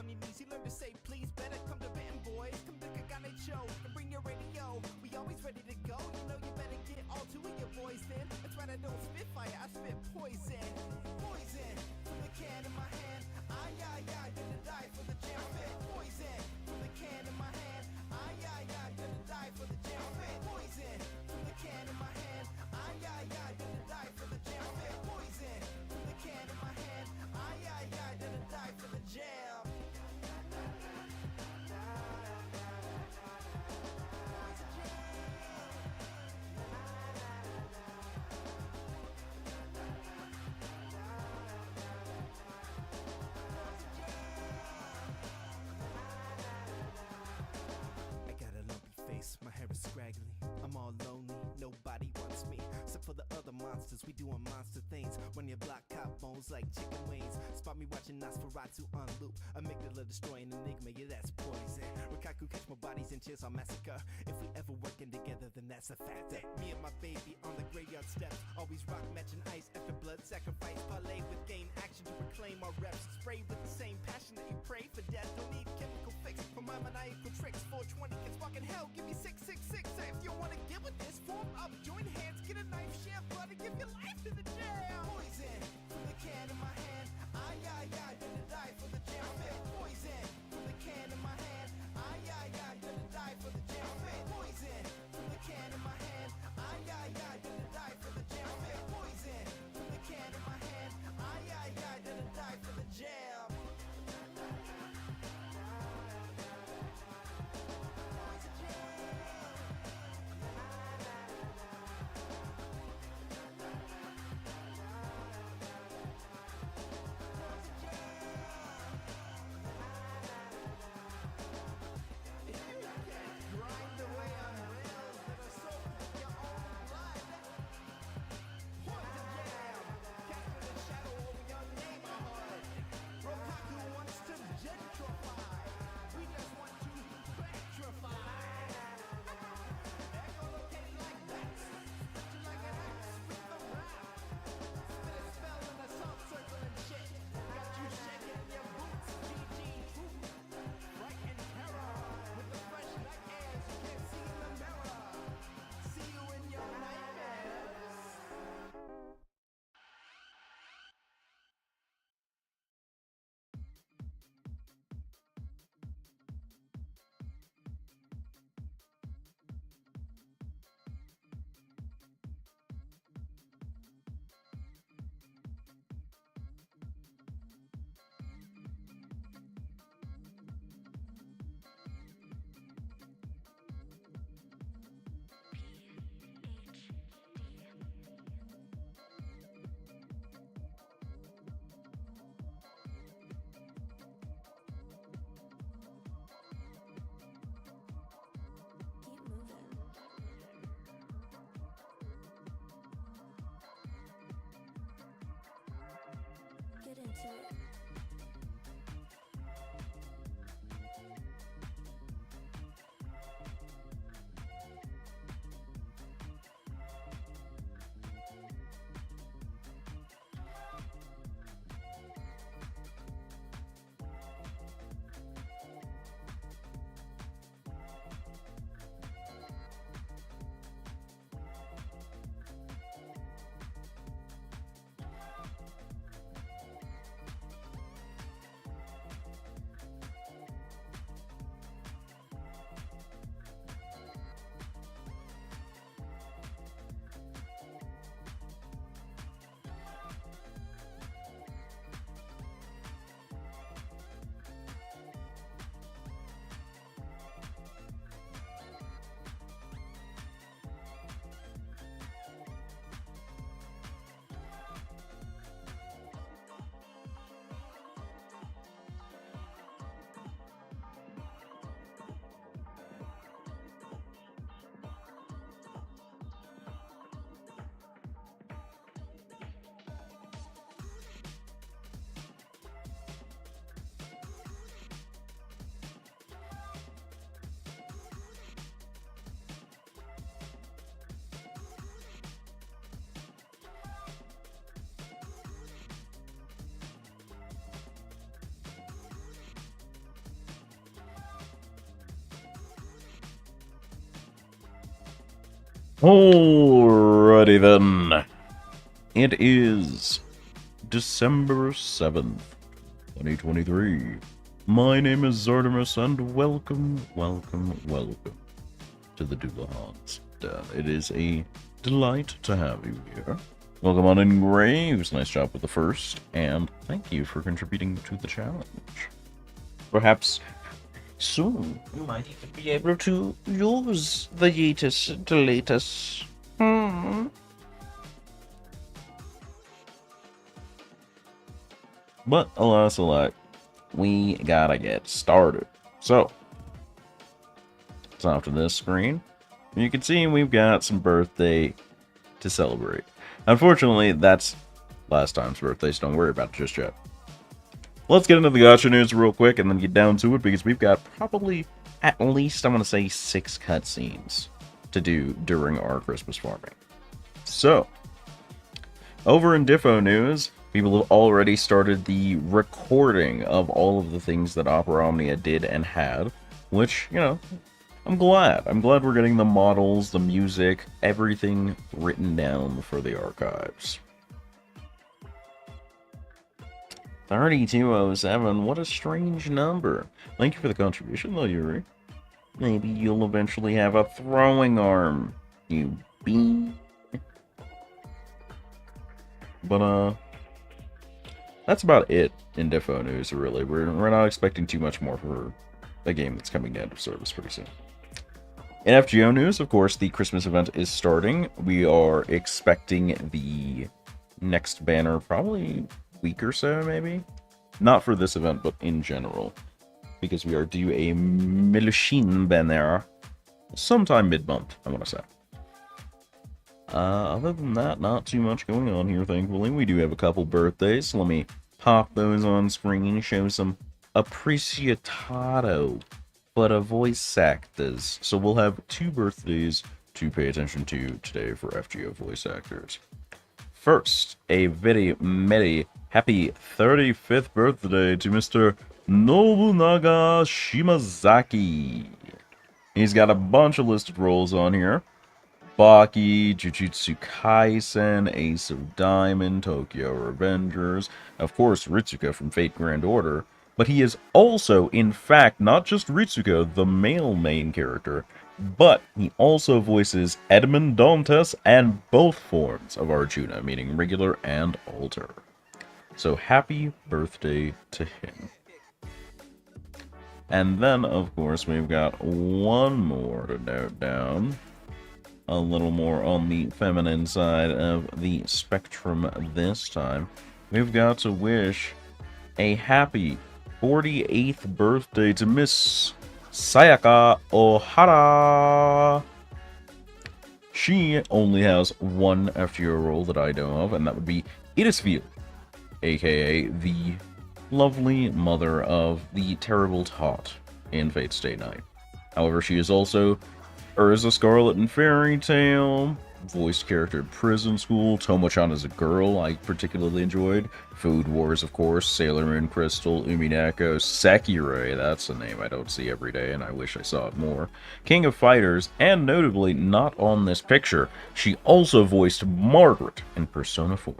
on your knees, you learn to say please. Better come to Benton, boys. Come to Kagane Show and bring your radio. We always ready to go. You know you better get all two of your boys then. That's right, I don't spit fire, I spit poison. Poison from the can in my hand. Ay, ay, ay, gonna die for the jam. Spit poison from the can in my hand. Ay, ay, ay, gonna die for the jam. Spit poison from the can in my hand. Ay, ay, ay, gonna die for the jam. Spit poison from the can in my hand. Ay, ay, ay, gonna die for the jam. My hair is scraggly, I'm all lonely, nobody wants me. Except for the other monsters, we doing monster things. Run your block, cop bones like chicken wings. Spot me watching Nosferatu on loop. Amygdala destroying Enigma, yeah that's poison. Rikaku catch my bodies in chairs on massacre. If we ever working together, then that's a fact. Me and my baby on the graveyard steps. Always rock matching ice after blood sacrifice. Parlay with gain action to reclaim our reps. Spray with the same passion that you pray for death. Don't need chemical fix for my maniacal tricks. 420 kids walking hell, give me 666. If you wanna get with this, form up, join hands, get a knife, share blood, and give your life to the jam. Poison from the can in my hand. Ay, ay, ay, gonna die for the jam. Spit poison from the can in my hand. Ay, ay, ay, gonna die for the jam. Spit poison from the can in my hand. Ay, ay, ay, gonna die for the jam. Spit poison from the can in my hand. Ay, ay, ay, gonna die for the jam. Alrighty then. It is December 7th, 2023. My name is Zardamus, and welcome to the Doolahans. It is a delight to have you here. Welcome on in, Graves. Nice job with the first, and thank you for contributing to the challenge. Perhaps soon you might even be able to use the Yeetus Deletus. But alas, alack, we gotta get started. So, off to this screen, you can see we've got some birthday to celebrate. Unfortunately, that's last time's birthday, so don't worry about it just yet. Let's get into the gacha news real quick and then get down to it, because we've got probably at least, I'm going to say, 6 cutscenes to do during our Christmas farming. So, over in Diffo news, people have already started the recording of all of the things that Opera Omnia did and had, which, you know, I'm glad. I'm glad we're getting the models, the music, everything written down for the archives. 3207, what a strange number. Thank you for the contribution, though, Yuri. Maybe you'll eventually have a throwing arm, you bean. But, that's about it in Diffo news, really. We're not expecting too much more for a game that's coming to end of service pretty soon. In FGO news, of course, the Christmas event is starting. We are expecting the next banner probably a week or so, maybe? Not for this event, but in general. Because we are due a Melushin banner sometime mid-month, I want to say. Other than that, not too much going on here, thankfully. We do have a couple birthdays, so let me pop those on screen and show some appreciatado but a voice actors. So we'll have 2 birthdays to pay attention to today for FGO voice actors. First, a very merry happy 35th birthday to Mr. Nobunaga Shimazaki. He's got a bunch of listed roles on here. Baki, Jujutsu Kaisen, Ace of Diamond, Tokyo Revengers, of course Ritsuko from Fate Grand Order. But he is also, in fact, not just Ritsuko, the male main character, but he also voices Edmond Dantes and both forms of Arjuna, meaning regular and alter. So happy birthday to him. And then, of course, we've got one more to note down. A little more on the feminine side of the spectrum this time. We've got to wish a happy 48th birthday to Miss Sayaka Ohara. She only has one FGO role that I know of, and that would be Edisfield, aka the lovely mother of the terrible Tot in Fate Stay Night. However, she is also Urza Scarlet in Fairy Tail, voiced character in Prison School, Tomo-chan as a girl I particularly enjoyed, Food Wars, of course, Sailor Moon Crystal, Umineko, Sekirei, that's a name I don't see every day and I wish I saw it more, King of Fighters, and notably, not on this picture, she also voiced Margaret in Persona 4.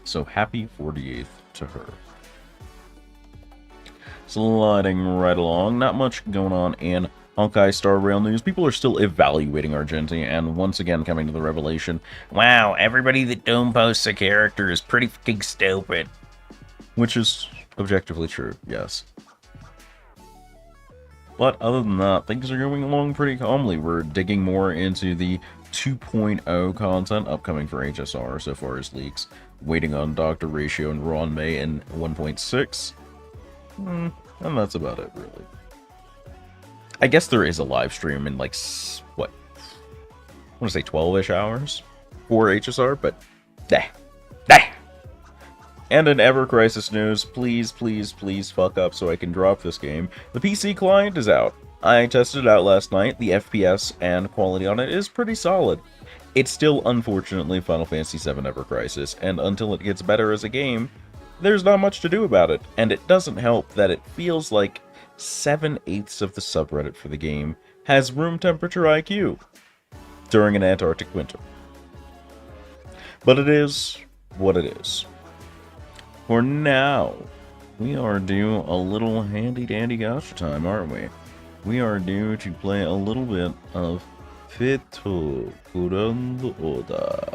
So happy 48th to her. Sliding right along, not much going on in Honkai Star Rail news. People are still evaluating Argenti, and once again coming to the revelation, wow, everybody that don't post a character is pretty fucking stupid. Which is objectively true, yes. But other than that, things are going along pretty calmly. We're digging more into the 2.0 content upcoming for HSR so far as leaks. Waiting on Dr. Ratio and Ron May in 1.6. And that's about it, really. I guess there is a live stream in, like, what? I want to say 12-ish hours for HSR, but nah. And in Ever Crisis news, please fuck up so I can drop this game. The PC client is out. I tested it out last night. The FPS and quality on it is pretty solid. It's still, unfortunately, Final Fantasy VII Ever Crisis, and until it gets better as a game, there's not much to do about it. And it doesn't help that it feels like 7/8 of the subreddit for the game has room temperature IQ. during an Antarctic winter. But it is what it is. For now, we are due a little handy-dandy gacha time, aren't we? We are due to play a little bit of Fate Grand Order.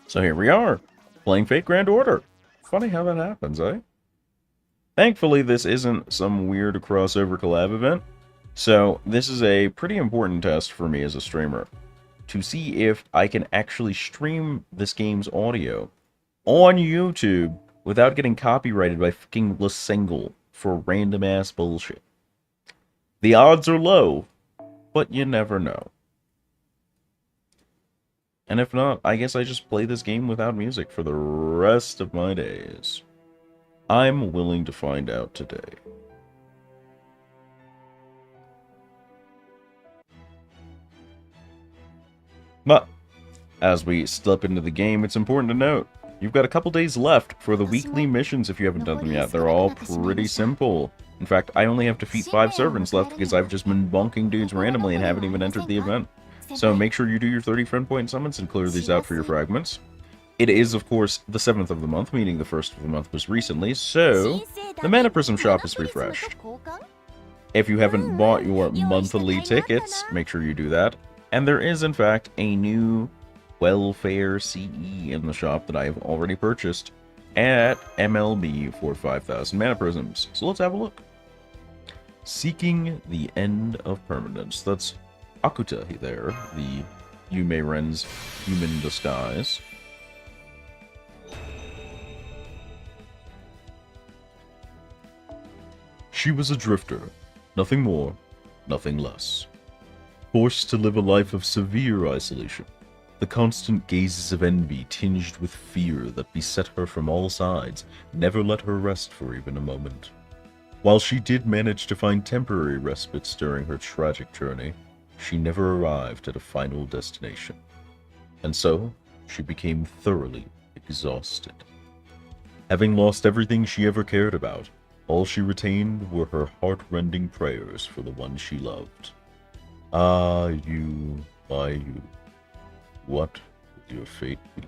So here we are, playing Fate Grand Order. Funny how that happens, eh? Thankfully, this isn't some weird crossover collab event, so this is a pretty important test for me as a streamer, to see if I can actually stream this game's audio on YouTube without getting copyrighted by fucking Lesengle for random-ass bullshit. The odds are low, but you never know. And if not, I guess I just play this game without music for the rest of my days. I'm willing to find out today. But, as we step into the game, it's important to note, you've got a couple days left for the weekly missions if you haven't done them yet. They're all pretty simple. In fact, I only have to defeat 5 servants left because I've just been bonking dudes randomly and haven't even entered the event. So make sure you do your 30 friend point summons and clear these out for your fragments. It is, of course, the 7th of the month, meaning the 1st of the month was recently, so the Mana Prism shop is refreshed. If you haven't bought your monthly tickets, make sure you do that. And there is, in fact, a new Welfare CE in the shop that I have already purchased at MLB for 5,000 Mana Prisms. So let's have a look. Seeking the End of Permanence. That's Akuta there, the Yume Ren's human disguise. She was a drifter, nothing more, nothing less. Forced to live a life of severe isolation, the constant gazes of envy tinged with fear that beset her from all sides never let her rest for even a moment. While she did manage to find temporary respites during her tragic journey, she never arrived at a final destination. And so, she became thoroughly exhausted. Having lost everything she ever cared about, all she retained were her heart-rending prayers for the one she loved. Ah, you, my you, what would your fate be?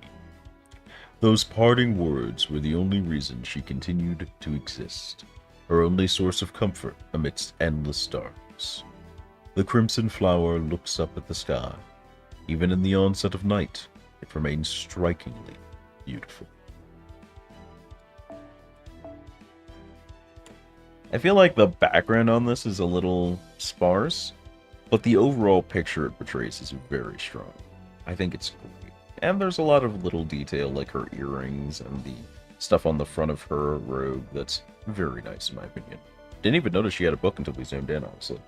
Those parting words were the only reason she continued to exist, her only source of comfort amidst endless darkness. The crimson flower looks up at the sky. Even in the onset of night, it remains strikingly beautiful. I feel like the background on this is a little sparse, but the overall picture it portrays is very strong. I think it's great. And there's a lot of little detail, like her earrings and the stuff on the front of her robe that's very nice in my opinion. Didn't even notice she had a book until we zoomed in, honestly.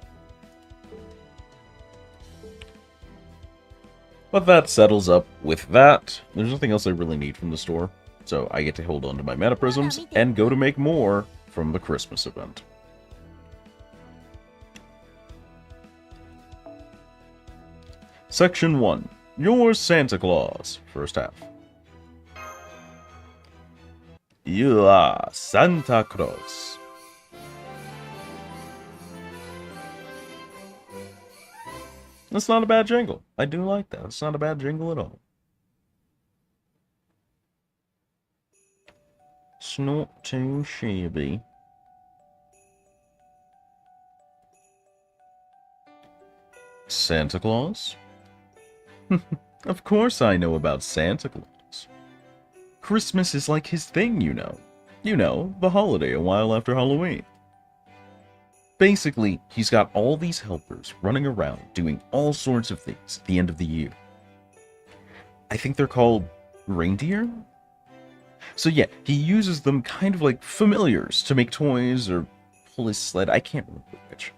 But that settles up with that. There's nothing else I really need from the store, so I get to hold on to my Mana Prisms and go to make more from the Christmas event. Section 1. Your Santa Claus. First half. You are Santa Claus. That's not a bad jingle. I do like that. It's not a bad jingle at all. It's not too shabby. Santa Claus? Of course I know about Santa Claus. Christmas is like his thing, you know. You know, the holiday a while after Halloween. Basically, he's got all these helpers running around doing all sorts of things at the end of the year. I think they're called reindeer? So yeah, he uses them kind of like familiars to make toys or pull his sled, I can't remember which.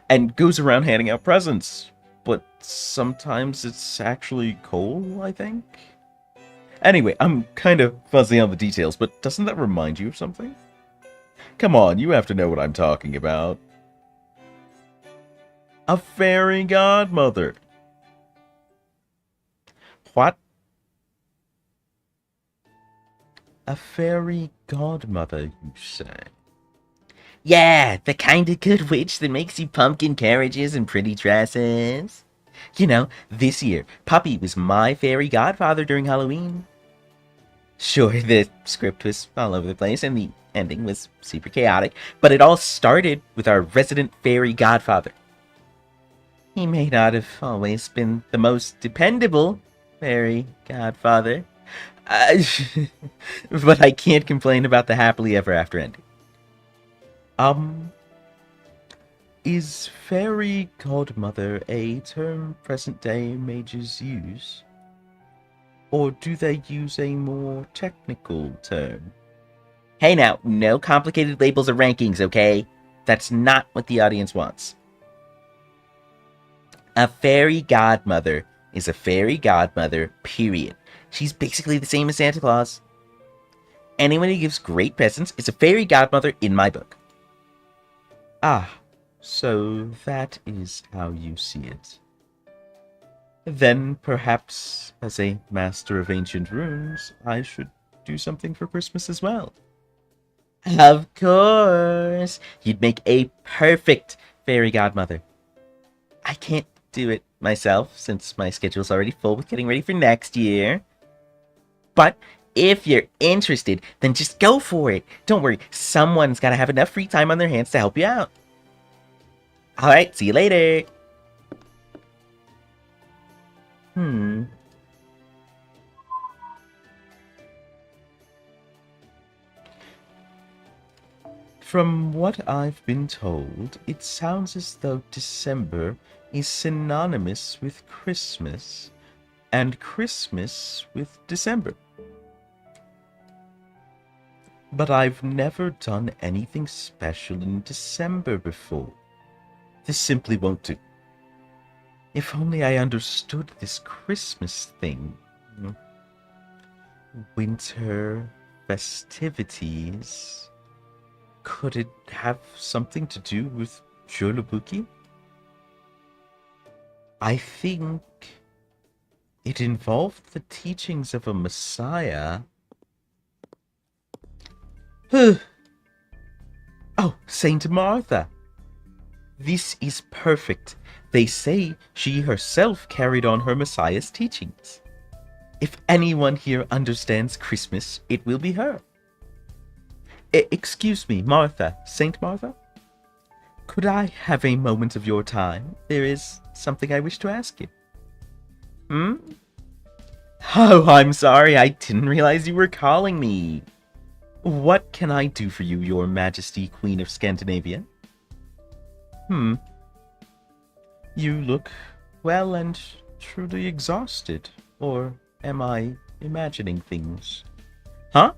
And goes around handing out presents. But sometimes it's actually coal, I think? Anyway, I'm kind of fuzzy on the details, but doesn't that remind you of something? Come on, you have to know what I'm talking about. A fairy godmother. What? A fairy godmother, you say? Yeah, the kind of good witch that makes you pumpkin carriages and pretty dresses. You know, this year, Puppy was my fairy godfather during Halloween. Sure, the script was all over the place and the ending was super chaotic, but it all started with our resident fairy godfather. He may not have always been the most dependable fairy godfather, but I can't complain about the happily ever after ending. Is fairy godmother a term present-day mages use? Or do they use a more technical term? Hey now, no complicated labels or rankings, okay? That's not what the audience wants. A fairy godmother is a fairy godmother, period. She's basically the same as Santa Claus. Anyone who gives great presents is a fairy godmother in my book. Ah, so that is how you see it. Then perhaps, as a master of ancient runes, I should do something for Christmas as well. Of course! You'd make a perfect fairy godmother. I can't do it myself, since my schedule's already full with getting ready for next year. But if you're interested, then just go for it. Don't worry, someone's gotta have enough free time on their hands to help you out. Alright, see you later! From what I've been told, it sounds as though December is synonymous with Christmas, and Christmas with December. But I've never done anything special in December before. This simply won't do. If only I understood this Christmas thing. Winter festivities. Could it have something to do with Jolobuki? I think it involved the teachings of a messiah. Oh, Saint Martha. This is perfect. They say she herself carried on her messiah's teachings. If anyone here understands Christmas, it will be her. Excuse me, Martha, Saint Martha? Could I have a moment of your time? There is something I wish to ask you. Oh, I'm sorry, I didn't realize you were calling me. What can I do for you, your majesty, Queen of Scandinavia? You look well and truly exhausted. Or am I imagining things? Huh?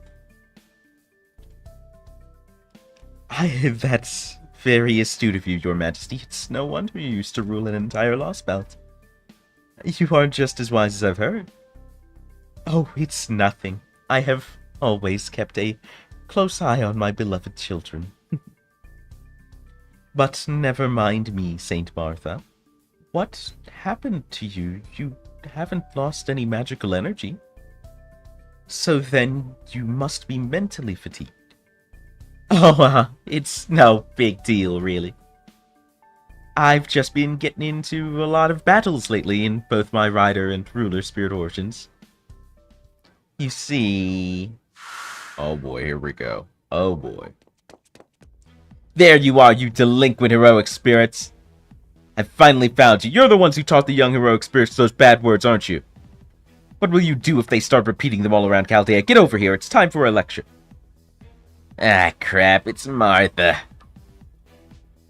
That's very astute of you, your majesty. It's no wonder you used to rule an entire lost belt. You are just as wise as I've heard. Oh, it's nothing. I have always kept a close eye on my beloved children. But never mind me, Saint Martha. What happened to you? You haven't lost any magical energy. So then you must be mentally fatigued. Oh, it's no big deal, really. I've just been getting into a lot of battles lately in both my rider and ruler spirit origins. You see... Oh boy, here we go. Oh boy. There you are, you delinquent heroic spirits. I finally found you. You're the ones who taught the young heroic spirits those bad words, aren't you? What will you do if they start repeating them all around Chaldea? Get over here, it's time for a lecture. Ah, crap, it's Martha.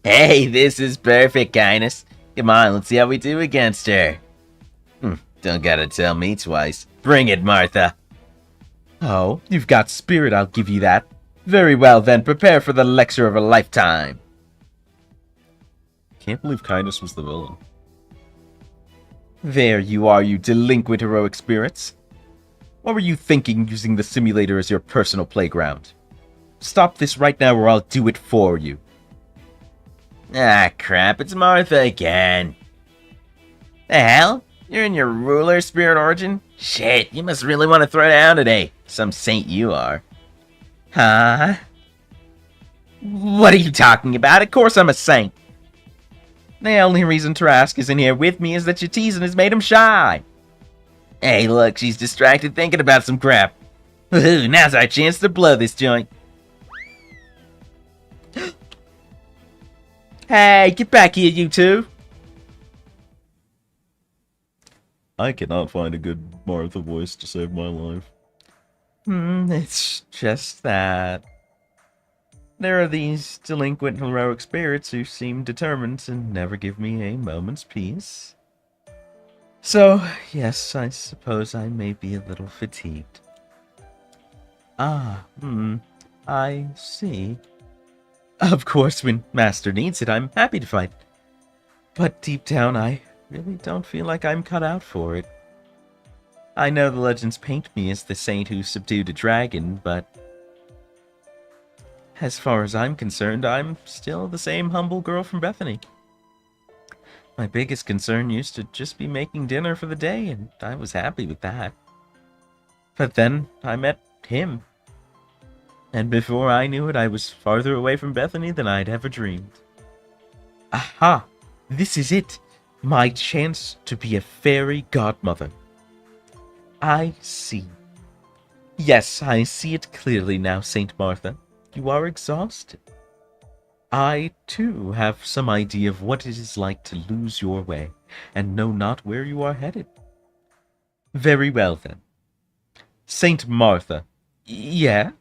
Hey, this is perfect, Kindness. Come on, let's see how we do against her. Don't gotta tell me twice. Bring it, Martha. Oh, you've got spirit, I'll give you that. Very well, then, prepare for the lecture of a lifetime. Can't believe Kindness was the villain. There you are, you delinquent heroic spirits. What were you thinking using the simulator as your personal playground? Stop this right now or I'll do it for you. Ah, crap, it's Martha again. The hell? You're in your ruler spirit origin? Shit, you must really want to throw down today. Some saint you are. Huh? What are you talking about? Of course I'm a saint. The only reason Trask isn't here with me is that your teasing has made him shy. Hey, look, she's distracted thinking about some crap. Woohoo, now's our chance to blow this joint. Hey, get back here, you two. I cannot find a good Martha voice to save my life. It's just that there are these delinquent heroic spirits who seem determined to never give me a moment's peace. So, yes, I suppose I may be a little fatigued. I see. Of course, when Master needs it, I'm happy to fight. But deep down, I really don't feel like I'm cut out for it. I know the legends paint me as the saint who subdued a dragon, but as far as I'm concerned, I'm still the same humble girl from Bethany. My biggest concern used to just be making dinner for the day, and I was happy with that. But then I met him. And before I knew it, I was farther away from Bethany than I'd ever dreamed. Aha! This is it! My chance to be a fairy godmother. I see. Yes, I see it clearly now, Saint Martha. You are exhausted. I, too, have some idea of what it is like to lose your way, and know not where you are headed. Very well, then. Saint Martha. Yes?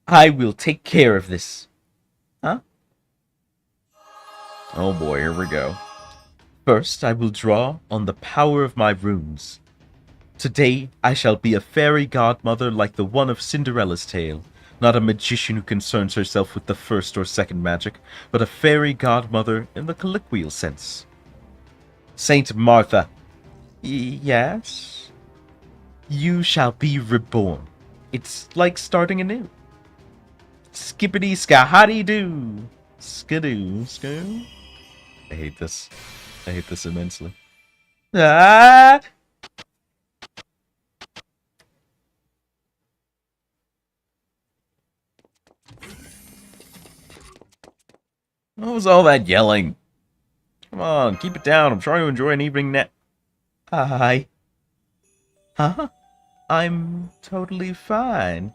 I will take care of this. Huh? Oh boy, here we go. First, I will draw on the power of my runes. Today, I shall be a fairy godmother like the one of Cinderella's tale. Not a magician who concerns herself with the first or second magic, but a fairy godmother in the colloquial sense. Saint Martha. Yes? You shall be reborn. It's like starting anew. Skippity skahadi doo. Skidoo skoo. I hate this. I hate this immensely. Ah! What was all that yelling? Come on, keep it down. I'm trying to enjoy an evening nap. Hi. Huh? I'm totally fine.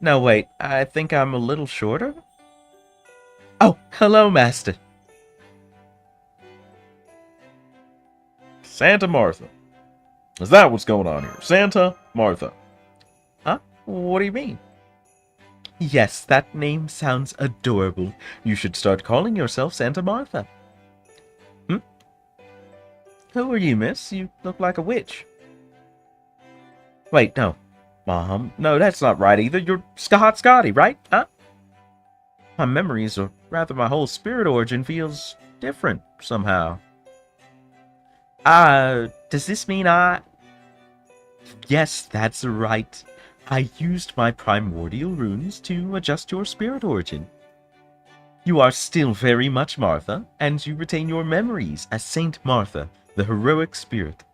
No, wait, I think I'm a little shorter? Oh, hello, Master. Santa Martha. Is that what's going on here? Santa Martha. Huh? What do you mean? Yes, that name sounds adorable. You should start calling yourself Santa Martha. Who are you, miss? You look like a witch. Wait, no. Mom, no, that's not right either. You're Scott Scotty, right? Huh? My memories, or rather my whole spirit origin, feels different somehow. Does this mean Yes, that's right. I used my primordial runes to adjust your spirit origin. You are still very much Martha, and you retain your memories as Saint Martha, the heroic spirit.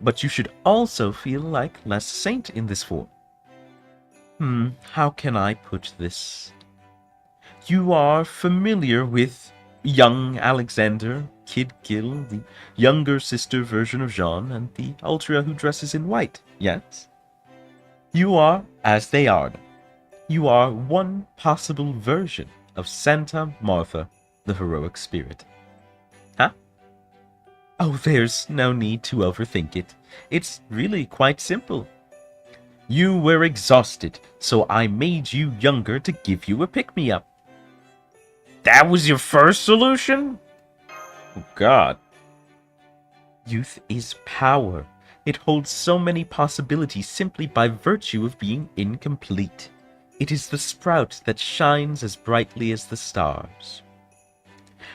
But you should also feel like less saint in this form. How can I put this? You are familiar with young Alexander, Kid Gill, the younger sister version of Jean, and the Ultra who dresses in white, yes? You are as they are. You are one possible version of Santa Martha, the heroic spirit. Huh? Oh, there's no need to overthink it. It's really quite simple. You were exhausted, so I made you younger to give you a pick-me-up. That was your first solution? Oh, God. Youth is power. It holds so many possibilities simply by virtue of being incomplete. It is the sprout that shines as brightly as the stars.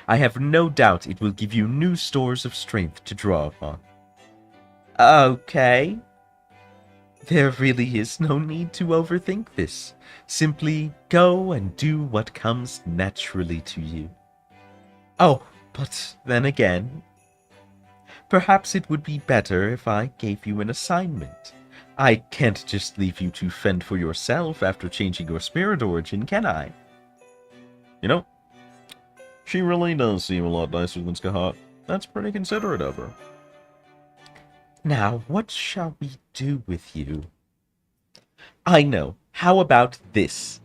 I have no doubt it will give you new stores of strength to draw upon. Okay. There really is no need to overthink this. Simply go and do what comes naturally to you. Oh, but then again, perhaps it would be better if I gave you an assignment. I can't just leave you to fend for yourself after changing your spirit origin, can I? You know, she really does seem a lot nicer than Skahat. That's pretty considerate of her. Now, what shall we do with you? I know. How about this?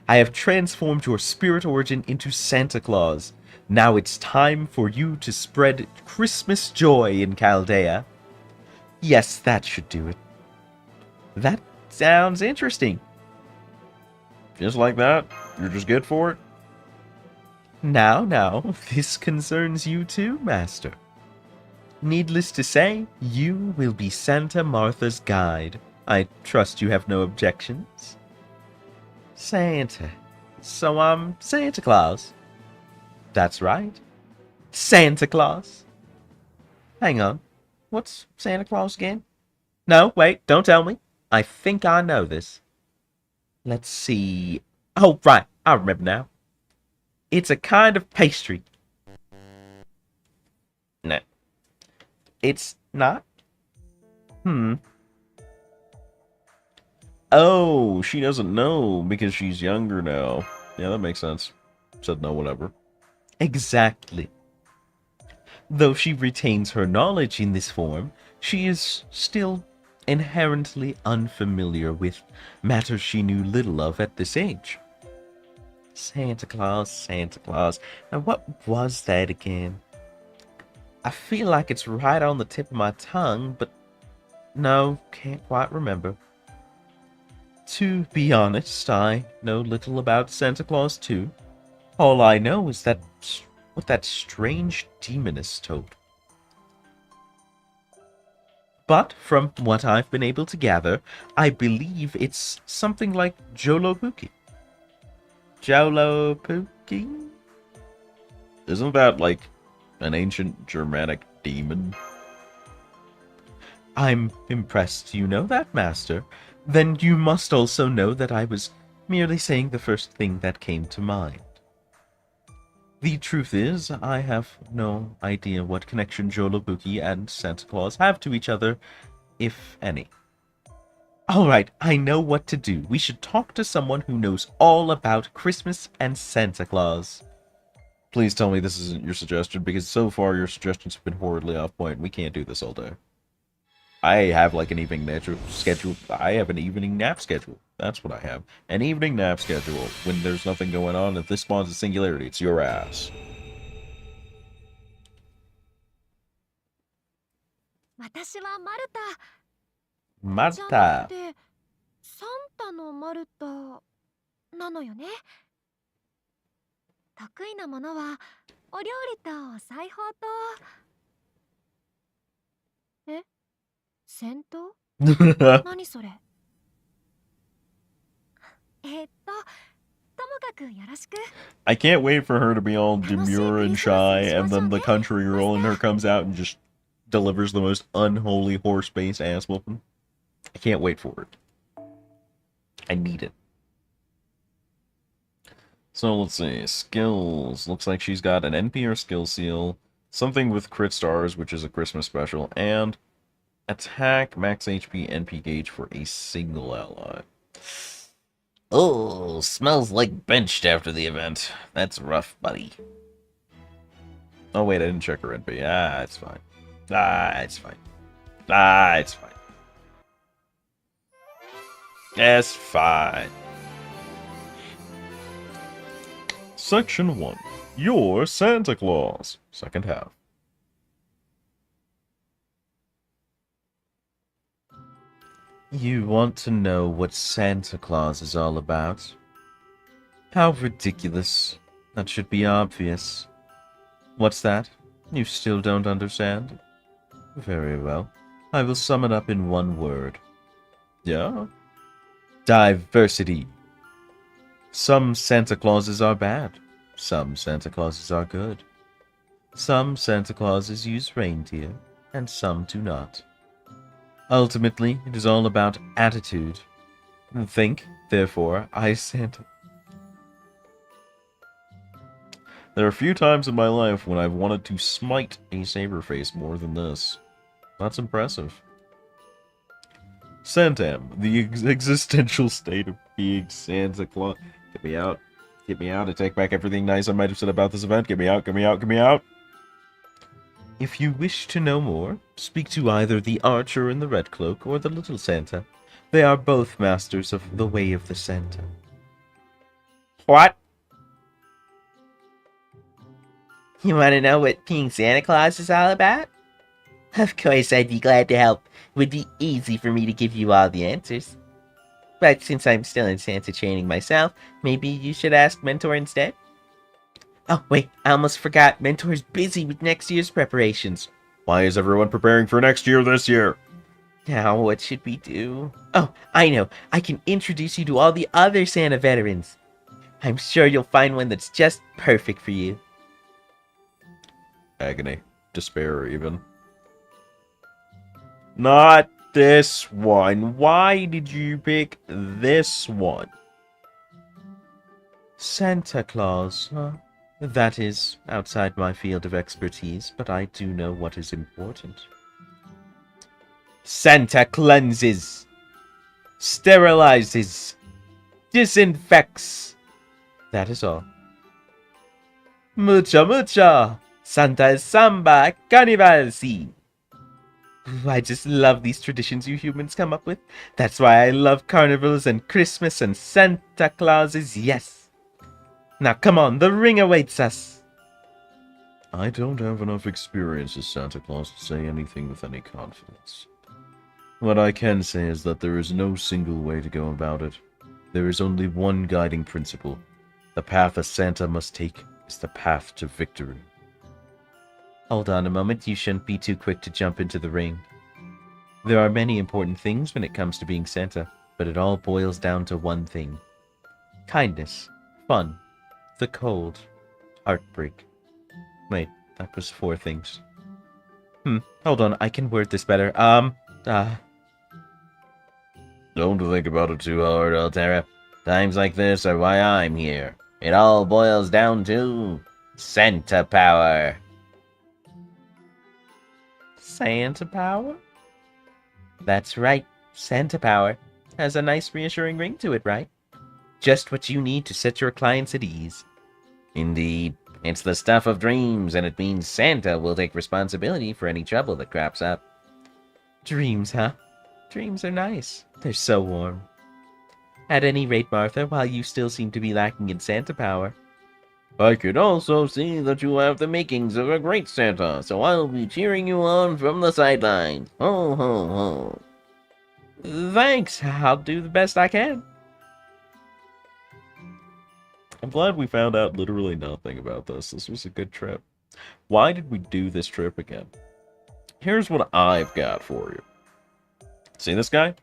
I have transformed your spirit origin into Santa Claus. Now it's time for you to spread Christmas joy in Chaldea. Yes, that should do it. That sounds interesting. Just like that? You're just good for it? Now, this concerns you too, Master. Needless to say, you will be Santa Martha's guide. I trust you have no objections. Santa. So I'm Santa Claus. That's right. Santa Claus. Hang on. What's Santa Claus again? No, wait, don't tell me. I think I know this. Let's see. Oh, right, I remember now. It's a kind of pastry. No. It's not? Oh, she doesn't know because she's younger now. Yeah, that makes sense. Said no, whatever. Exactly. Though she retains her knowledge in this form, she is still inherently unfamiliar with matters she knew little of at this age. Santa Claus, Santa Claus. Now, what was that again? I feel like it's right on the tip of my tongue, but no, can't quite remember. To be honest, I know little about Santa Claus too. All I know is that what that strange demoness told. But from what I've been able to gather, I believe it's something like Jolopuki. Jolopuki? Isn't that like an ancient Germanic demon? I'm impressed you know that, Master. Then you must also know that I was merely saying the first thing that came to mind. The truth is, I have no idea what connection Jolobuki and Santa Claus have to each other, if any. Alright, I know what to do. We should talk to someone who knows all about Christmas and Santa Claus. Please tell me this isn't your suggestion, because so far your suggestions have been horridly off point. We can't do this all day. I have like an evening schedule. I have an evening nap schedule. That's what I have. An evening nap schedule. When there's nothing going on, if this spawns a singularity, it's your ass. 私はマルタ。じゃな Marta. くて、サンタのマルタなのよね。得意なものはお料理とお裁縫と。え？戦闘？何それ？ともかくよろしく。 I can't wait for her to be all demure and shy, and then the country girl in her comes out and just delivers the most unholy horse-based ass whooping. I can't wait for it. I need it. So let's see. Skills. Looks like she's got an NP or skill seal, something with crit stars, which is a Christmas special, and attack, max HP, NP gauge for a single ally. Oh, smells like benched after the event. That's rough, buddy. Oh wait, I didn't check her NP. Ah, it's fine. Ah, it's fine. Ah, it's fine. It's fine. Section 1. You're Santa Claus. Second half. You want to know what Santa Claus is all about? How ridiculous. That should be obvious. What's that? You still don't understand? Very well. I will sum it up in one word. Yeah? Diversity. Some Santa Clauses are bad. Some Santa Clauses are good. Some Santa Clauses use reindeer, and some do not. Ultimately, it is all about attitude. Think, therefore, I Santa. There are a few times in my life when I've wanted to smite a Saberface more than this. That's impressive. Santam, the existential state of being Santa Claus. Get me out. Get me out. I take back everything nice I might have said about this event. Get me out, get me out, get me out. If you wish to know more, speak to either the archer in the red cloak or the little Santa. They are both masters of the way of the Santa. What? You want to know what being Santa Claus is all about? Of course, I'd be glad to help. It would be easy for me to give you all the answers. But since I'm still in Santa training myself, maybe you should ask Mentor instead? Oh, wait, I almost forgot. Mentor's busy with next year's preparations. Why is everyone preparing for next year this year? Now, what should we do? Oh, I know. I can introduce you to all the other Santa veterans. I'm sure you'll find one that's just perfect for you. Agony. Despair, even. Not this one. Why did you pick this one? Santa Claus, huh? That is outside my field of expertise, but I do know what is important. Santa cleanses, sterilizes, disinfects. That is all. Mucha mucha. Santa Samba Carnival si. I just love these traditions you humans come up with. That's why I love carnivals and Christmas and Santa Clauses, yes. Now come on, the ring awaits us. I don't have enough experience as Santa Claus to say anything with any confidence. What I can say is that there is no single way to go about it. There is only one guiding principle. The path a Santa must take is the path to victory. Hold on a moment, you shouldn't be too quick to jump into the ring. There are many important things when it comes to being Santa, but it all boils down to one thing. Kindness, fun, the cold, heartbreak. Wait, that was 4 things. Hold on, I can word this better. Don't think about it too hard, Altera. Times like this are why I'm here. It all boils down to Santa power. Santa power? That's right, Santa power. Has a nice reassuring ring to it, right? Just what you need to set your clients at ease. Indeed. It's the stuff of dreams, and it means Santa will take responsibility for any trouble that crops up. Dreams, huh? Dreams are nice. They're so warm. At any rate, Martha, while you still seem to be lacking in Santa power, I can also see that you have the makings of a great Santa, so I'll be cheering you on from the sidelines. Ho, ho, ho. Thanks. I'll do the best I can. I'm glad we found out literally nothing about this. This was a good trip. Why did we do this trip again? Here's what I've got for you. See this guy?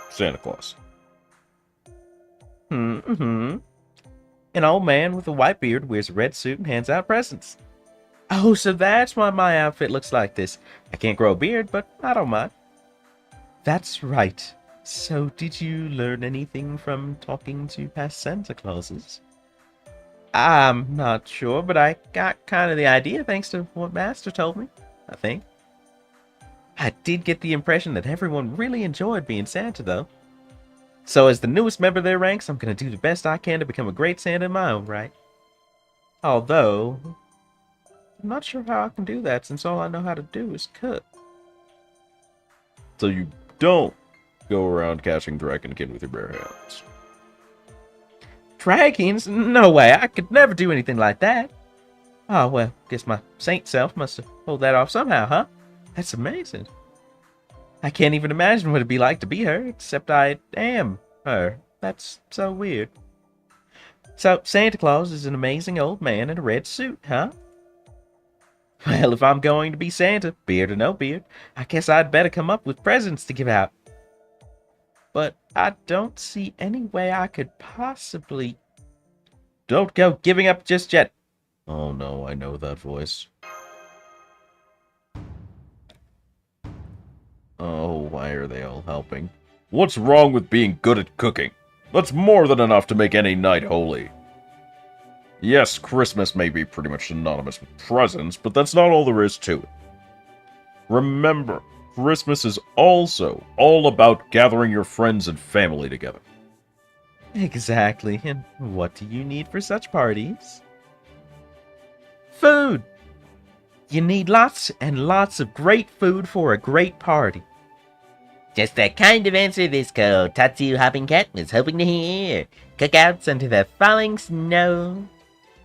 Santa Claus. An old man with a white beard wears a red suit and hands out presents. Oh, so that's why my outfit looks like this. I can't grow a beard, but I don't mind. That's right. So did you learn anything from talking to past Santa Clauses? I'm not sure, but I got kind of the idea thanks to what Master told me, I think. I did get the impression that everyone really enjoyed being Santa, though. So as the newest member of their ranks, I'm going to do the best I can to become a great Santa in my own right. Although, I'm not sure how I can do that since all I know how to do is cook. So you don't go around catching dragonkin with your bare hands. Dragons? No way, I could never do anything like that. Oh, well, guess my saint self must have pulled that off somehow, huh? That's amazing. I can't even imagine what it'd be like to be her, except I am her. That's so weird. So, Santa Claus is an amazing old man in a red suit, huh? Well, if I'm going to be Santa, beard or no beard, I guess I'd better come up with presents to give out. But I don't see any way I could possibly... Don't go giving up just yet. Oh no, I know that voice. Oh, why are they all helping? What's wrong with being good at cooking? That's more than enough to make any night holy. Yes, Christmas may be pretty much synonymous with presents, but that's not all there is to it. Remember, Christmas is also all about gathering your friends and family together. Exactly. And what do you need for such parties? Food! You need lots and lots of great food for a great party. Just the kind of answer this Tatsu Hopping Cat was hoping to hear. Cookouts under the falling snow.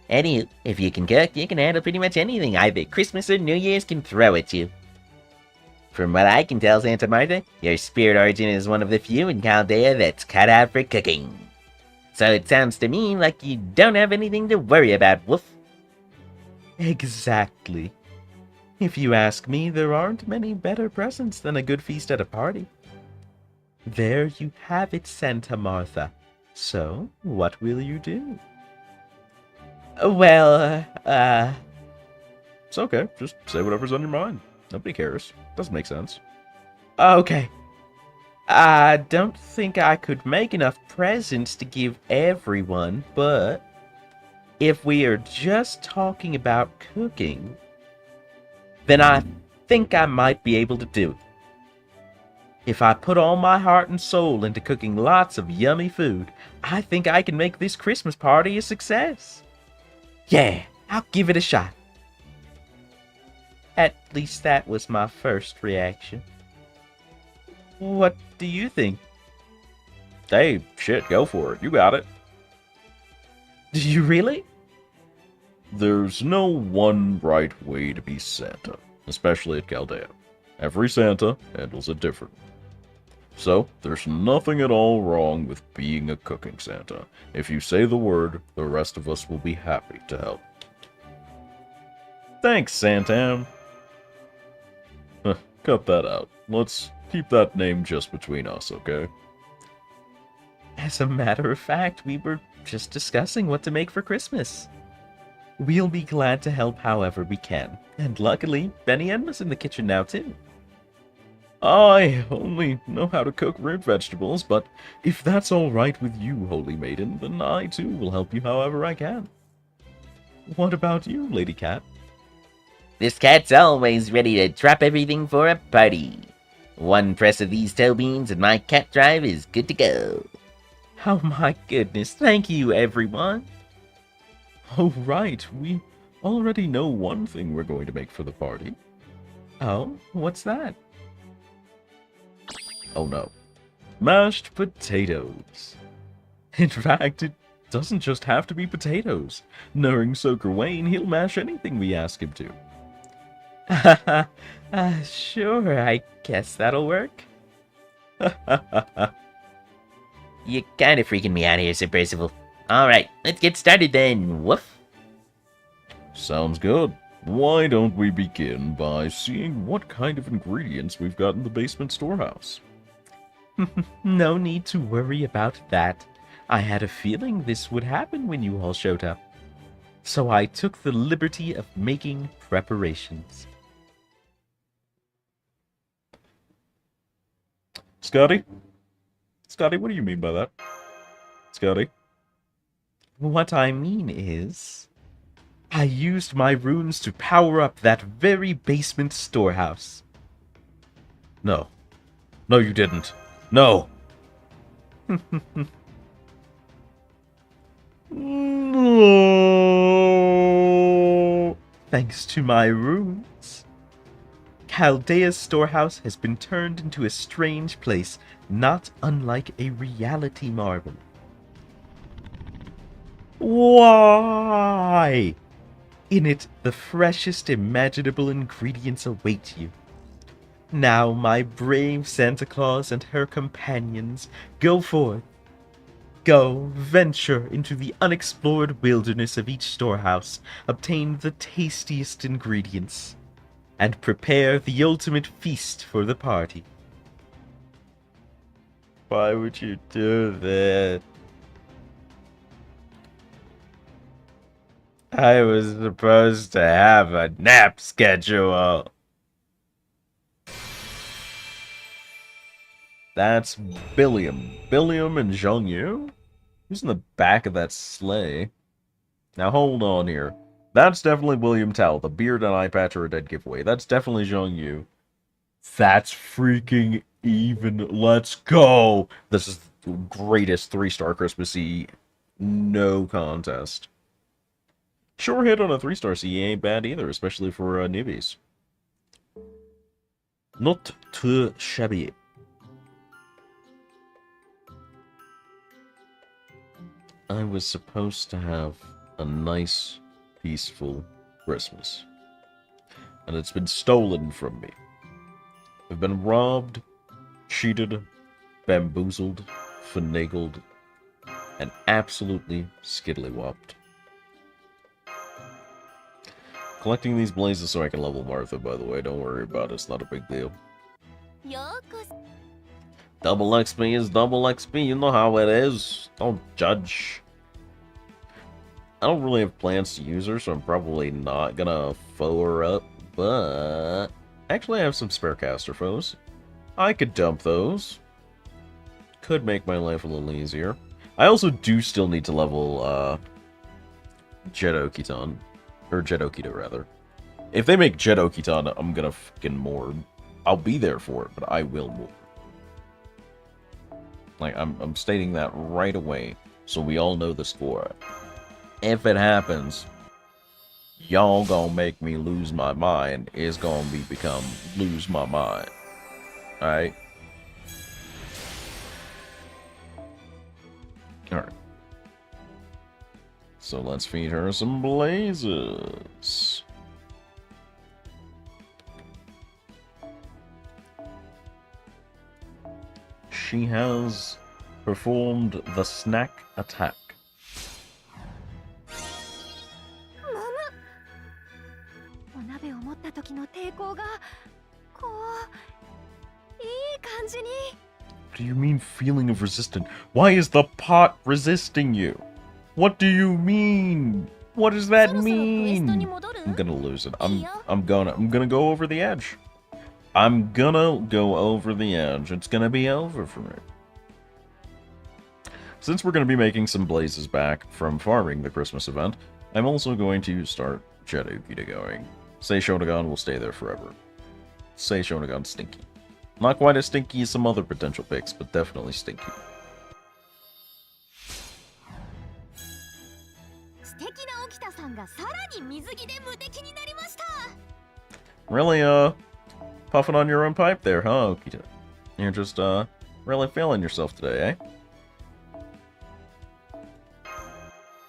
Anywho, if you can cook, you can handle pretty much anything either Christmas or New Year's can throw at you. From what I can tell, Santa Martha, your spirit origin is one of the few in Chaldea that's cut out for cooking. So it sounds to me like you don't have anything to worry about, Woof. Exactly. If you ask me, there aren't many better presents than a good feast at a party. There you have it, Santa Martha. So, what will you do? Well, It's okay. Just say whatever's on your mind. Nobody cares. Doesn't make sense. Okay. I don't think I could make enough presents to give everyone, but if we are just talking about cooking, then I think I might be able to do it. If I put all my heart and soul into cooking lots of yummy food, I think I can make this Christmas party a success. Yeah, I'll give it a shot. At least that was my first reaction. What do you think? Hey, shit, go for it. You got it. Do you really? There's no one right way to be Santa, especially at Chaldea. Every Santa handles it different. So, there's nothing at all wrong with being a cooking Santa. If you say the word, the rest of us will be happy to help. Thanks, Santam. Cut that out. Let's keep that name just between us, okay? As a matter of fact, we were just discussing what to make for Christmas. We'll be glad to help however we can. And luckily, Benny Enma's in the kitchen now, too. I only know how to cook root vegetables, but if that's all right with you, Holy Maiden, then I too will help you however I can. What about you, Lady Cat? This cat's always ready to drop everything for a party. One press of these toe beans and my cat drive is good to go. Oh my goodness, thank you everyone. Oh right, we already know one thing we're going to make for the party. Oh, what's that? Oh no. Mashed potatoes. In fact, it doesn't just have to be potatoes. Knowing Soaker Wayne, he'll mash anything we ask him to. Sure, I guess that'll work. You're kind of freaking me out here, Sir Percival. Alright, let's get started then, woof. Sounds good. Why don't we begin by seeing what kind of ingredients we've got in the basement storehouse? No need to worry about that. I had a feeling this would happen when you all showed up. So I took the liberty of making preparations. Scotty? Scotty, what do you mean by that? Scotty? What I mean is, I used my runes to power up that very basement storehouse. No. No, you didn't. No! No! Thanks to my runes, Chaldea's storehouse has been turned into a strange place, not unlike a reality marvel. Why? In it, the freshest imaginable ingredients await you. Now, my brave Santa Claus and her companions, go forth. Go, venture into the unexplored wilderness of each storehouse, obtain the tastiest ingredients, and prepare the ultimate feast for the party. Why would you do that? I was supposed to have a nap schedule. That's Billiam. Billiam and Zhongyu? Who's in the back of that sleigh? Now hold on here. That's definitely William Tell. The beard and eye patch are a dead giveaway. That's definitely Zhongyu. That's freaking even. Let's go. This is the greatest 3-star Christmassy. No contest. Sure hit on a 3-star CE ain't bad either, especially for newbies. Not too shabby. I was supposed to have a nice, peaceful Christmas. And it's been stolen from me. I've been robbed, cheated, bamboozled, finagled, and absolutely skiddlywopped. Collecting these blazes so I can level Martha, by the way. Don't worry about it. It's not a big deal. Double XP is double XP. You know how it is. Don't judge. I don't really have plans to use her, so I'm probably not gonna foe her up. But actually, I have some spare caster foes. I could dump those. Could make my life a little easier. I also do still need to level Jet Okiton. Or Jet Okita, rather. If they make Jet Okiton, I'm gonna fucking mourn. I'll be there for it, but I will mourn. Like, I'm stating that right away, so we all know the score. If it happens, y'all gonna make me lose my mind. It's gonna become lose my mind. Alright? Alright. So let's feed her some blazes. She has performed the snack attack. お鍋を持った時の抵抗がこういい感じに What do you mean feeling of resistance? Why is the pot resisting you? What do you mean? What does that mean? I'm gonna lose it. I'm gonna go over the edge. I'm gonna go over the edge. It's gonna be over for me. Since we're gonna be making some blazes back from farming the Christmas event, I'm also going to start Jet Okita going. Say Shotogan will stay there forever. Say Shotogan stinky. Not quite as stinky as some other potential picks, but definitely stinky. 素敵な沖田さんがさらに水着で無敵になりました Really, puffing on your own pipe there, huh, Okita? You're just, really feeling yourself today, eh?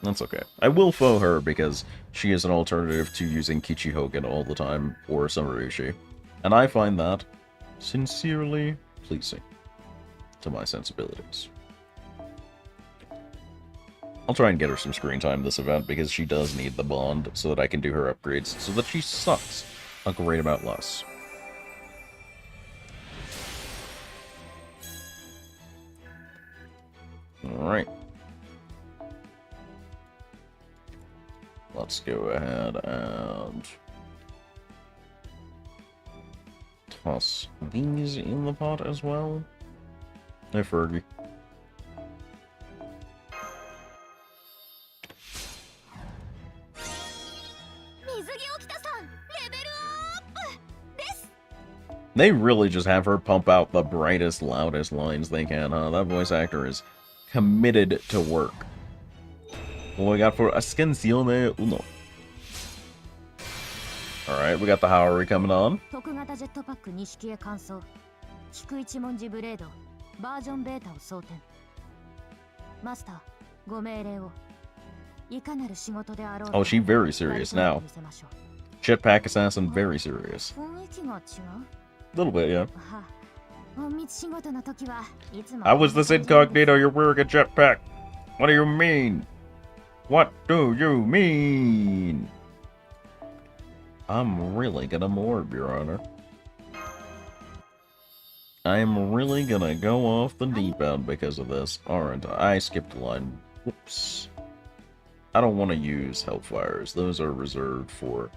That's okay. I will foe her because she is an alternative to using Kichi Hogan all the time, or Samarushi. And I find that sincerely pleasing to my sensibilities. I'll try and get her some screen time this event because she does need the bond so that I can do her upgrades so that she sucks a great amount less. Alright. Let's go ahead and toss these in the pot as well. Hey, Fergie. They really just have her pump out the brightest, loudest lines they can, huh? That voice actor is committed to work. What we got for Ascensione Uno? Alright, we got the Howery coming on. Oh, she very serious now. Jetpack Assassin very serious. A little bit, yeah. I was this incognito, you're wearing a jetpack. What do you mean? What do you mean? I'm really gonna morb, Your Honor. I'm really gonna go off the deep end because of this, aren't I? I skipped a line. Whoops. I don't want to use Hellfires. Those are reserved for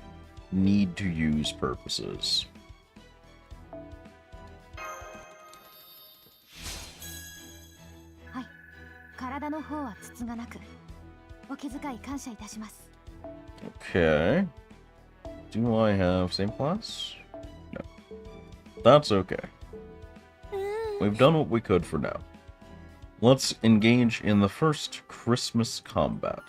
need-to-use purposes. Okay. Do I have same class? No. That's okay. We've done what we could for now. Let's engage in the first Christmas combat.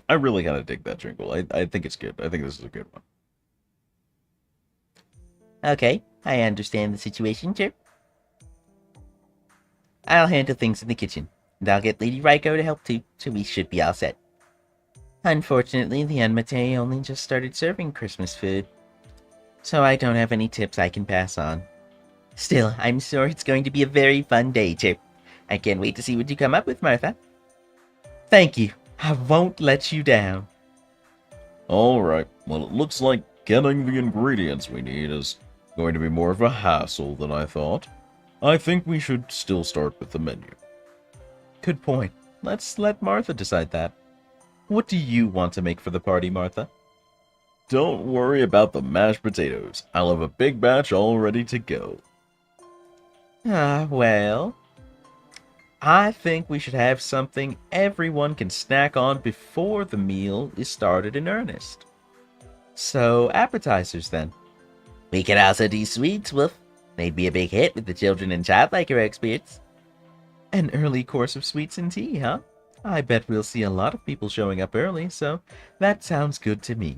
I really gotta dig that jingle. I think it's good. I think this is a good one. Okay, I understand the situation, sir. I'll handle things in the kitchen, and I'll get Lady Raiko to help too, so we should be all set. Unfortunately, the Enmate only just started serving Christmas food, so I don't have any tips I can pass on. Still, I'm sure it's going to be a very fun day, too. I can't wait to see what you come up with, Martha. Thank you. I won't let you down. Alright, well it looks like getting the ingredients we need is going to be more of a hassle than I thought. I think we should still start with the menu. Good point. Let's let Martha decide that. What do you want to make for the party, Martha? Don't worry about the mashed potatoes. I'll have a big batch all ready to go. Well, I think we should have something everyone can snack on before the meal is started in earnest. So, appetizers then. We can also do sweets, Wolf. They'd be a big hit with the children and childliker experts. An early course of sweets and tea, huh? I bet we'll see a lot of people showing up early, so that sounds good to me.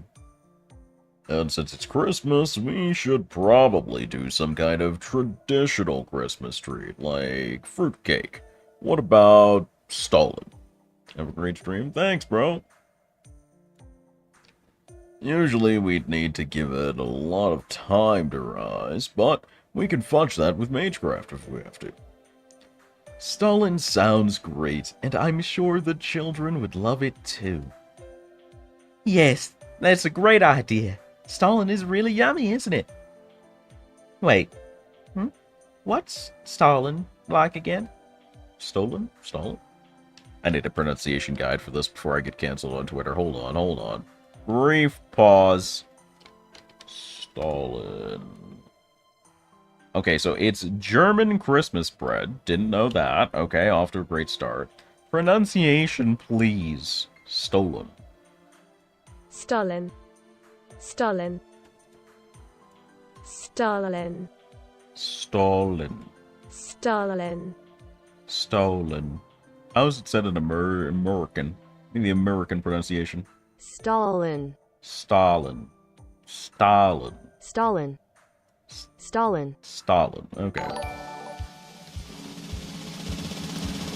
And since it's Christmas, we should probably do some kind of traditional Christmas treat, like fruitcake. What about Stalin? Have a great stream. Thanks, bro. Usually we'd need to give it a lot of time to rise, but we can fudge that with Magecraft if we have to. Stalin sounds great, and I'm sure the children would love it too. Yes, that's a great idea. Stalin is really yummy, isn't it? Wait, what's Stalin like again? Stolen? Stalin? I need a pronunciation guide for this before I get cancelled on Twitter. Hold on. Brief pause. Stalin. Okay, so it's German Christmas bread. Didn't know that. Okay, off to a great start. Pronunciation, please. Stolen. Stalin. Stalin. Stalin. Stalin. Stalin. Stolen. How is it said in American? In the American pronunciation. Stalin. Stalin. Stalin. Stalin. Stalin. Stalin. Okay.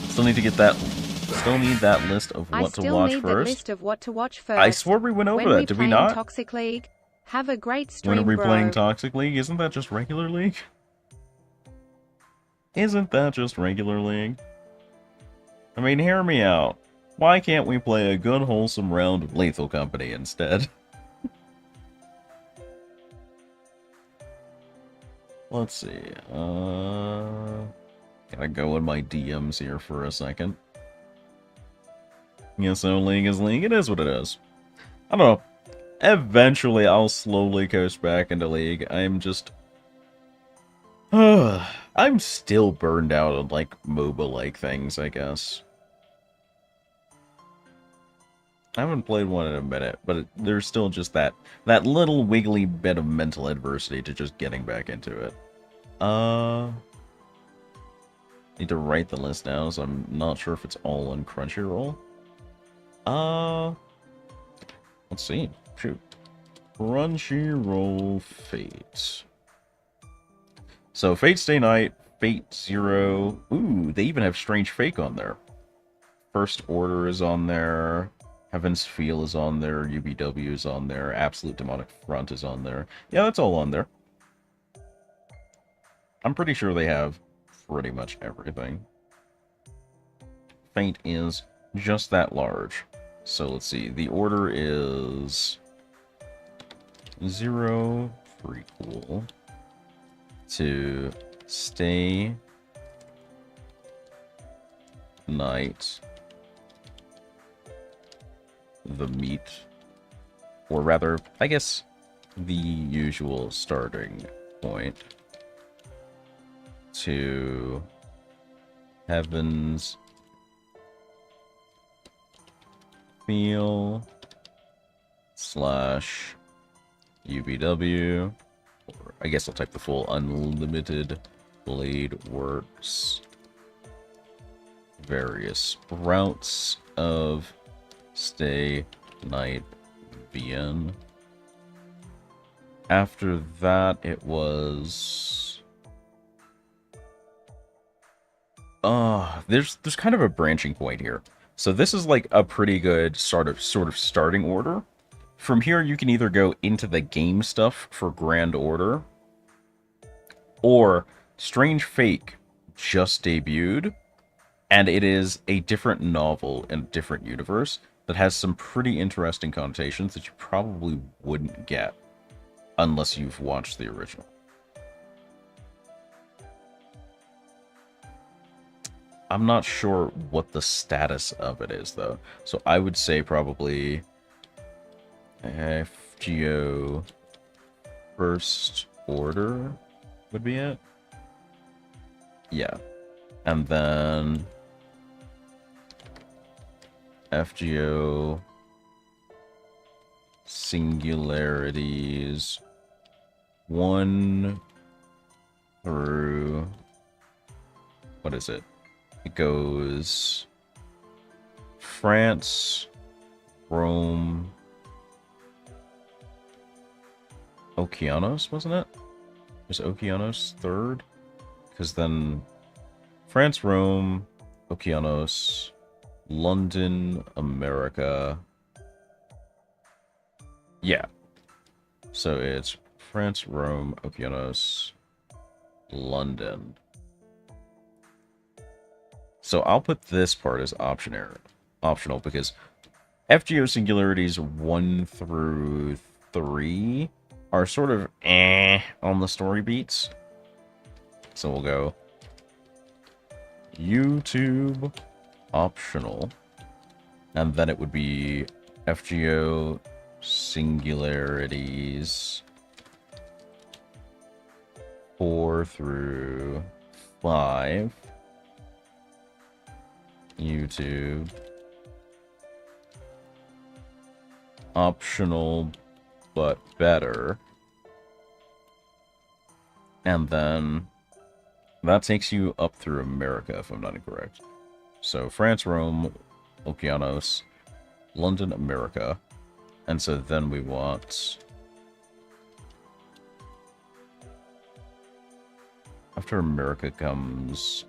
Still need to get that. Still need that list of what to watch that first. list of what to watch first. I swore we went over that. Did we not? Toxic League. Have a great stream, When are we bro. playing Toxic League? Isn't that just regular League? Isn't that just regular League? I mean, hear me out. Why can't we play a good, wholesome round of Lethal Company instead? Let's see. Gotta go in my DMs here for a second. Yeah, so League is League. It is what it is. I don't know. Eventually, I'll slowly coast back into League. I'm just... I'm still burned out on, like, MOBA-like things, I guess. I haven't played one in a minute, but there's still just that little wiggly bit of mental adversity to just getting back into it. Need to write the list down, so I'm not sure if it's all on Crunchyroll. Let's see. Shoot. Crunchyroll Fate. So, Fate Stay Night, Fate Zero. Ooh, they even have Strange Fake on there. First Order is on there. Heaven's Feel is on there. UBW is on there. Absolute Demonic Front is on there. Yeah, that's all on there. I'm pretty sure they have pretty much everything. Fate is just that large. So let's see. The order is 0 prequel to Stay Night the meat, or rather, I guess, the usual starting point to Heavens Feel slash UBW. Or I guess I'll type the full Unlimited Blade Works. Various sprouts of Stay Night VN. After that, it was... there's kind of a branching point here. So this is like a pretty good sort of starting order. From here, you can either go into the game stuff for Grand Order, or Strange Fake just debuted, and it is a different novel in a different universe that has some pretty interesting connotations that you probably wouldn't get unless you've watched the original. I'm not sure what the status of it is, though. So I would say probably FGO First Order would be it. Yeah. And then FGO Singularities 1 through... what is it? It goes France, Rome, Okeanos, wasn't it? Was Okeanos third? Because then France, Rome, Okeanos, London, America. Yeah. So it's France, Rome, Okeanos, London. So I'll put this part as optional because FGO Singularities 1 through 3 are sort of on the story beats. So we'll go YouTube optional, and then it would be FGO Singularities 4 through 5. YouTube optional but better, and then that takes you up through America if I'm not incorrect. So France, Rome, Okeanos, London, America, and so then we want after America comes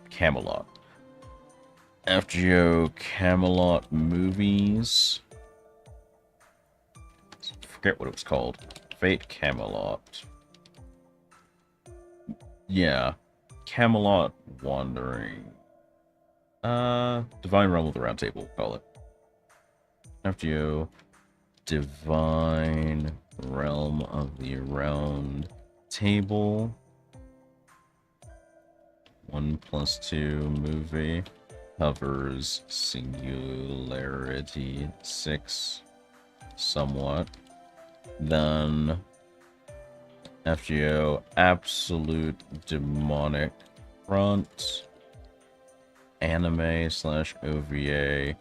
Camelot. FGO Camelot movies. Forget what it was called. Fate Camelot. Yeah. Camelot Wandering. Divine Realm of the Round Table, we'll call it. FGO Divine Realm of the Round Table. 1+2 movie. Covers Singularity 6 somewhat. Then FGO Absolute Demonic Front. Anime / OVA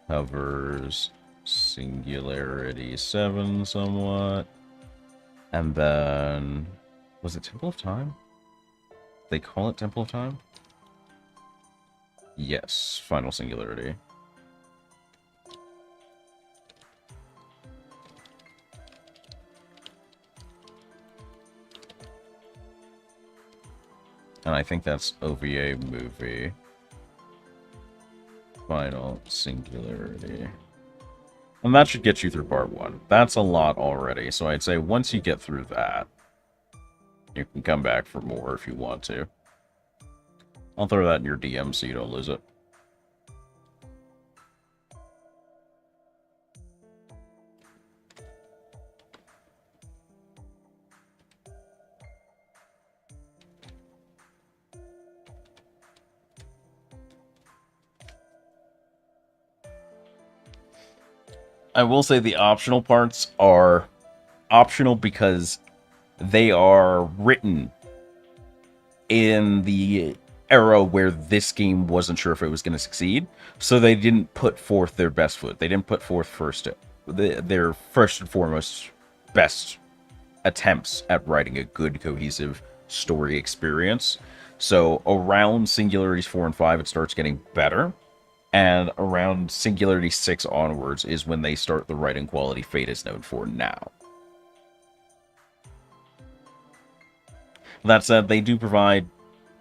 covers Singularity 7 somewhat. And then was it Temple of Time? They call it Temple of Time? Yes, Final Singularity. And I think that's OVA movie. Final Singularity. And that should get you through part 1. That's a lot already, so I'd say once you get through that, you can come back for more if you want to. I'll throw that in your DM so you don't lose it. I will say the optional parts are optional because they are written in the era where this game wasn't sure if it was going to succeed, so they didn't put forth their best foot. They didn't put forth their first and foremost best attempts at writing a good, cohesive story experience. So around Singularities 4 and 5, it starts getting better. And around Singularity 6 onwards is when they start the writing quality Fate is known for now. That said, they do provide,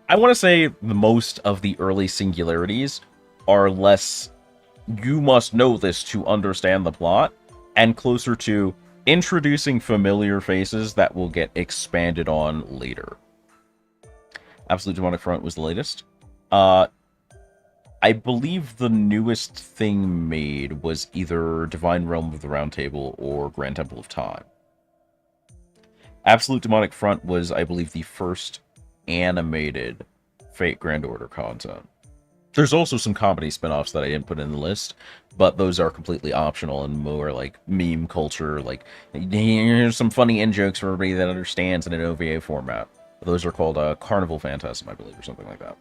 I want to say the most of the early Singularities are less, you must know this to understand the plot, and closer to introducing familiar faces that will get expanded on later. Absolute Demonic Front was the latest. I believe the newest thing made was either Divine Realm of the Round Table or Grand Temple of Time. Absolute Demonic Front was, I believe, the first animated Fate Grand Order content. There's also some comedy spin-offs that I didn't put in the list, but those are completely optional and more like meme culture, like, here's some funny in-jokes for everybody that understands in an OVA format. Those are called Carnival Phantasm, I believe, or something like that.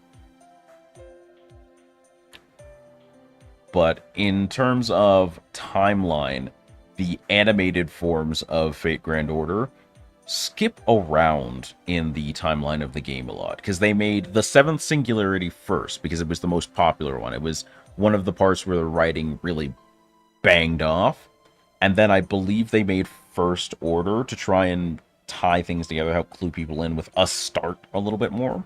But in terms of timeline, the animated forms of Fate Grand Order skip around in the timeline of the game a lot, because they made the 7th Singularity first, because it was the most popular one. It was one of the parts where the writing really banged off, and then I believe they made First Order to try and tie things together, help clue people in with a start a little bit more.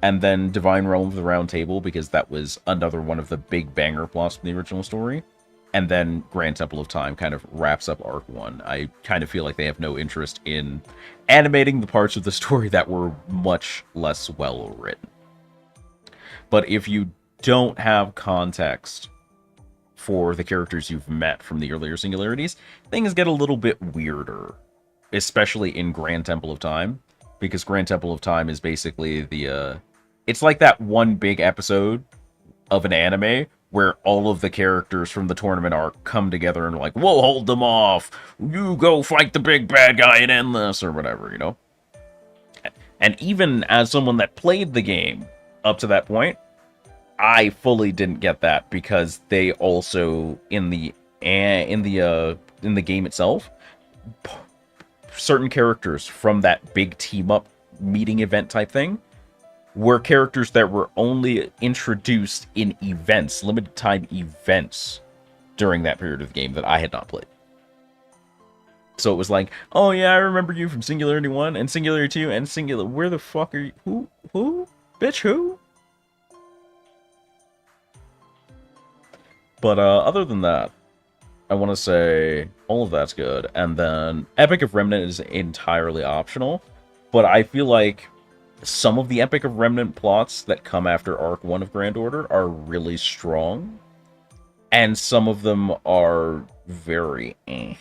And then Divine Realm of the Round Table, because that was another one of the big banger plots from the original story. And then Grand Temple of Time kind of wraps up Arc 1. I kind of feel like they have no interest in animating the parts of the story that were much less well written. But if you don't have context for the characters you've met from the earlier Singularities, things get a little bit weirder, especially in Grand Temple of Time, because Grand Temple of Time is basically the, it's like that one big episode of an anime where all of the characters from the tournament arc come together and like, we'll hold them off, you go fight the big bad guy and end this, or whatever, you know? And even as someone that played the game up to that point, I fully didn't get that, because they also, in the game itself, certain characters from that big team-up meeting event type thing were characters that were only introduced in events, limited time events, during that period of the game that I had not played. So it was like, oh yeah, I remember you from Singularity 1 and Singularity 2 and Singular. Where the fuck are you? Who? Bitch, who? But other than that, I want to say all of that's good. And then Epic of Remnant is entirely optional. But I feel like some of the Epic of Remnant plots that come after Arc 1 of Grand Order are really strong. And some of them are very eh.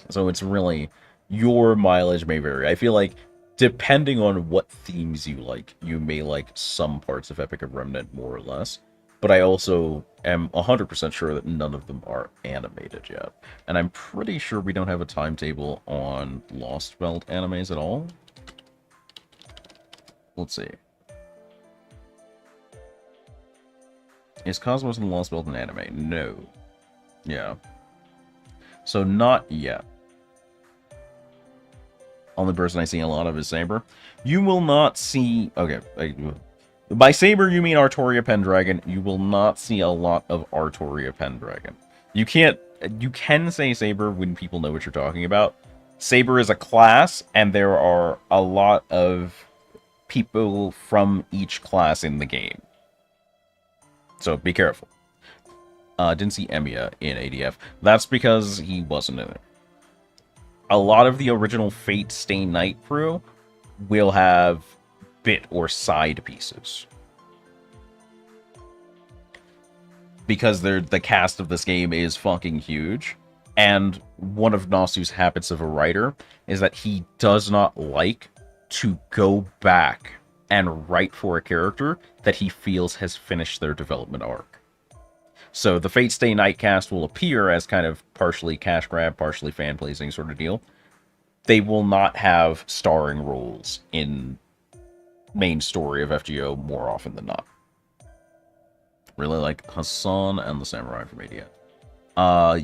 So it's really, your mileage may vary. I feel like depending on what themes you like, you may like some parts of Epic of Remnant more or less. But I also am 100% sure that none of them are animated yet. And I'm pretty sure we don't have a timetable on Lost Belt animes at all. Let's see. Is Cosmos and Lost Belt an anime? No. Yeah. So not yet. Only person I see a lot of is Saber. You will not see... Okay. By Saber, you mean Artoria Pendragon. You will not see a lot of Artoria Pendragon. You can say Saber when people know what you're talking about. Saber is a class, and there are a lot of people from each class in the game. So be careful. Didn't see Emiya in ADF. That's because he wasn't in it. A lot of the original Fate Stay Night crew will have bit or side pieces, because the cast of this game is fucking huge, and one of Nasu's habits of a writer is that he does not like to go back and write for a character that he feels has finished their development arc. So the Fate Stay Night cast will appear as kind of partially cash grab, partially fan pleasing sort of deal. They will not have starring roles in main story of FGO more often than not. Really like Hassan and the Samurai from ADN.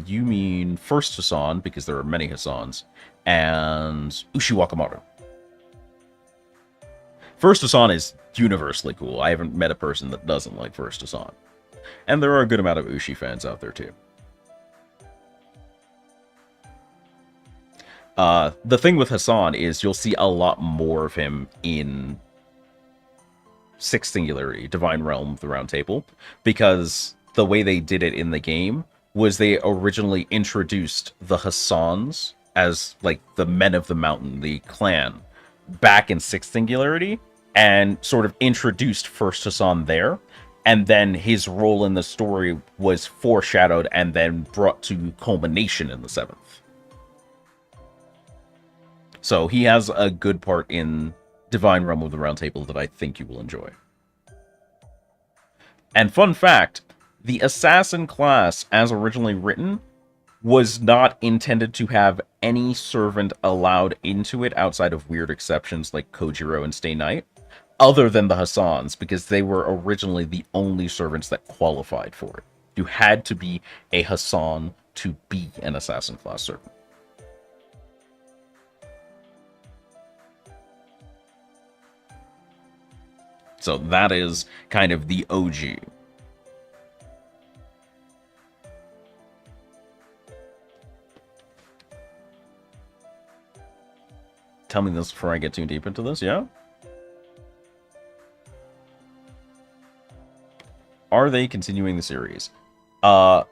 You mean first Hassan, because there are many Hassans, and Ushi Wakamoto. First Hassan is universally cool. I haven't met a person that doesn't like First Hassan. And there are a good amount of Ushi fans out there, too. The thing with Hassan is you'll see a lot more of him in Sixth Singularity, Divine Realm of the Round Table, because the way they did it in the game was they originally introduced the Hassans as, like, the Men of the Mountain, the clan, back in Sixth Singularity, and sort of introduced First Hassan there, and then his role in the story was foreshadowed and then brought to culmination in the 7th. So he has a good part in Divine Realm of the Round Table that I think you will enjoy. And fun fact, the assassin class, as originally written, was not intended to have any servant allowed into it outside of weird exceptions like Kojiro and Stay Night, other than the Hassans, because they were originally the only servants that qualified for it. You had to be a Hassan to be an assassin class servant. So that is kind of the OG. Tell me this before I get too deep into this, yeah? Are they continuing the series? I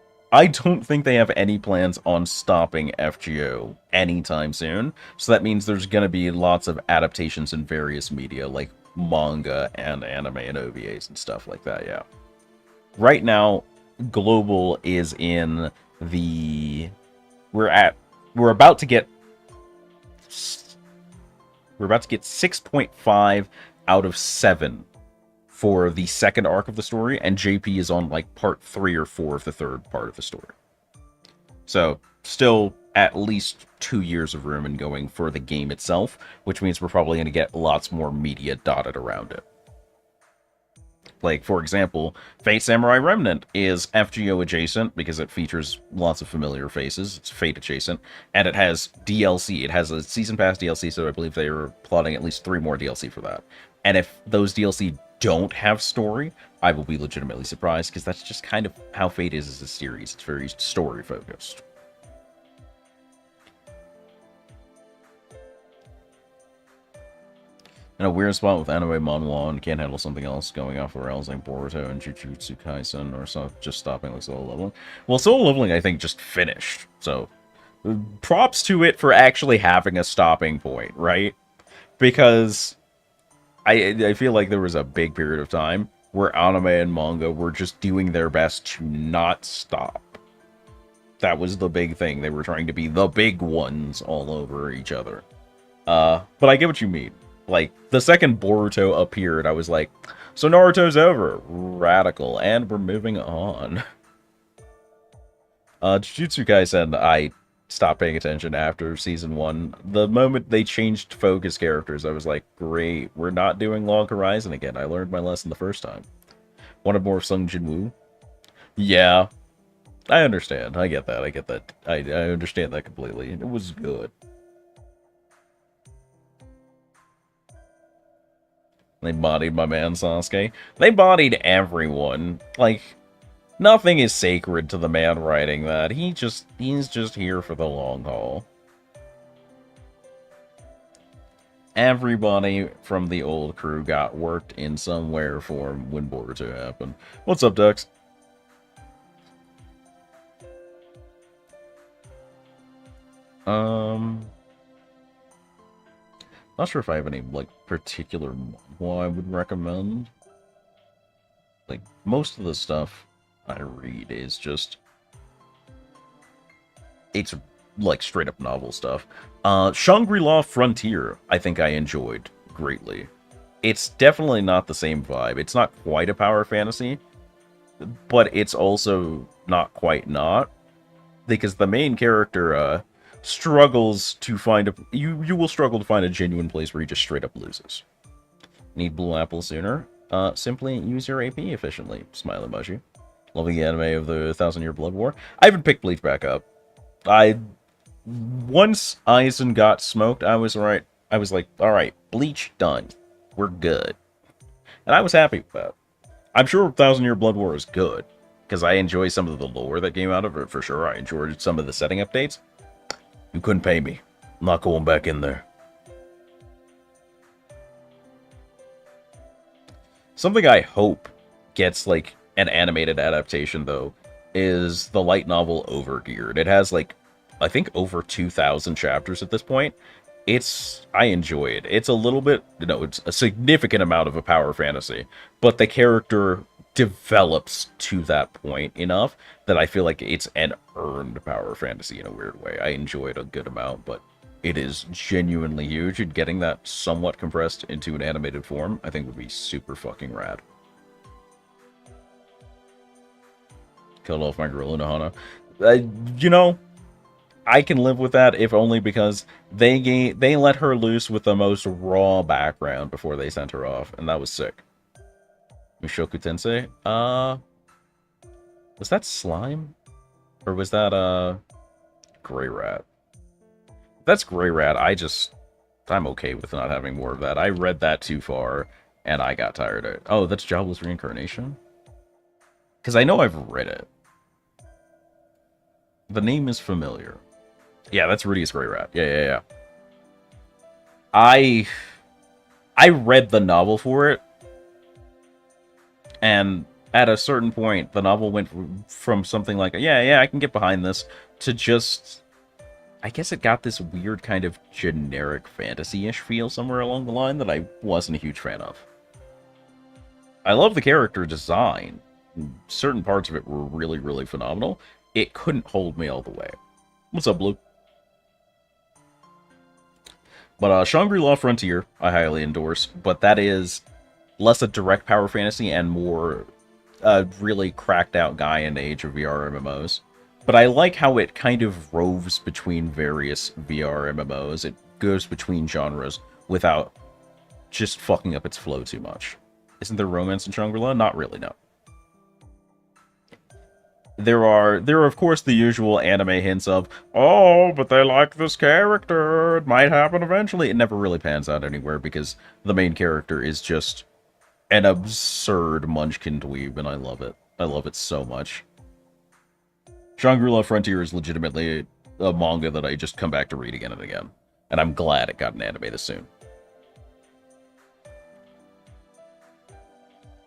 don't think they have any plans on stopping FGO anytime soon. So that means there's going to be lots of adaptations in various media, like manga and anime and OVAs and stuff like that, yeah. Right now, Global is in the... We're about to get 6.5 out of 7 for the second arc of the story, and JP is on like part 3 or 4 of the third part of the story. So, still at least 2 years of room in going for the game itself, which means we're probably going to get lots more media dotted around it. Like, for example, Fate Samurai Remnant is FGO adjacent because it features lots of familiar faces. It's Fate adjacent, and it has DLC. It has a Season Pass DLC, so I believe they are plotting at least 3 more DLC for that. And if those DLC don't have story, I will be legitimately surprised, because that's just kind of how Fate is as a series. It's very story-focused. In a weird spot with anime manhwa and can't handle something else going off the rails like Boruto and Jujutsu Kaisen, or so just stopping like Solo Leveling. Well, Solo Leveling, I think, just finished, so props to it for actually having a stopping point, right? Because I feel like there was a big period of time where anime and manga were just doing their best to not stop. That was the big thing. They were trying to be the big ones all over each other. But I get what you mean. Like, the second Boruto appeared, I was like, so Naruto's over. Radical. And we're moving on. Jujutsu Kaisen, I stopped paying attention after Season 1. The moment they changed focus characters, I was like, great, we're not doing Log Horizon again. I learned my lesson the first time. Wanted more Sung Jinwoo? Yeah. I understand. I get that. I understand that completely. It was good. They bodied my man Sasuke. They bodied everyone. Like, nothing is sacred to the man writing that. He's just here for the long haul. Everybody from the old crew got worked in some way or form when Boruto happened. What's up, Dux? Not sure if I have any, like, particular manhwa I would recommend. Like, most of the stuff I read is just... It's, like, straight-up novel stuff. Shangri-La Frontier, I think I enjoyed greatly. It's definitely not the same vibe. It's not quite a power fantasy, but it's also not quite not. Because the main character, struggles to find a... You will struggle to find a genuine place where he just straight up loses. Need blue apple sooner? Simply use your AP efficiently. Smile emoji. Loving the anime of the 1,000-Year Blood War. I haven't picked Bleach back up. Once Aizen got smoked, I was right. I was like, alright, Bleach done. We're good. And I was happy with that. I'm sure 1,000-Year Blood War is good, because I enjoy some of the lore that came out of it, for sure. I enjoyed some of the setting updates. You couldn't pay me. I'm not going back in there. Something I hope gets, like, an animated adaptation, though, is the light novel Overgeared. It has, like, I think over 2,000 chapters at this point. I enjoy it. It's a little bit, it's a significant amount of a power fantasy, but the character develops to that point enough that I feel like it's an earned power fantasy in a weird way. I enjoy it a good amount, but it is genuinely huge, and getting that somewhat compressed into an animated form, I think would be super fucking rad. Killed off my girl Unohana. I can live with that, if only because they let her loose with the most raw background before they sent her off, and that was sick. Mushoku Tensei? Was that Slime? Or was that, Grey Rat? If that's Grey Rat, I'm okay with not having more of that. I read that too far, and I got tired of it. Oh, that's Jobless Reincarnation? Because I know I've read it. The name is familiar. Yeah, that's Rudy's Grey Rat. Yeah. I read the novel for it, and at a certain point, the novel went from something like, yeah, I can get behind this, to just, I guess it got this weird kind of generic fantasy-ish feel somewhere along the line that I wasn't a huge fan of. I love the character design. Certain parts of it were really, really phenomenal. It couldn't hold me all the way. What's up, Blue? But Shangri-La Frontier, I highly endorse, but that is less a direct power fantasy and more a really cracked out guy in the age of VR MMOs. But I like how it kind of roves between various VR MMOs. It goes between genres without just fucking up its flow too much. Isn't there romance in Shangri-La? Not really, no. There are of course the usual anime hints of, oh, but they like this character, it might happen eventually. It never really pans out anywhere because the main character is just an absurd munchkin dweeb, and I love it. I love it so much. Shangri-La Frontier is legitimately a manga that I just come back to read again and again, and I'm glad it got an anime this soon.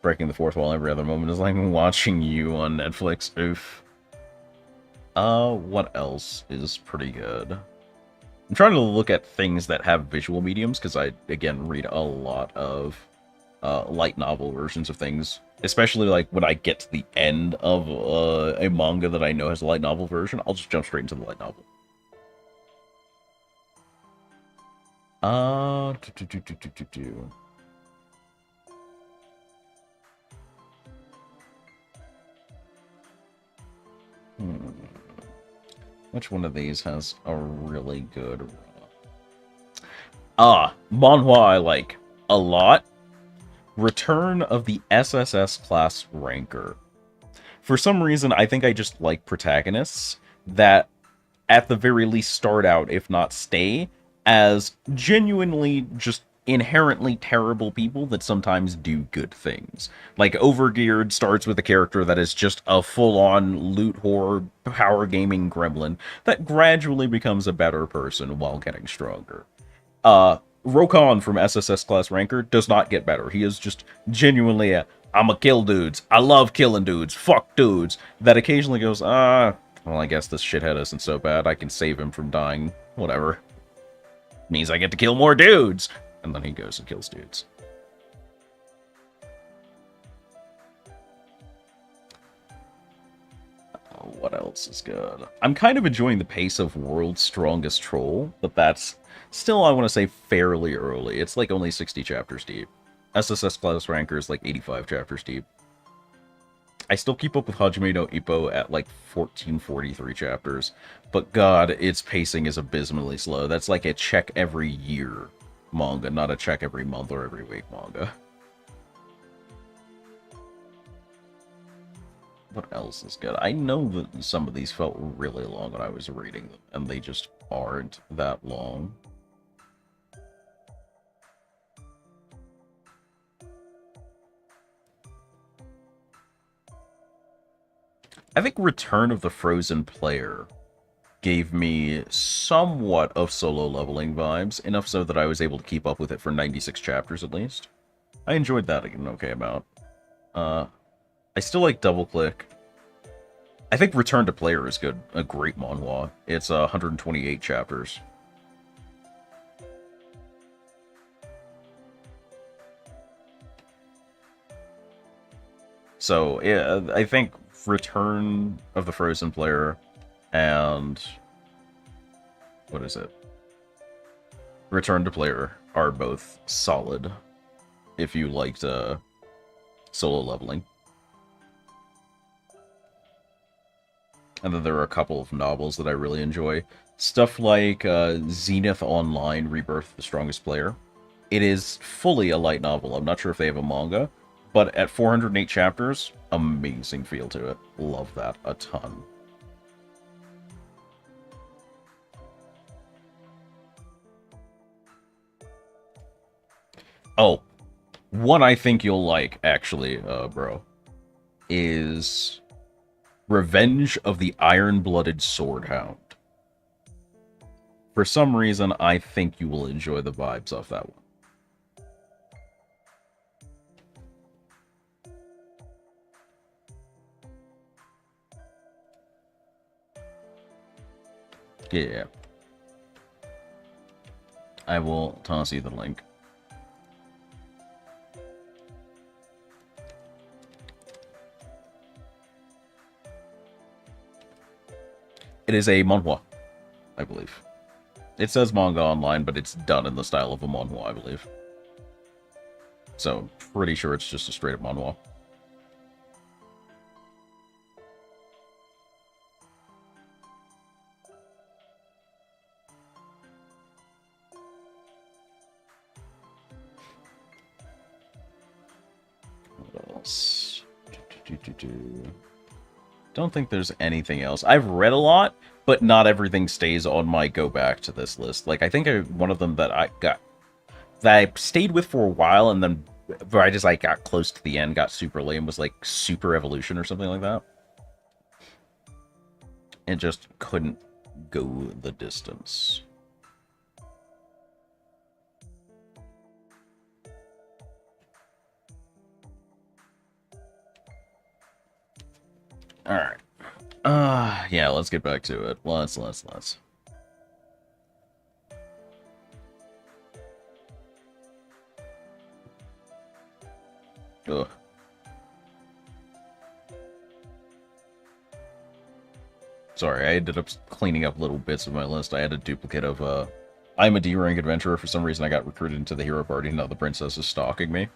Breaking the fourth wall every other moment is like watching you on Netflix. Oof. What else is pretty good? I'm trying to look at things that have visual mediums, because I, again, read a lot of light novel versions of things. Especially, like, when I get to the end of a manga that I know has a light novel version, I'll just jump straight into the light novel. Which one of these has a really good... manhwa I like a lot. Return of the SSS class ranker. For some reason, I think I just like protagonists that, at the very least, start out, if not stay, as genuinely just inherently terrible people that sometimes do good things. Like, Overgeared starts with a character that is just a full-on loot whore, power gaming gremlin that gradually becomes a better person while getting stronger. Rokan from SSS Class Ranker does not get better. He is just genuinely I'ma kill dudes. I love killing dudes. Fuck dudes. That occasionally goes, well, I guess this shithead isn't so bad. I can save him from dying. Whatever. Means I get to kill more dudes. And then he goes and kills dudes. What else is good? I'm kind of enjoying the pace of World's Strongest Troll, but that's still, I want to say, fairly early. It's like only 60 chapters deep. SSS Class Ranker is like 85 chapters deep. I still keep up with Hajime no Ippo at like 1443 chapters, but god, its pacing is abysmally slow. That's like a check every year manga, not a check every month or every week manga. What else is good? I know that some of these felt really long when I was reading them, and they just aren't that long. I think Return of the Frozen Player gave me somewhat of Solo Leveling vibes, enough so that I was able to keep up with it for 96 chapters at least. I enjoyed that an okay amount. I still like Double Click. I think Return to Player is good. A great manhwa. It's 128 chapters. So, yeah, I think Return of the Frozen Player and... what is it? Return to Player are both solid if you liked Solo Leveling. And then there are a couple of novels that I really enjoy. Stuff like Zenith Online Rebirth of the Strongest Player. It is fully a light novel. I'm not sure if they have a manga. But at 408 chapters, amazing feel to it. Love that a ton. Oh, one I think you'll like, actually, bro, is Revenge of the Iron-Blooded Swordhound. For some reason, I think you will enjoy the vibes of that one. Yeah. I will toss you the link. It is a manhwa, I believe. It says manga online, but it's done in the style of a manhwa, I believe. So, pretty sure it's just a straight-up manhwa. What else? Don't think there's anything else. I've read a lot, but not everything stays on my go back to this list. Like, I think one of them that I stayed with for a while, and then I just like got close to the end, got super lame, was like Super Evolution or something like that. And just couldn't go the distance. Alright. Yeah, let's get back to it. Let's. Ugh. Sorry, I ended up cleaning up little bits of my list. I had a duplicate of, I'm a D-rank adventurer. For some reason, I got recruited into the hero party, and now the princess is stalking me.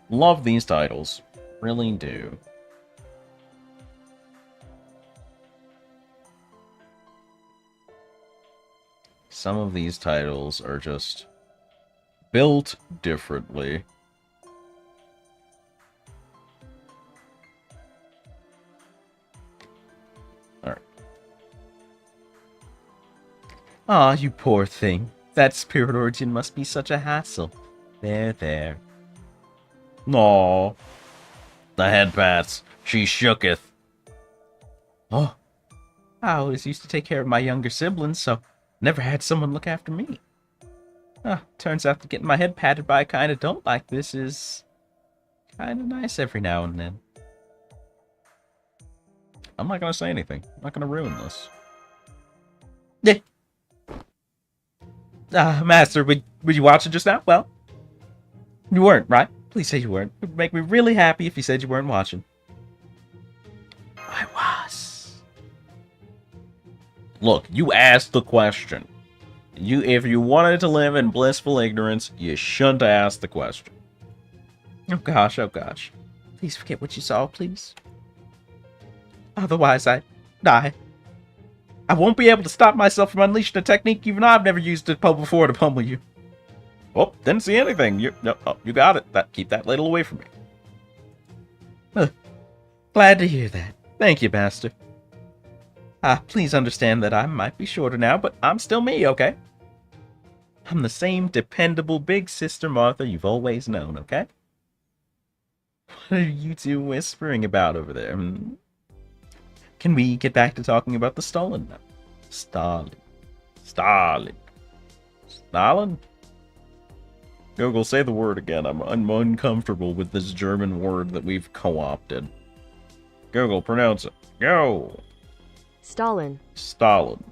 Love these titles. Really do. Some of these titles are just built differently. Alright. Aw, you poor thing. That spirit origin must be such a hassle. There. Aw. The head pats. She shooketh. Oh. I always used to take care of my younger siblings, so never had someone look after me. Turns out that getting my head patted by a kind of don't like this is kind of nice every now and then. I'm not going to say anything. I'm not going to ruin this. Yeah. Master, would you watch it just now? Well, you weren't, right? Please say you weren't. It would make me really happy if you said you weren't watching. I was. Look, you asked the question. If you wanted to live in blissful ignorance, you shouldn't ask the question. Oh gosh. Please forget what you saw, please. Otherwise, I die. I won't be able to stop myself from unleashing a technique even I've never used it before to pummel you. Oh, didn't see anything. You got it. Keep that ladle away from me. Glad to hear that. Thank you, Master. Please understand that I might be shorter now, but I'm still me, okay? I'm the same dependable big sister Martha you've always known, okay? What are you two whispering about over there? Can we get back to talking about the Stalin now? Stalin. Google, say the word again. I'm uncomfortable with this German word that we've co-opted. Google, pronounce it. Go! Stalin. Stalin.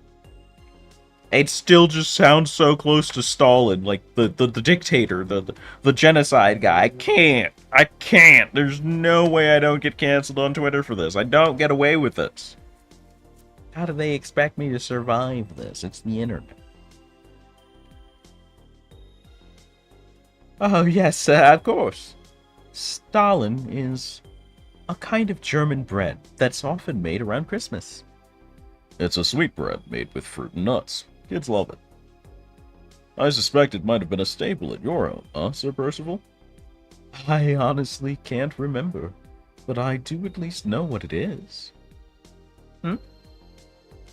It still just sounds so close to Stalin, like the dictator, the genocide guy. I can't. There's no way I don't get canceled on Twitter for this. I don't get away with it. How do they expect me to survive this? It's the internet. Oh, yes, of course. Stalin is a kind of German bread that's often made around Christmas. It's a sweet bread made with fruit and nuts. Kids love it. I suspect it might have been a staple at your home, huh, Sir Percival? I honestly can't remember, but I do at least know what it is.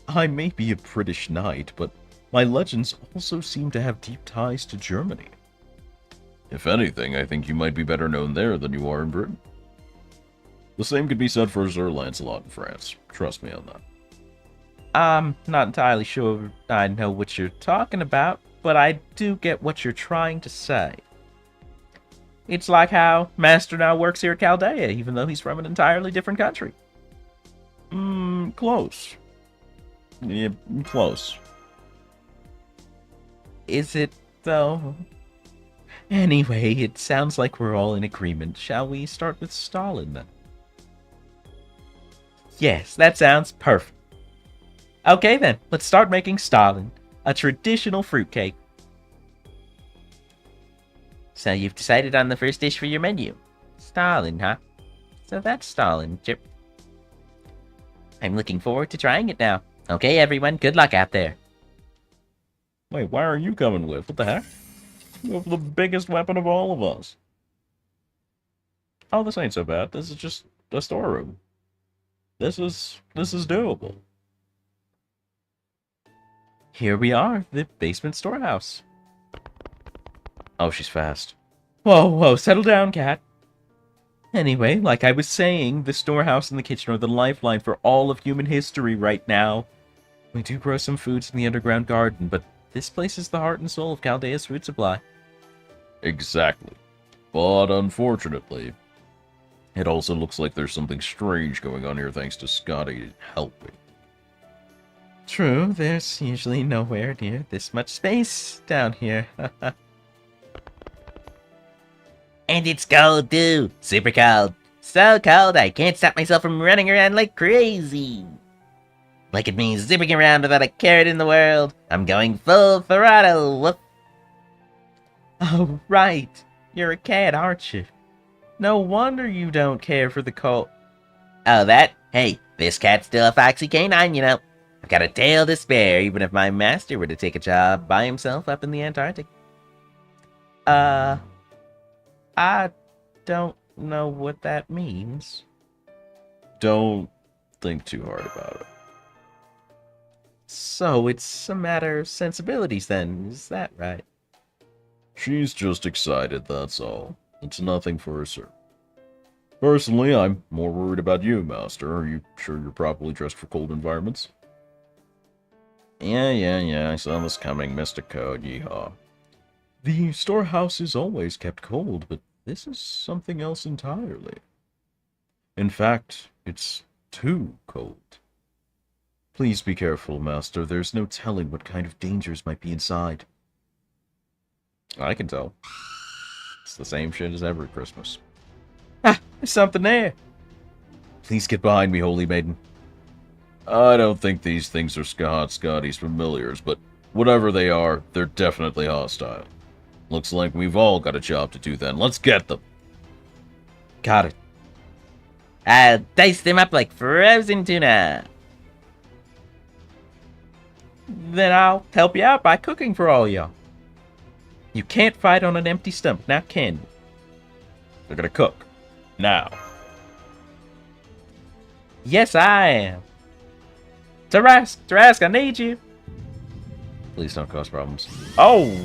I may be a British knight, but my legends also seem to have deep ties to Germany. If anything, I think you might be better known there than you are in Britain. The same could be said for Sir Lancelot in France. Trust me on that. I'm not entirely sure I know what you're talking about, but I do get what you're trying to say. It's like how Master now works here at Chaldea, even though he's from an entirely different country. Close. Yeah, close. Is it, though? Anyway, it sounds like we're all in agreement. Shall we start with Stalin, then? Yes, that sounds perfect. Okay, then, let's start making Stalin, a traditional fruitcake. So you've decided on the first dish for your menu. Stalin, huh? So that's Stalin, Chip. I'm looking forward to trying it now. Okay, everyone, good luck out there. Wait, why are you coming with? What the heck? You have the biggest weapon of all of us. Oh, this ain't so bad. This is just a storeroom. This is doable. Here we are, the basement storehouse. Oh, she's fast. Whoa, settle down, cat. Anyway, like I was saying, the storehouse and the kitchen are the lifeline for all of human history right now. We do grow some foods in the underground garden, but this place is the heart and soul of Chaldea's food supply. Exactly. But unfortunately, it also looks like there's something strange going on here thanks to Scotty helping. True, there's usually nowhere near this much space down here. And it's cold too. Super cold. So cold I can't stop myself from running around like crazy. Look at me zipping around without a carrot in the world. I'm going full throttle. Whoop. Oh, right. You're a cat, aren't you? No wonder you don't care for the cold. Oh, that? Hey, this cat's still a foxy canine, you know. I've got a tail to spare, even if my master were to take a job by himself up in the Antarctic. I don't know what that means. Don't think too hard about it. So it's a matter of sensibilities then, is that right? She's just excited, that's all. It's nothing for her, sir. Personally, I'm more worried about you, Master. Are you sure you're properly dressed for cold environments? Yeah, I saw this coming, Mr. Code, yeehaw. The storehouse is always kept cold, but this is something else entirely. In fact, it's too cold. Please be careful, Master. There's no telling what kind of dangers might be inside. I can tell. It's the same shit as every Christmas. Ah, there's something there. Please get behind me, holy maiden. I don't think these things are Scotty's familiars, but whatever they are, they're definitely hostile. Looks like we've all got a job to do then. Let's get them. Got it. I'll dice them up like frozen tuna. Then I'll help you out by cooking for all y'all. You can't fight on an empty stomach, now can you? They're gonna cook. Now. Yes, I am. Tarask, I need you. Please don't cause problems. Oh!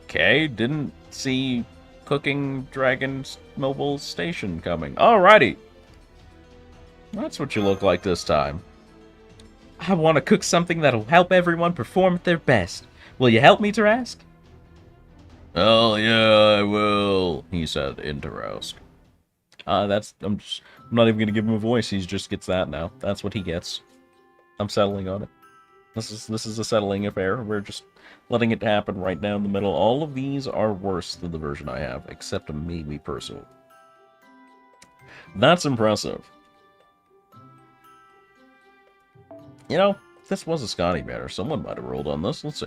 Okay, didn't see Cooking Dragon's mobile station coming. Alrighty. That's what you look like this time. I want to cook something that'll help everyone perform at their best. Will you help me, Tarask? Oh yeah, I will, he said in Tarask. I'm not even gonna give him a voice, he just gets that now. That's what he gets. I'm settling on it. This is a settling affair. We're just letting it happen right now in the middle. All of these are worse than the version I have, except maybe Percival. That's impressive. You know, if this was a Scotty banner, someone might have rolled on this. Let's see.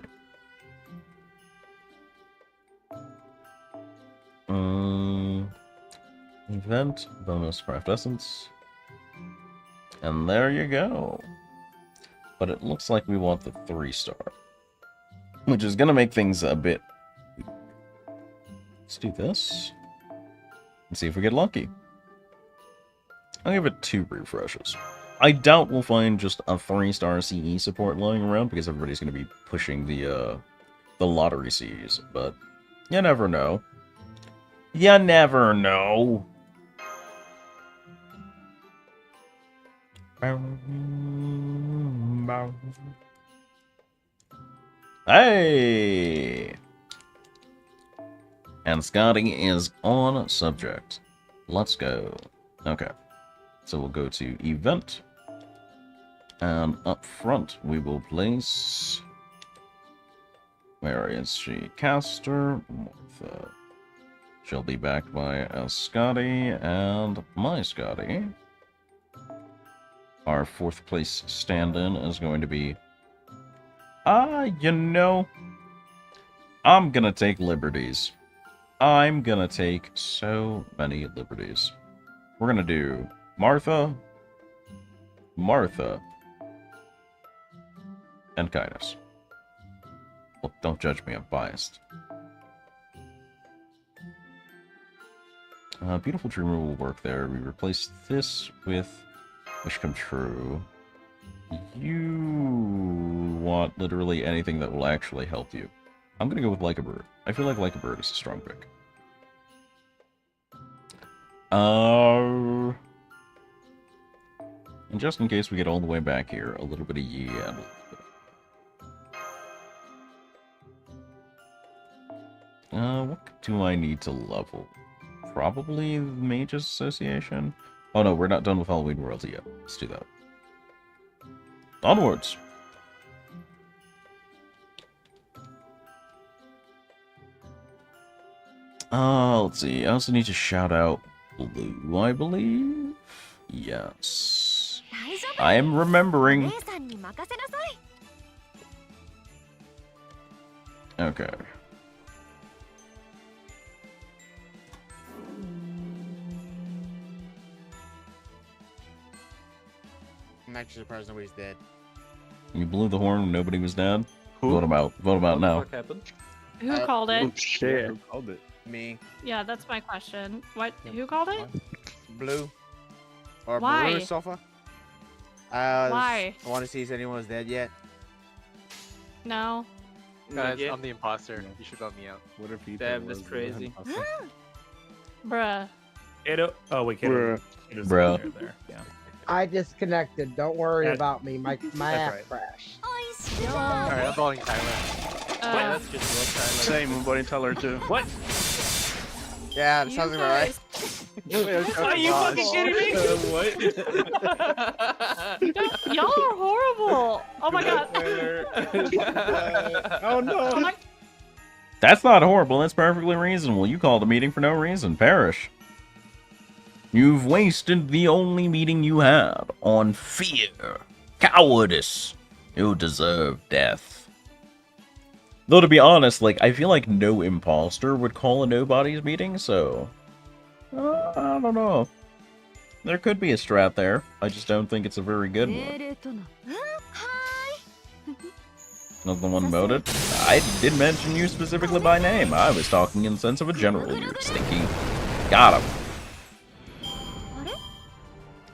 Event, bonus craft essence. And there you go. But it looks like we want the 3-star. Which is going to make things a bit... Let's do this. And see if we get lucky. I'll give it 2 refreshes. I doubt we'll find just a 3-star CE support lying around, because everybody's going to be pushing the lottery Cs. But you never know. You never know. Hey! And Scotty is on subject. Let's go. Okay. So we'll go to event. And up front we will place... Where is she? Caster. Martha. She'll be backed by a Scotty and my Scotty. Our 4th place stand-in is going to be... you know... I'm gonna take liberties. I'm gonna take so many liberties. We're gonna do Martha, and Kindness. Well, don't judge me, I'm biased. Beautiful Dreamer will work there. We replace this with Wish Come True. You want literally anything that will actually help you. I'm gonna go with Like a Bird. I feel like a Bird is a strong pick. And just in case we get all the way back here, a little bit of yeah. What do I need to level? Probably Mages Association? Oh no, we're not done with Halloween Royalty yet. Let's do that. Onwards! Let's see. I also need to shout out Blue, I believe? Yes. I am remembering. Okay. I'm actually surprised nobody's dead. You blew the horn when nobody was dead? Who? Vote him out. Vote him out now. What happened? Who called it? Oh shit. Who called it? Me. Yeah, that's my question. What? Yep. Who called it? Blue. Or Why? Blue Sofa. Why? I want to see if anyone was dead yet. No. Guys, Yeah. I'm the imposter. You should vote me out. What if he Damn, was that's crazy. Bruh. Oh, we can't. Bruh. Bruh. There. Yeah. I disconnected. Don't worry That- about me. My That's app right. crashed. Alright, I'm voting Tyler. That's just what Tyler. Same, I'm voting Tyler too. What? Yeah, that You sounds about right. guys- Are you fucking kidding me? What? Y'all are horrible. Oh my god. Oh no. Oh my. That's not horrible. That's perfectly reasonable. You called a meeting for no reason. Perish. You've wasted the only meeting you had on fear. Cowardice. You deserve death. Though, to be honest, like, I feel like no imposter would call a nobody's meeting, so... I don't know. There could be a strat there. I just don't think it's a very good one. Not the one voted? I didn't mention you specifically by name. I was talking in the sense of a general, you stinky. Got him.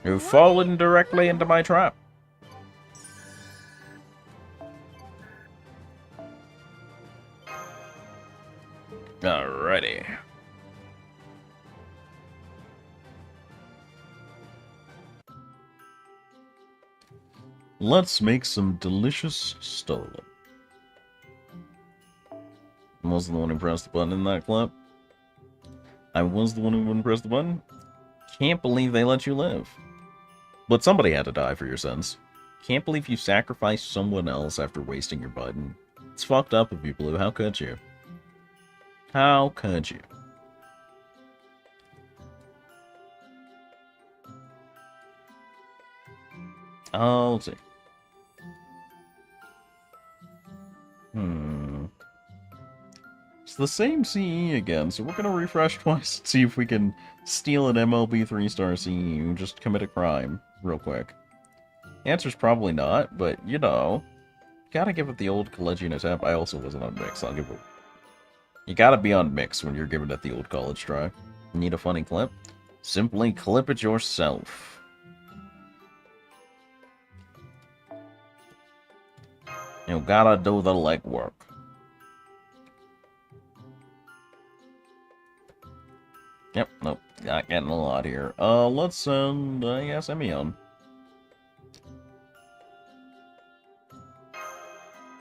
You've fallen directly into my trap. Alrighty. Let's make some delicious stolen. I was the one who pressed the button in that clip. I was the one who wouldn't press the button. Can't believe they let you live. But somebody had to die for your sins. Can't believe you sacrificed someone else after wasting your button. It's fucked up of you, Blue. How could you? How could you? Oh, let's see. It's the same CE again, so we're gonna refresh twice and see if we can steal an MLB 3-star CE and just commit a crime real quick. The answer's probably not, but you know, gotta give it the old Collegian attempt. I also wasn't on Mix. I'll give it. You gotta be on Mix when you're giving it the old college try. Need a funny clip? Simply clip it yourself. You gotta do the legwork. Yep, nope, not getting a lot here. Let's send, I guess, Emmy on.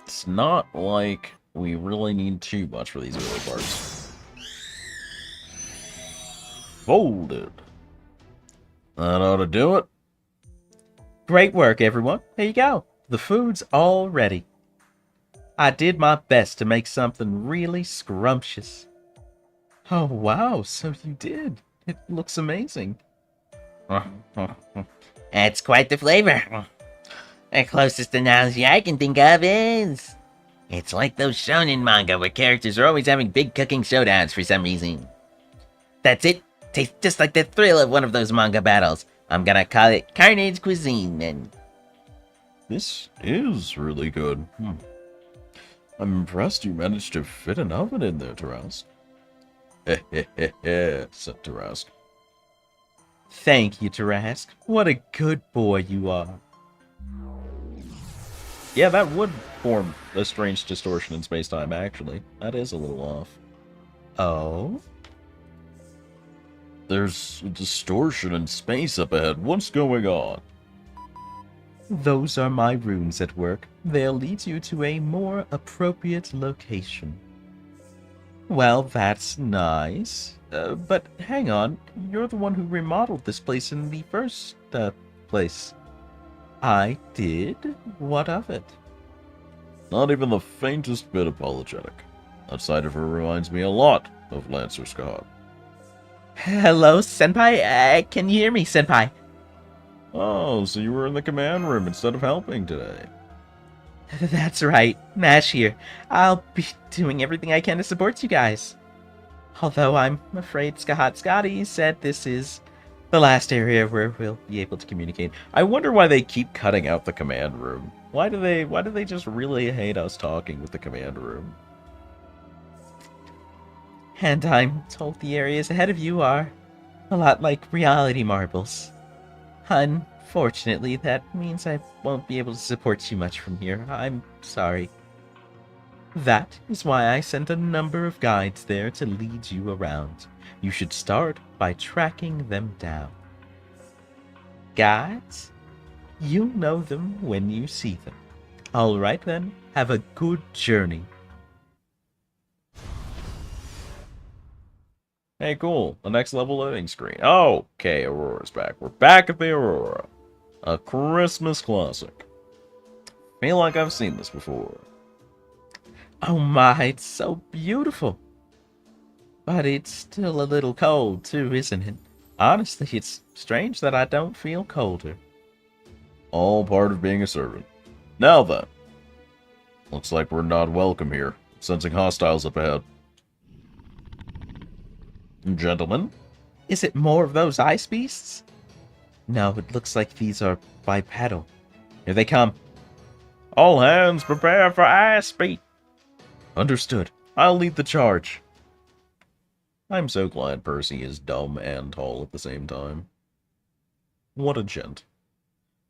It's not like we really need too much for these early parts. Folded. That ought to do it. Great work, everyone. Here you go. The food's all ready. I did my best to make something really scrumptious. Oh, wow, so you did. It looks amazing. That's quite the flavor. The closest analogy I can think of is... it's like those shonen manga where characters are always having big cooking showdowns for some reason. That's it. Tastes just like the thrill of one of those manga battles. I'm gonna call it Carnage Cuisine, and... This is really good. I'm impressed you managed to fit an oven in there, Tarask. Said Tarask. Thank you, Tarask. What a good boy you are. Yeah, that would form a strange distortion in space-time, actually. That is a little off. Oh? There's a distortion in space up ahead. What's going on? Those are my runes at work. They'll lead you to a more appropriate location. Well, that's nice. But hang on, you're the one who remodeled this place in the first, place. I did? What of it? Not even the faintest bit apologetic. That side of her reminds me a lot of Lancer Scott. Hello, Senpai? Can you hear me, Senpai? Oh, so you were in the command room instead of helping today. That's right, Mash here. I'll be doing everything I can to support you guys. Although I'm afraid Scotty said this is the last area where we'll be able to communicate. I wonder why they keep cutting out the command room. Why do they just really hate us talking with the command room? And I'm told the areas ahead of you are a lot like reality marbles. Unfortunately, that means I won't be able to support you much from here. I'm sorry. That is why I sent a number of guides there to lead you around. You should start by tracking them down. Guides? You'll know them when you see them. Alright then, have a good journey. Hey, cool. The next level loading screen. Oh, okay, Aurora's back. We're back at the Aurora. A Christmas classic. Feel like I've seen this before. Oh my, it's so beautiful. But it's still a little cold too, isn't it? Honestly, it's strange that I don't feel colder. All part of being a servant. Now then. Looks like we're not welcome here. Sensing hostiles up ahead. Gentlemen? Is it more of those ice beasts? No, it looks like these are bipedal. Here they come. All hands prepare for ice speed. Understood. I'll lead the charge. I'm so glad Percy is dumb and tall at the same time. What a gent.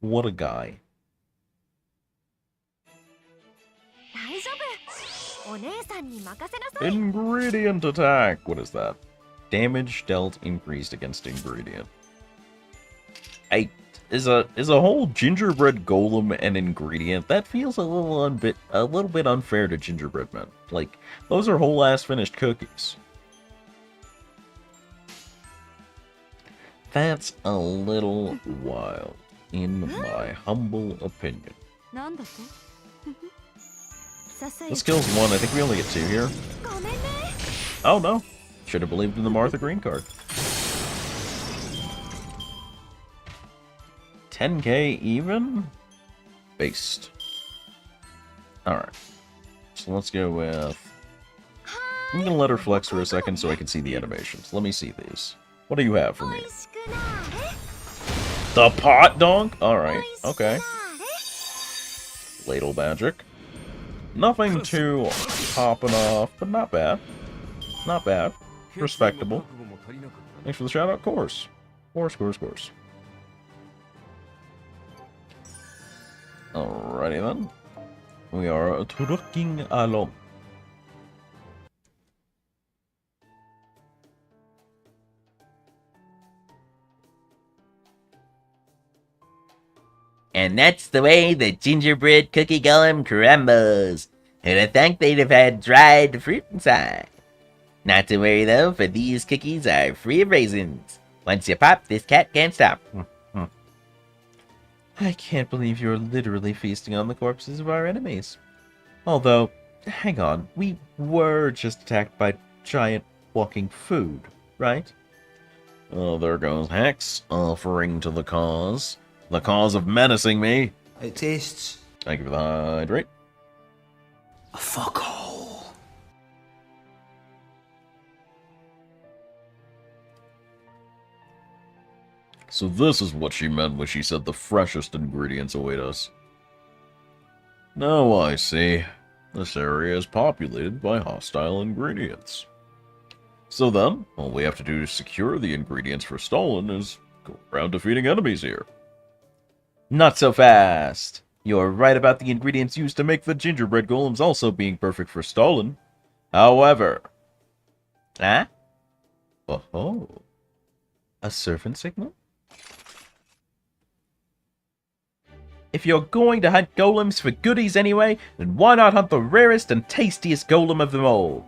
What a guy. 大丈夫。お姉さんに任せなさい。 Ingredient attack. What is that? Damage dealt increased against ingredient. Is a whole gingerbread golem an ingredient? That feels a little bit unfair to gingerbread men. Like, those are whole ass finished cookies. That's a little wild, in my humble opinion. なんだと This kills one. I think we only get 2 here. ごめんね。 Oh no. Should have believed in the Martha Green card. 10k even? Based. Alright. So let's go with... I'm gonna let her flex for a second so I can see the animations. Let me see these. What do you have for me? 美味しくなーれ。 The pot donk? Alright, 美味しくなー okay. れ。 Ladle magic. Nothing too popping off, but not bad. Not bad. Respectable. Thanks for the shout out, course. Course. Alrighty then. We are trucking along. And that's the way the gingerbread cookie golem crumbles. Who'd have thunk they'd have had dried fruit inside? Not to worry though, for these cookies are free of raisins. Once you pop, this cat can't stop. I can't believe you're literally feasting on the corpses of our enemies. Although, hang on, we were just attacked by giant walking food, right? Oh, there goes Hex, offering to the cause. The cause of menacing me. It tastes Thank you for the hydrate. a fuckhole. So this is what she meant when she said the freshest ingredients await us. Now I see. This area is populated by hostile ingredients. So then, all we have to do to secure the ingredients for Stalin is go around defeating enemies here. Not so fast. You're right about the ingredients used to make the gingerbread golems also being perfect for Stalin. However... Huh? Oh. A servant signal? If you're going to hunt golems for goodies anyway, then why not hunt the rarest and tastiest golem of them all?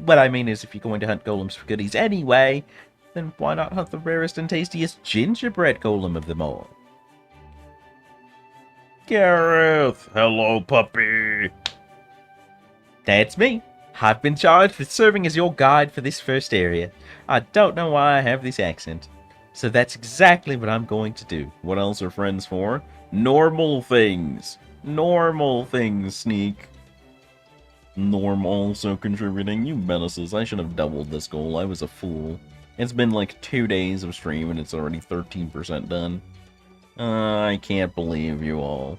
What I mean is, if you're going to hunt golems for goodies anyway, then why not hunt the rarest and tastiest gingerbread golem of them all? Gareth! Hello, puppy! That's me. I've been charged with serving as your guide for this first area. I don't know why I have this accent. So that's exactly what I'm going to do. What else are friends for? Normal things! Normal things, Sneak. Norm also contributing. You menaces. I should have doubled this goal. I was a fool. It's been like 2 days of stream and it's already 13% done. I can't believe you all.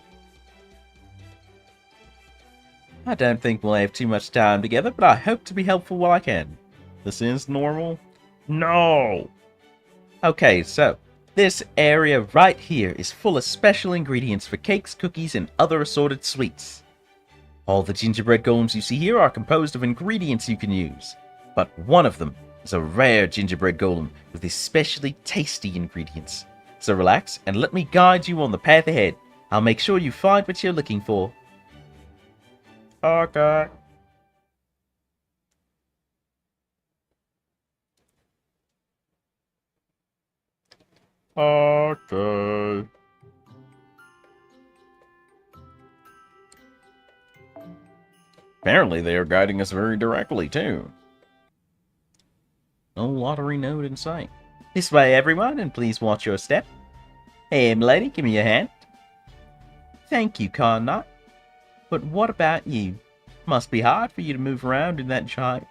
I don't think we'll have too much time together, but I hope to be helpful while I can. This is normal? No! Okay, so this area right here is full of special ingredients for cakes, cookies, and other assorted sweets. All the gingerbread golems you see here are composed of ingredients you can use, but one of them is a rare gingerbread golem with especially tasty ingredients. So relax and let me guide you on the path ahead. I'll make sure you find what you're looking for. Okay. Okay. Apparently they are guiding us very directly, too. No lottery node in sight. This way, everyone, and please watch your step. Hey, milady, give me your hand. Thank you, Carnot. But what about you? Must be hard for you to move around in that giant...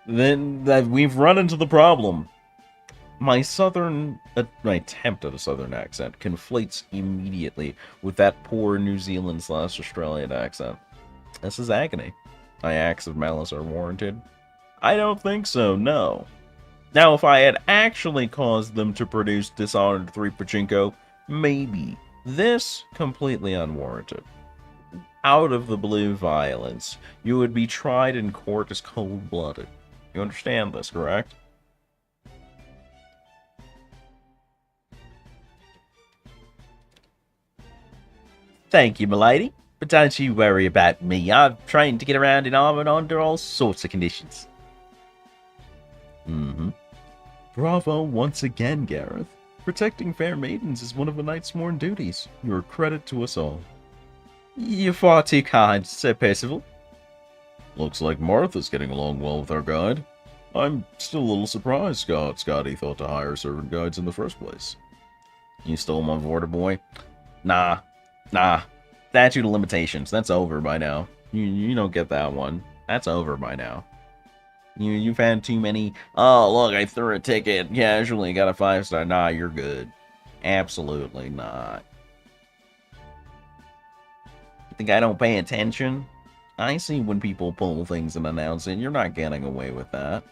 Then we've run into the problem. my my attempt at a southern accent conflates immediately with that poor New Zealand/Australian accent. This is agony. My acts of malice are warranted? I don't think so, no. Now, if I had actually caused them to produce Dishonored 3 Pachinko, maybe. This, completely unwarranted. Out of the blue violence. You would be tried in court as cold-blooded. You understand this, correct? Thank you, milady. But don't you worry about me. I've trained to get around in armor under all sorts of conditions. Bravo once again, Gareth. Protecting fair maidens is one of a knight's sworn duties. You're a credit to us all. You're far too kind, Sir Percival. Looks like Martha's getting along well with our guide. I'm still a little surprised Scotty thought to hire servant guides in the first place. You stole my Vorta boy? Nah. Statute of limitations. That's over by now. You don't get that one. That's over by now. You've had too many. Oh, look, I threw a ticket casually, got a 5-star. Nah, you're good. Absolutely not. You think I don't pay attention? I see when people pull things and announce it. You're not getting away with that.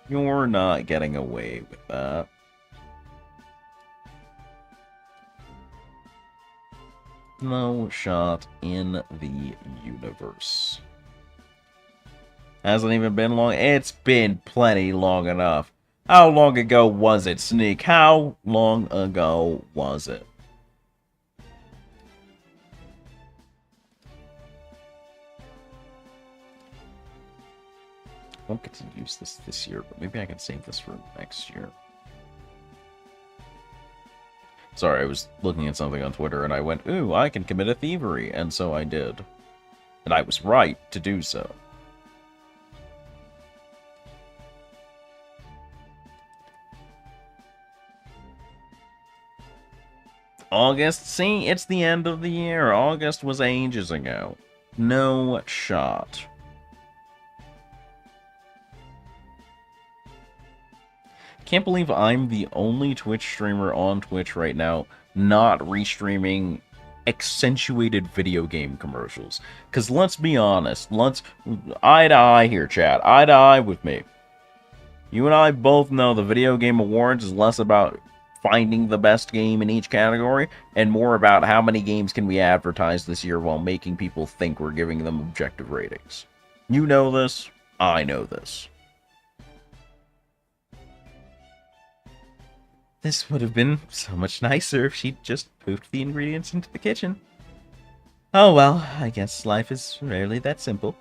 You're not getting away with that. No shot in the universe. Hasn't even been long. It's been plenty long enough. How long ago was it, Sneak? How long ago was it? I won't get to use this year, but maybe I can save this for next year. Sorry, I was looking at something on Twitter and I went, ooh, I can commit a thievery, and so I did. And I was right to do so. August, see, it's the end of the year. August was ages ago. No shot. Can't believe I'm the only Twitch streamer on Twitch right now not restreaming accentuated video game commercials. Because let's be honest, eye to eye here, chat. Eye to eye with me. You and I both know the Video Game Awards is less about finding the best game in each category and more about how many games can we advertise this year while making people think we're giving them objective ratings. You know this. I know this. This would have been so much nicer if she'd just poofed the ingredients into the kitchen. Oh well, I guess life is rarely that simple.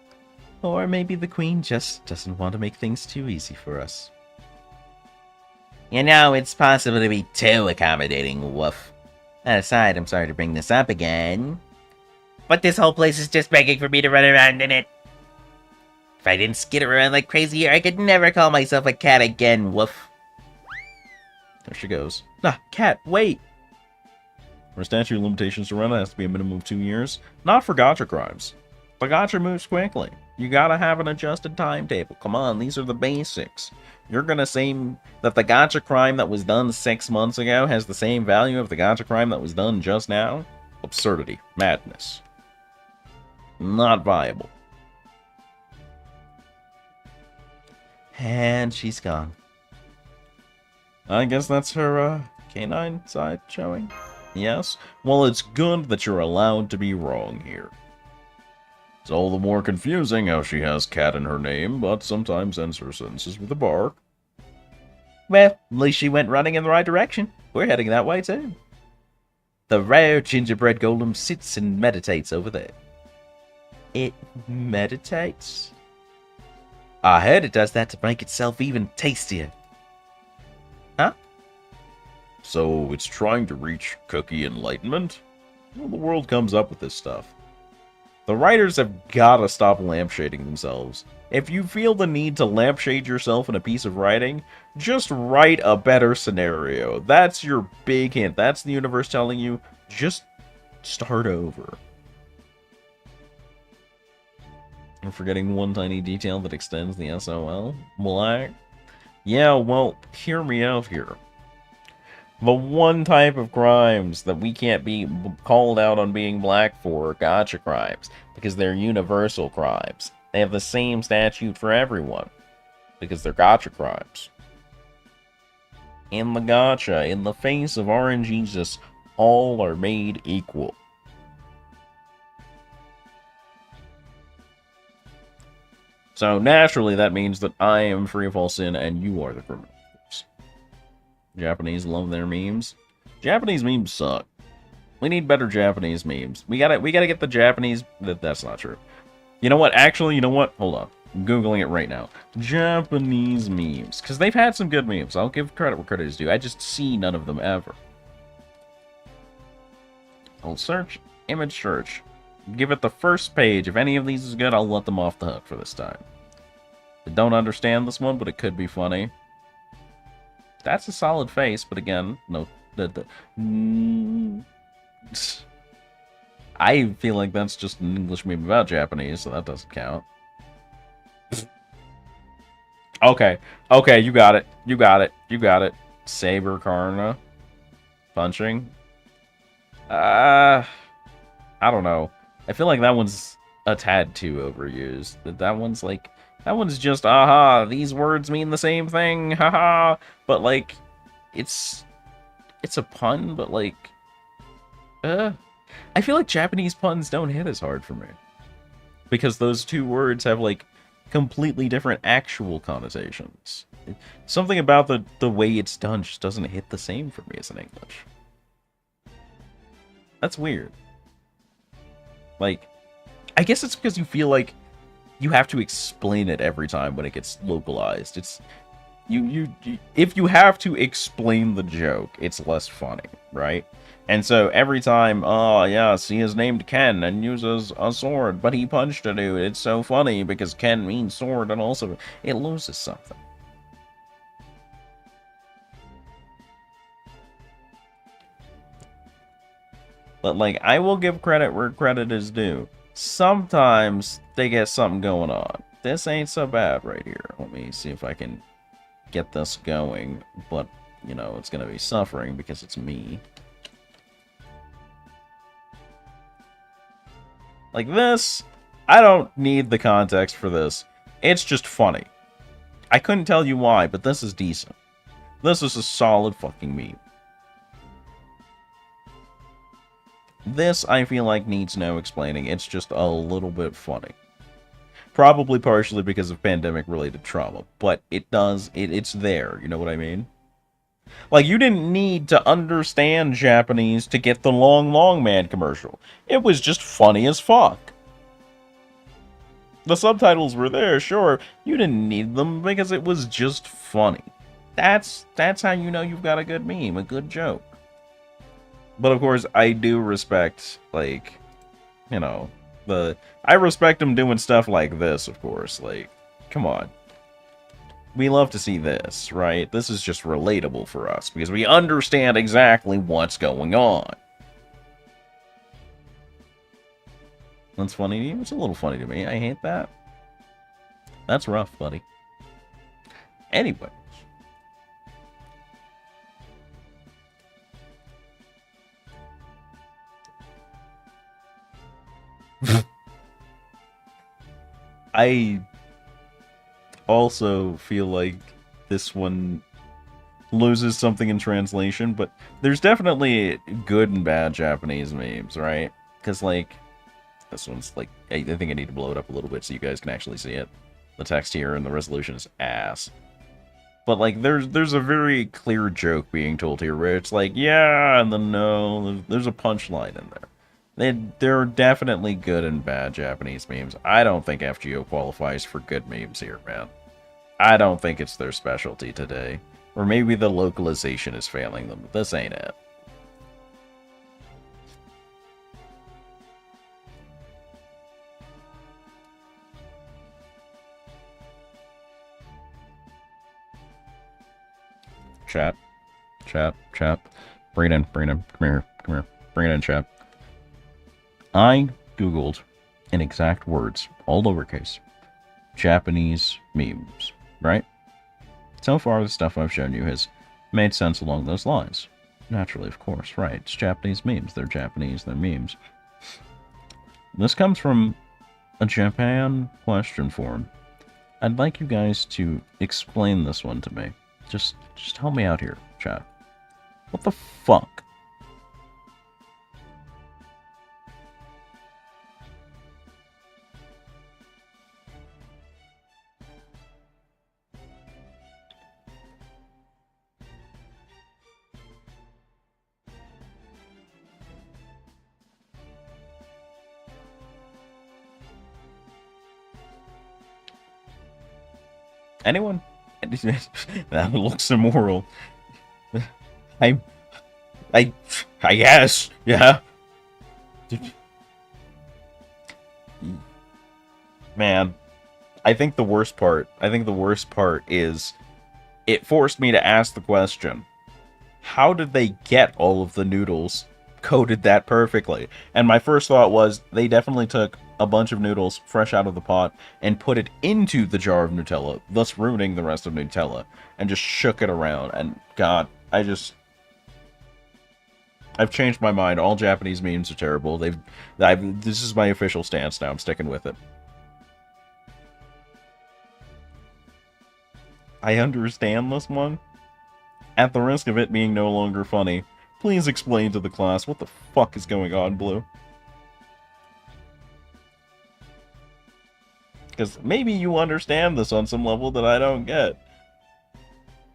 Or maybe the Queen just doesn't want to make things too easy for us. You know, it's possible to be too accommodating, woof. That aside, I'm sorry to bring this up again, but this whole place is just begging for me to run around in it. If I didn't skitter around like crazy here, I could never call myself a cat again, woof. There she goes. Nah, cat, wait! For statute of limitations to run, it has to be a minimum of 2 years. Not for gacha crimes. But gacha moves quickly. You gotta have an adjusted timetable. Come on, these are the basics. You're gonna say that the gacha crime that was done 6 months ago has the same value of the gacha crime that was done just now? Absurdity. Madness. Not viable. And she's gone. I guess that's her, canine side showing? Yes? Well, it's good that you're allowed to be wrong here. It's all the more confusing how she has cat in her name, but sometimes ends her sentences with a bark. Well, at least she went running in the right direction. We're heading that way, too. The rare gingerbread golem sits and meditates over there. It meditates? I heard it does that to make itself even tastier. Huh? So it's trying to reach cookie enlightenment? Well, the world comes up with this stuff. The writers have gotta stop lampshading themselves. If you feel the need to lampshade yourself in a piece of writing, just write a better scenario. That's your big hint. That's the universe telling you, just start over. I'm forgetting one tiny detail that extends the SOL. Black. Yeah, well, hear me out here. The one type of crimes that we can't be called out on being black for are gotcha crimes, because they're universal crimes. They have the same statute for everyone, because they're gotcha crimes. In the gotcha, in the face of RNGesus, all are made equal. So naturally, that means that I am free of all sin and you are the criminals. Japanese love their memes. Japanese memes suck. We need better Japanese memes. We gotta get the Japanese. That's not true. You know what? Actually, you know what? Hold on. I'm Googling it right now. Japanese memes. Because they've had some good memes. I'll give credit where credit is due. I just see none of them ever. I'll search. Image search. Give it the first page. If any of these is good, I'll let them off the hook for this time. I don't understand this one, but it could be funny. That's a solid face, but again, no. I feel like that's just an English meme about Japanese, so that doesn't count. Okay, you got it. You got it. Saber Karna. Punching. I don't know. I feel like that one's a tad too overused. That one's just, aha, these words mean the same thing, haha. But, like, it's a pun, but, like, I feel like Japanese puns don't hit as hard for me. Because those two words have, like, completely different actual connotations. Something about the way it's done just doesn't hit the same for me as in English. That's weird. Like, I guess it's because you feel like you have to explain it every time when it gets localized. It's if you have to explain the joke, it's less funny, right? And so every time, oh yes, he is named Ken and uses a sword, but he punched a dude. It's so funny because Ken means sword, and also it loses something. But, like, I will give credit where credit is due. Sometimes they get something going on. This ain't so bad right here. Let me see if I can get this going. But, you know, it's going to be suffering because it's me. Like this, I don't need the context for this. It's just funny. I couldn't tell you why, but this is decent. This is a solid fucking meme. This, I feel like, needs no explaining. It's just a little bit funny. Probably partially because of pandemic-related trauma. But it does, it's there, you know what I mean? Like, you didn't need to understand Japanese to get the Long Man commercial. It was just funny as fuck. The subtitles were there, sure. You didn't need them because it was just funny. That's how you know you've got a good meme, a good joke. But of course, I do respect, like, you know, I respect them doing stuff like this, of course. Like, come on. We love to see this, right? This is just relatable for us, because we understand exactly what's going on. That's funny to you? It's a little funny to me. I hate that. That's rough, buddy. Anyway. I also feel like this one loses something in translation, but there's definitely good and bad Japanese memes, right? Because, like, this one's, like, I think I need to blow it up a little bit so you guys can actually see it. The text here and the resolution is ass. But, like, there's a very clear joke being told here where it's like, yeah, and then no, there's a punchline in there. There are definitely good and bad Japanese memes. I don't think FGO qualifies for good memes here, man. I don't think it's their specialty today. Or maybe the localization is failing them. This ain't it. Chat. Bring it in. Come here. Bring it in, chat. I googled, in exact words, all lowercase, Japanese memes, right? So far, the stuff I've shown you has made sense along those lines. Naturally, of course, right. It's Japanese memes. They're Japanese, they're memes. This comes from a Japan question forum. I'd like you guys to explain this one to me. Just help me out here, chat. What the fuck? Anyone? That looks immoral. I guess, yeah. Man, I think the worst part is it forced me to ask the question, how did they get all of the noodles coated that perfectly? And my first thought was they definitely took a bunch of noodles fresh out of the pot and put it into the jar of Nutella, thus ruining the rest of Nutella, and just shook it around. And God, I've changed my mind. All Japanese memes are terrible. This is my official stance now. I'm sticking with it. I understand this one. At the risk of it being no longer funny, please explain to the class what the fuck is going on, Blue. Because maybe you understand this on some level that I don't get.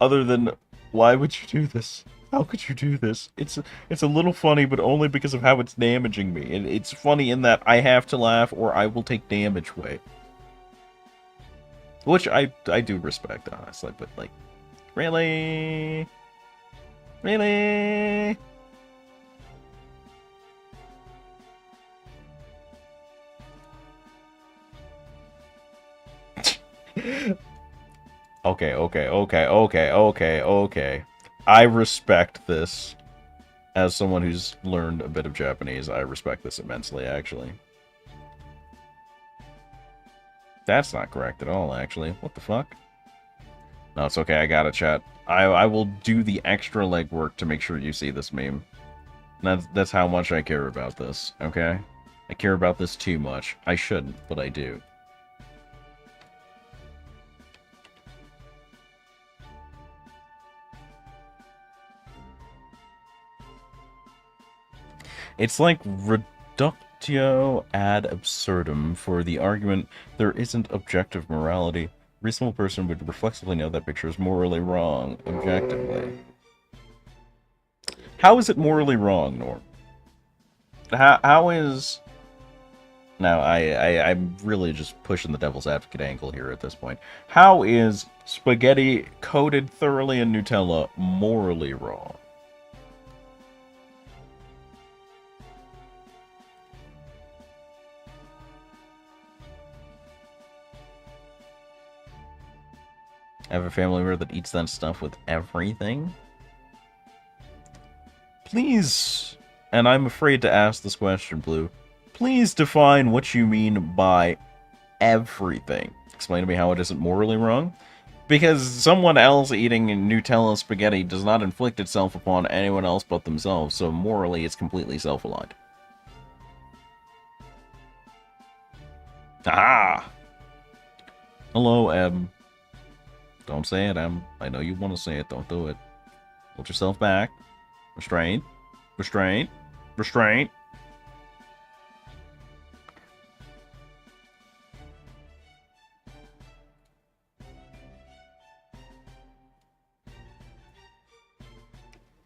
Other than, why would you do this? How could you do this? It's a little funny, but only because of how it's damaging me. It's funny in that I have to laugh or I will take damage away. Which I do respect, honestly, but like, really? Really? Okay. I respect this. As someone who's learned a bit of Japanese, I respect this immensely, actually. That's not correct at all, actually. What the fuck? No, it's okay, I got it, chat. I will do the extra legwork to make sure you see this meme. That's how much I care about this, okay? I care about this too much. I shouldn't, but I do. It's like reductio ad absurdum for the argument there isn't objective morality. A reasonable person would reflexively know that picture is morally wrong, objectively. How is it morally wrong, Norm? How is... Now, I'm really just pushing the devil's advocate angle here at this point. How is spaghetti coated thoroughly in Nutella morally wrong? I have a family member that eats that stuff with everything. Please, and I'm afraid to ask this question, Blue, please define what you mean by everything. Explain to me how it isn't morally wrong. Because someone else eating Nutella spaghetti does not inflict itself upon anyone else but themselves, so morally it's completely self-aligned. Ah! Hello, Em. Don't say it, Em. I know you want to say it. Don't do it. Hold yourself back. Restraint. Restraint. Restraint.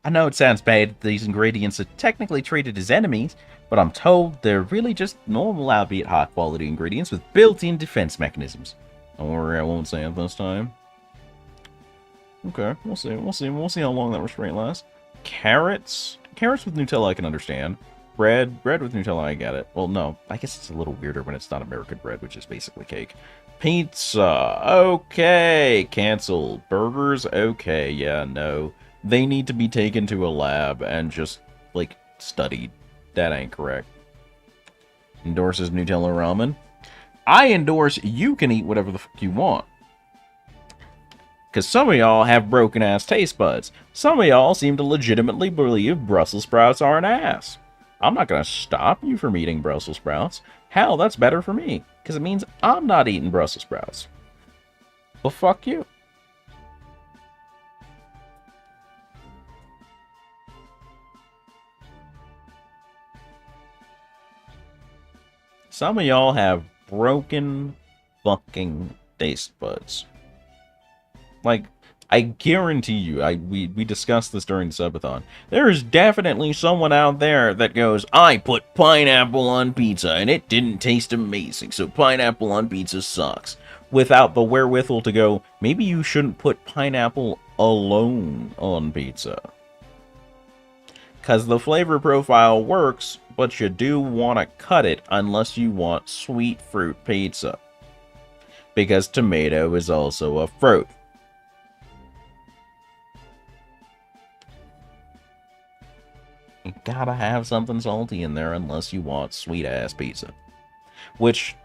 I know it sounds bad that these ingredients are technically treated as enemies, but I'm told they're really just normal, albeit high-quality ingredients with built-in defense mechanisms. Don't worry, I won't say it this time. Okay, we'll see. We'll see how long that restraint lasts. Carrots with Nutella I can understand. Bread with Nutella I get it. Well, no, I guess it's a little weirder when it's not American bread, which is basically cake. Pizza, okay, canceled. Burgers, okay, yeah, no. They need to be taken to a lab and just, like, studied. That ain't correct. Endorses Nutella ramen. I endorse you can eat whatever the fuck you want. Because some of y'all have broken-ass taste buds. Some of y'all seem to legitimately believe Brussels sprouts are an ass. I'm not going to stop you from eating Brussels sprouts. Hell, that's better for me, because it means I'm not eating Brussels sprouts. Well, fuck you. Some of y'all have broken fucking taste buds. Like, I guarantee you, we discussed this during the subathon. There is definitely someone out there that goes, I put pineapple on pizza and it didn't taste amazing, so pineapple on pizza sucks. Without the wherewithal to go, maybe you shouldn't put pineapple alone on pizza. Because the flavor profile works, but you do want to cut it unless you want sweet fruit pizza. Because tomato is also a fruit. You gotta have something salty in there unless you want sweet-ass pizza. Which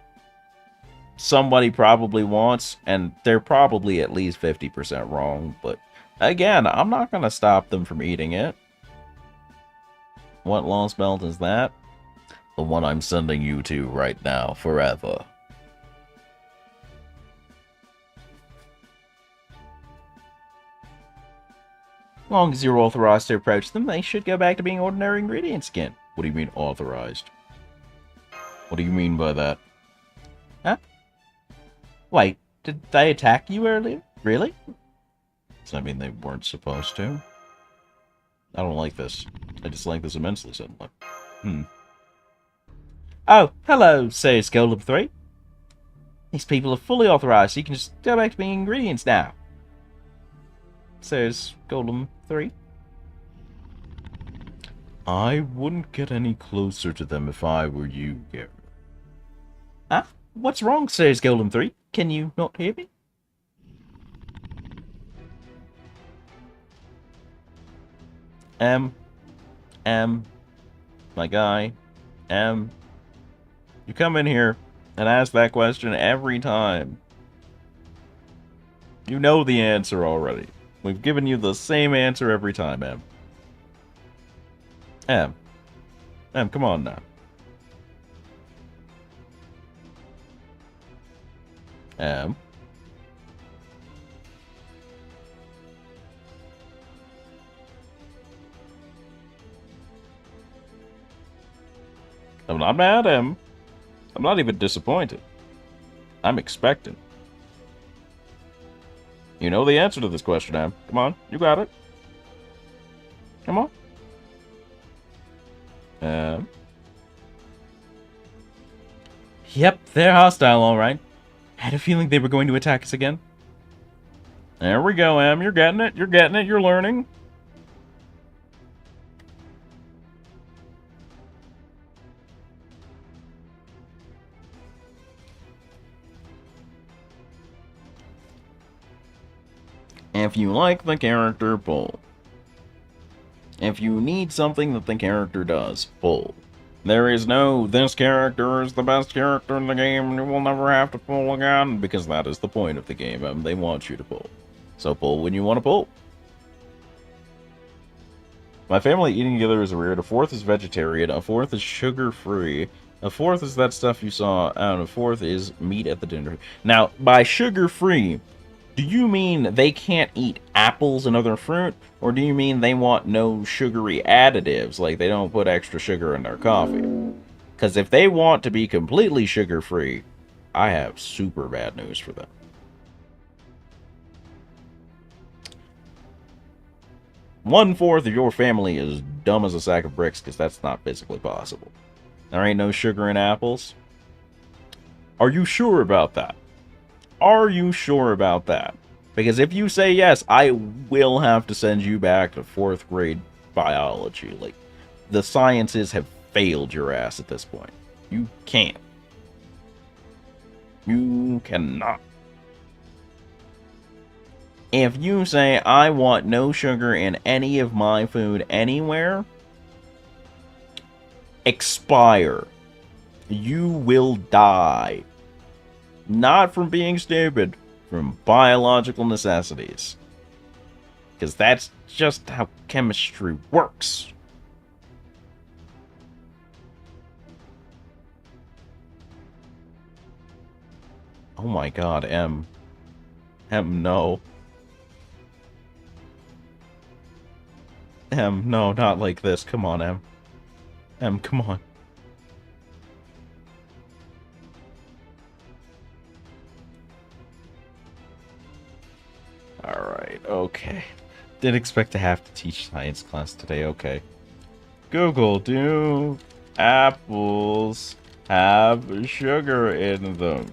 somebody probably wants, and they're probably at least 50% wrong, but again, I'm not gonna stop them from eating it. What lost belt is that? The one I'm sending you to right now, forever. As long as you're authorized to approach them, they should go back to being ordinary ingredients again. What do you mean authorized? What do you mean by that? Huh? Wait, did they attack you earlier? Really? Does that mean they weren't supposed to? I don't like this. I dislike this immensely suddenly. Oh, hello, says Golem 3. These people are fully authorized, so you can just go back to being ingredients now. Says Golem 3. I wouldn't get any closer to them if I were you, Gary. Huh? What's wrong, says Golem 3? Can you not hear me? My guy, you come in here and ask that question every time. You know the answer already. We've given you the same answer every time, Em, come on now. I'm not mad, Em. I'm not even disappointed. I'm expectant. You know the answer to this question, Em. Come on, you got it. Come on. Yep, they're hostile, alright. Had a feeling they were going to attack us again. There we go, Em. You're getting it. You're getting it. You're learning. If you like the character, pull. If you need something that the character does, pull. There is no, this character is the best character in the game, and you will never have to pull again, because that is the point of the game, and they want you to pull. So pull when you want to pull. My family eating together is weird. A fourth is vegetarian, a fourth is sugar-free, a fourth is that stuff you saw, and a fourth is meat at the dinner. Now, by sugar-free, do you mean they can't eat apples and other fruit? Or do you mean they want no sugary additives, like they don't put extra sugar in their coffee? Because if they want to be completely sugar-free, I have super bad news for them. One-fourth of your family is dumb as a sack of bricks, because that's not physically possible. There ain't no sugar in apples? Are you sure about that? Are you sure about that? Because if you say yes, I will have to send you back to 4th grade biology. Like, the sciences have failed your ass at this point. You can't. You cannot. If you say, I want no sugar in any of my food anywhere, expire. You will die. Not from being stupid, from biological necessities. Because that's just how chemistry works. Oh my god, M. M, no. M, no, not like this. Come on, M. M, come on. Alright, okay. Didn't expect to have to teach science class today, okay. Google, do apples have sugar in them?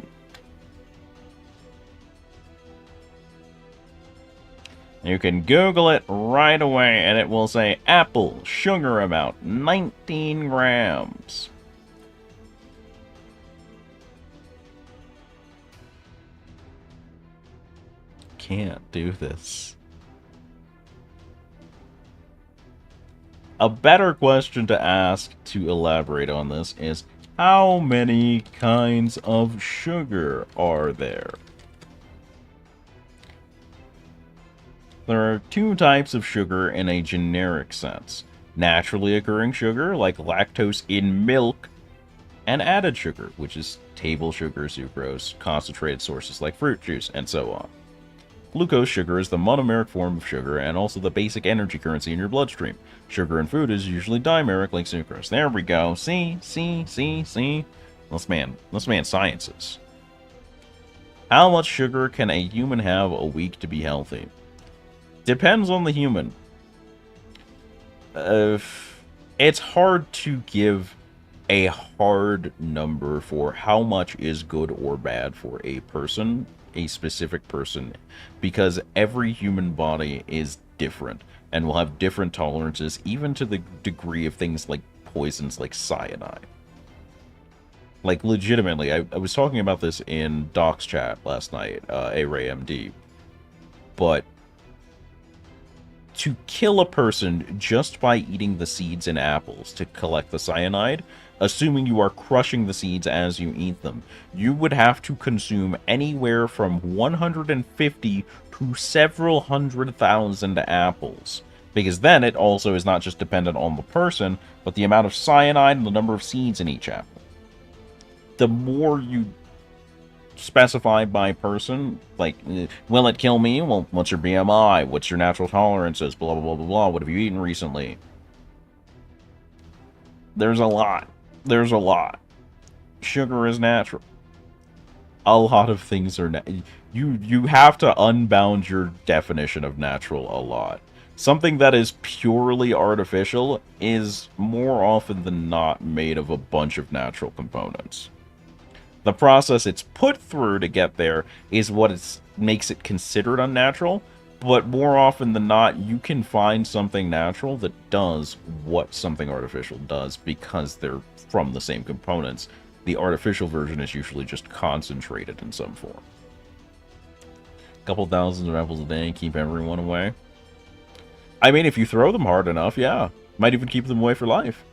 You can Google it right away and it will say apple sugar amount 19 grams. Can't do this. A better question to ask to elaborate on this is, how many kinds of sugar are there? There are two types of sugar in a generic sense. Naturally occurring sugar, like lactose in milk, and added sugar, which is table sugar, sucrose, concentrated sources like fruit juice, and so on. Glucose sugar is the monomeric form of sugar and also the basic energy currency in your bloodstream. Sugar in food is usually dimeric like sucrose. There we go. See? This man sciences. How much sugar can a human have a week to be healthy? Depends on the human. It's hard to give a hard number for how much is good or bad for a person, a specific person, because every human body is different and will have different tolerances, even to the degree of things like poisons like cyanide. Like, legitimately, I was talking about this in Doc's chat last night, ARAMD, but to kill a person just by eating the seeds in apples to collect the cyanide, assuming you are crushing the seeds as you eat them, you would have to consume anywhere from 150 to several 100,000 apples. Because then it also is not just dependent on the person, but the amount of cyanide and the number of seeds in each apple. The more you specify by person, like, will it kill me? Well, what's your BMI? What's your natural tolerances? Blah, blah, blah, blah, blah. What have you eaten recently? There's a lot. There's a lot. Sugar is natural. A lot of things are... You have to unbound your definition of natural a lot. Something that is purely artificial is more often than not made of a bunch of natural components. The process it's put through to get there is what makes it considered unnatural, but more often than not, you can find something natural that does what something artificial does because they're from the same components. The artificial version is usually just concentrated in some form. A couple thousand of apples a day, keep everyone away. I mean, if you throw them hard enough, yeah. Might even keep them away for life.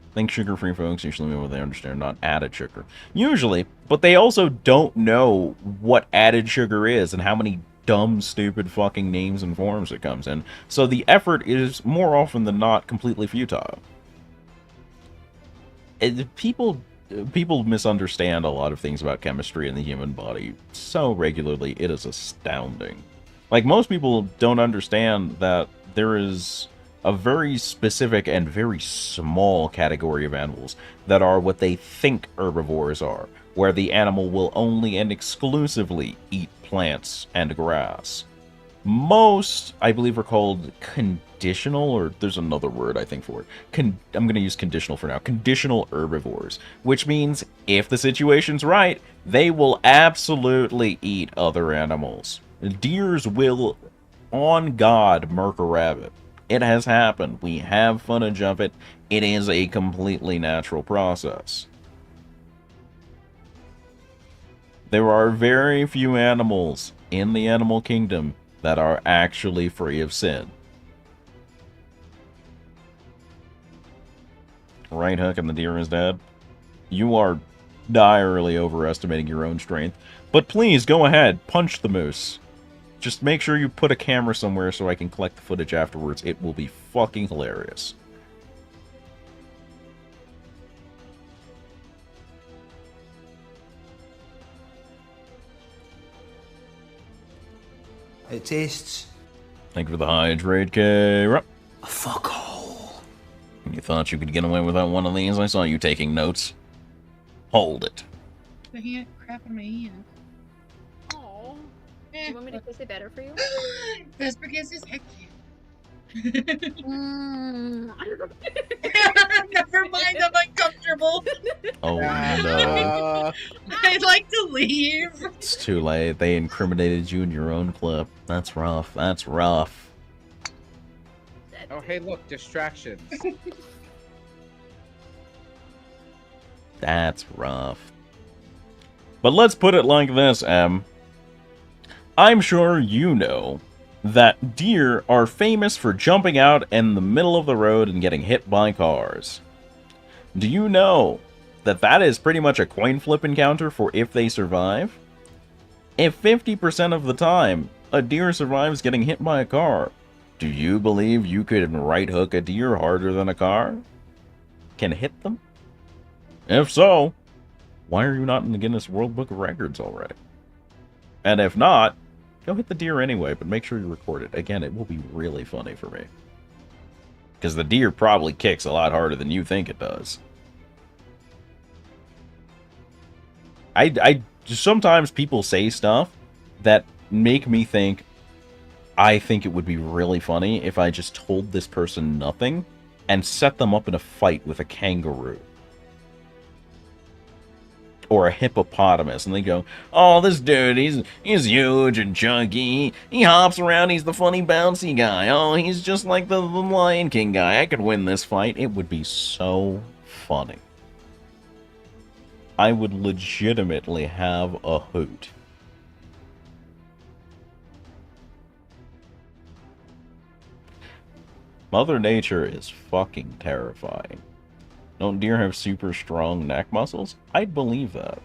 I think sugar-free folks usually mean what they understand, not added sugar. Usually, but they also don't know what added sugar is and how many dumb, stupid fucking names and forms it comes in. So the effort is more often than not completely futile. People misunderstand a lot of things about chemistry and the human body so regularly, it is astounding. Like, most people don't understand that there is a very specific and very small category of animals that are what they think herbivores are, where the animal will only and exclusively eat plants and grass. Most, I believe, are called conditional, or there's another word I think for it. I'm going to use conditional for now. Conditional herbivores, which means if the situation's right, they will absolutely eat other animals. Deers will, on God, murk a rabbit. It has happened. We have footage of it. It is a completely natural process. There are very few animals in the animal kingdom that are actually free of sin. Right hook and the deer is dead. You are direly overestimating your own strength. But please, go ahead. Punch the moose. Just make sure you put a camera somewhere so I can collect the footage afterwards. It will be fucking hilarious. It tastes... Thank you for the hydrate, K. Fuck hole. You thought you could get away without one of these? I saw you taking notes. Hold it. The hand crap in my hand. Oh. Eh. You want me to kiss it better for you? Vesper kisses? Heck yeah. Mm. Never mind, I'm uncomfortable. Oh no. I'd like to leave. It's too late. They incriminated you in your own clip. That's rough. That's rough. Oh, hey, look, distractions. That's rough. But let's put it like this, Em. I'm sure you know that deer are famous for jumping out in the middle of the road and getting hit by cars. Do you know that that is pretty much a coin flip encounter for if they survive? If 50% of the time a deer survives getting hit by a car, do you believe you could right hook a deer harder than a car can hit them? If so, why are you not in the Guinness World Book of Records already? And if not, go hit the deer anyway, but make sure you record it. Again, it will be really funny for me. Because the deer probably kicks a lot harder than you think it does. I sometimes people say stuff that make me think, I think it would be really funny if I just told this person nothing and set them up in a fight with a kangaroo. Or a hippopotamus, and they go, oh, this dude, he's huge and chunky. He hops around, he's the funny bouncy guy. Oh, he's just like the Lion King guy. I could win this fight. It would be so funny. I would legitimately have a hoot. Mother Nature is fucking terrifying. Don't deer have super strong neck muscles? I'd believe that.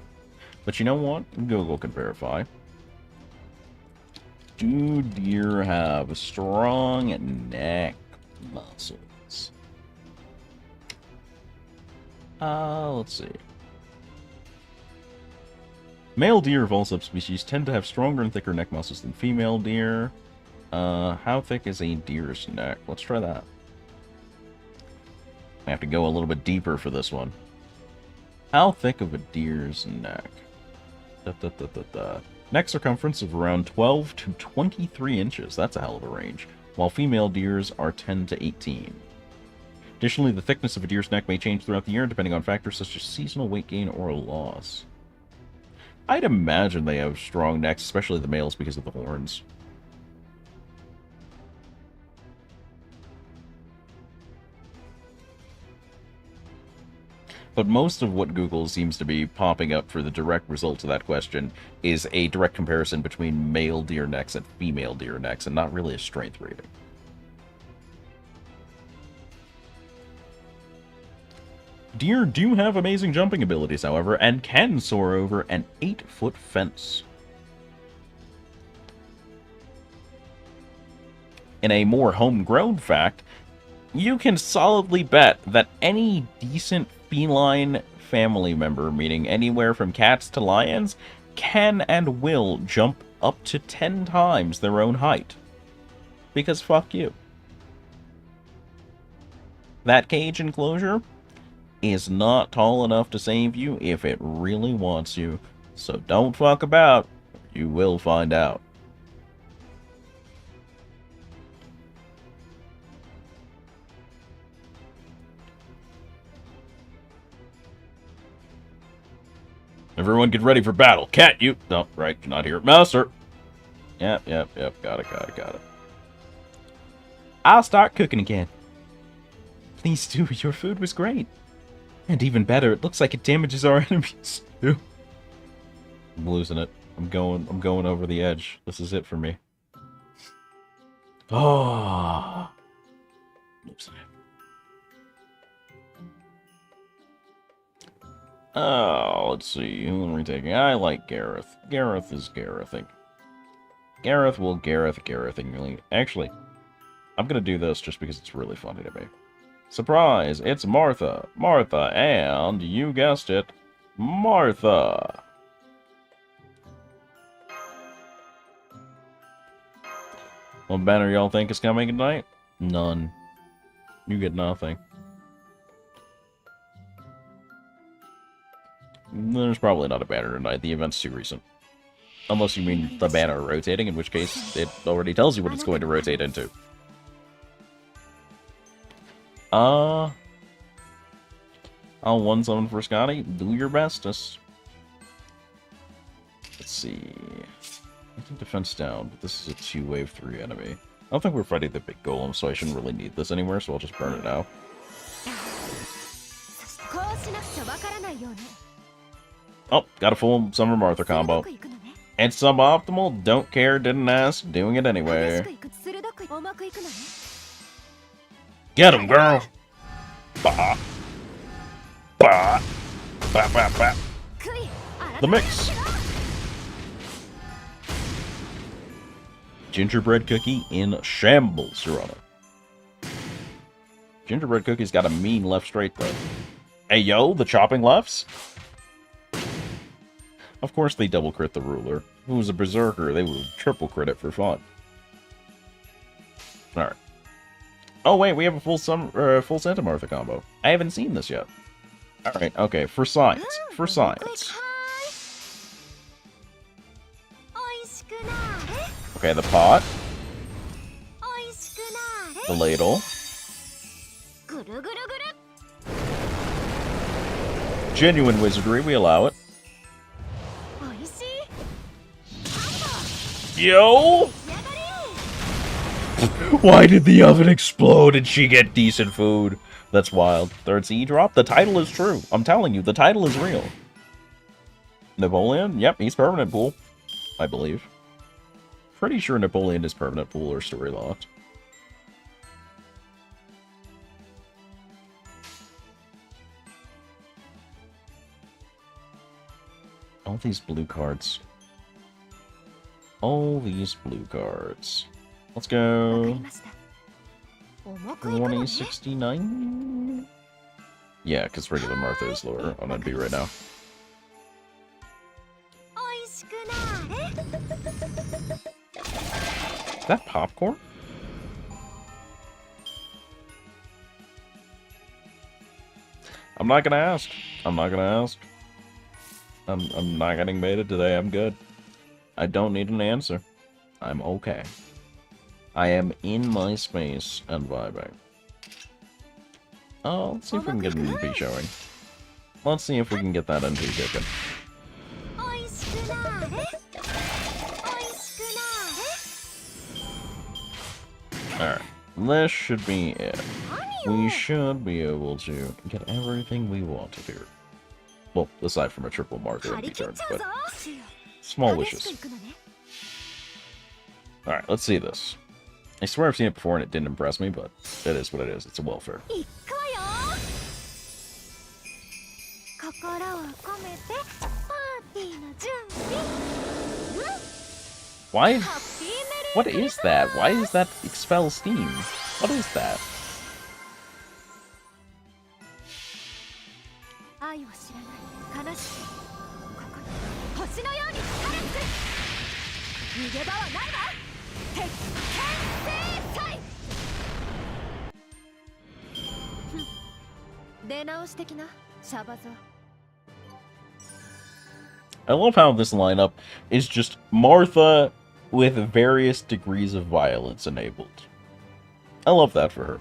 But you know what? Google can verify. Do deer have strong neck muscles? Let's see. Male deer of all subspecies tend to have stronger and thicker neck muscles than female deer. How thick is a deer's neck? Let's try that. I have to go a little bit deeper for this one. How thick of a deer's neck? Neck circumference of around 12 to 23 inches. That's a hell of a range. While female deers are 10 to 18. Additionally, the thickness of a deer's neck may change throughout the year depending on factors such as seasonal weight gain or loss. I'd imagine they have strong necks, especially the males because of the horns. But most of what Google seems to be popping up for the direct result to that question is a direct comparison between male deer necks and female deer necks, and not really a strength rating. Deer do have amazing jumping abilities, however, and can soar over an 8-foot fence. In a more homegrown fact, you can solidly bet that any decent feline family member, meaning anywhere from cats to lions, can and will jump up to 10 times their own height. Because fuck you. That cage enclosure is not tall enough to save you if it really wants you, so don't fuck about, you will find out. Everyone get ready for battle. Cat, you... No, right, you're not here. Mouser. Yep. Got it. I'll start cooking again. Please do. Your food was great. And even better, it looks like it damages our enemies, too. I'm losing it. I'm going over the edge. This is it for me. Oh. Losing it. Oh, let's see. Who am I taking? I like Gareth. Gareth is Garething. Gareth will Garethingly. Actually, I'm gonna do this just because it's really funny to me. Surprise! It's Martha. Martha, and you guessed it, Martha. What banner y'all think is coming tonight? None. You get nothing. There's probably not a banner tonight. The event's too recent. Unless you mean the banner rotating, in which case it already tells you what it's going to rotate into. I'll 1-summon for Scotty. Do your bestest. Let's see. I think defense down, but this is a 2-wave 3 enemy. I don't think we're fighting the big golem, so I shouldn't really need this anywhere, so I'll just burn it now. Oh, got a full Summer Martha combo. It's suboptimal, don't care, didn't ask, doing it anyway. Get him, girl! Bah! Bah! Bah, bah, bah. The mix! Gingerbread cookie in shambles, Your Honor. Gingerbread cookie's got a mean left-straight, though. Hey, yo, the chopping lefts? Of course they double crit the ruler. If it was a berserker, they would triple crit it for fun. Alright. Oh wait, we have a full Santa Martha combo. I haven't seen this yet. Alright, okay, for science. For science. Okay, the pot. The ladle. Genuine wizardry, we allow it. Yo! Why did the oven explode and she get decent food? That's wild. Third C drop? The title is true. I'm telling you, the title is real. Napoleon? Yep, he's permanent pool. I believe. Pretty sure Napoleon is permanent pool or story locked. All these blue cards. All these blue cards. Let's go. 2069? Yeah, because regular Martha is lower on NB right now. Is that popcorn? I'm not gonna ask. I'm not gonna ask. I'm not getting baited today. I'm good. I don't need an answer. I'm okay. I am in my space and vibing. Oh, let's see if we can get an NP showing. Let's see if we can get that NP kicking. Alright, this should be it. We should be able to get everything we want to do. Well, aside from a triple Martha NP turn, but small wishes. Alright, let's see this. I swear I've seen it before and it didn't impress me, but it is what it is. It's a welfare. Why? What is that? Why is that expel steam? What is that? I love how this lineup is just Martha with various degrees of violence enabled. I love that for her.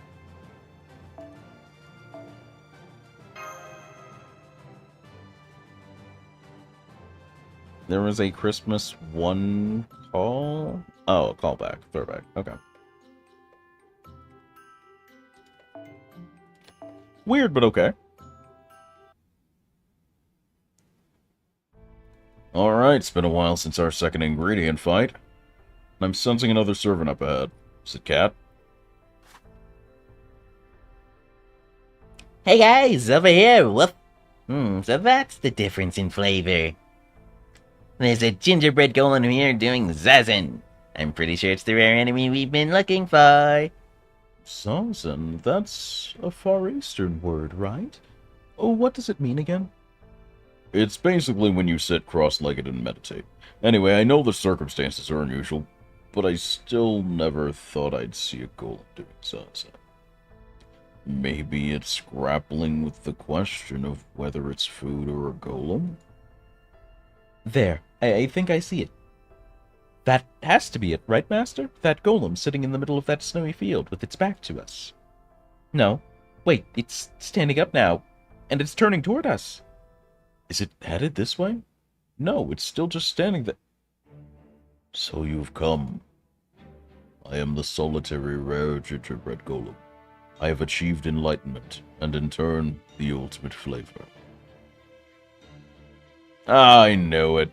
There was a Christmas 1 call? Oh, callback. Throwback. Okay. Weird, but okay. Alright, it's been a while since our second ingredient fight. I'm sensing another servant up ahead. Is it Cat? Hey guys, over here. What? So that's the difference in flavor. There's a gingerbread golem here doing zazen. I'm pretty sure it's the rare enemy we've been looking for. Zazen, that's a Far Eastern word, right? Oh, what does it mean again? It's basically when you sit cross-legged and meditate. Anyway, I know the circumstances are unusual, but I still never thought I'd see a golem doing zazen. Maybe it's grappling with the question of whether it's food or a golem? There, I think I see it. That has to be it, right, Master? That golem sitting in the middle of that snowy field with its back to us. No, wait, it's standing up now, and it's turning toward us. Is it headed this way? No, it's still just standing there. So you've come. I am the solitary rare gingerbread golem. I have achieved enlightenment, and in turn, the ultimate flavor. I know it.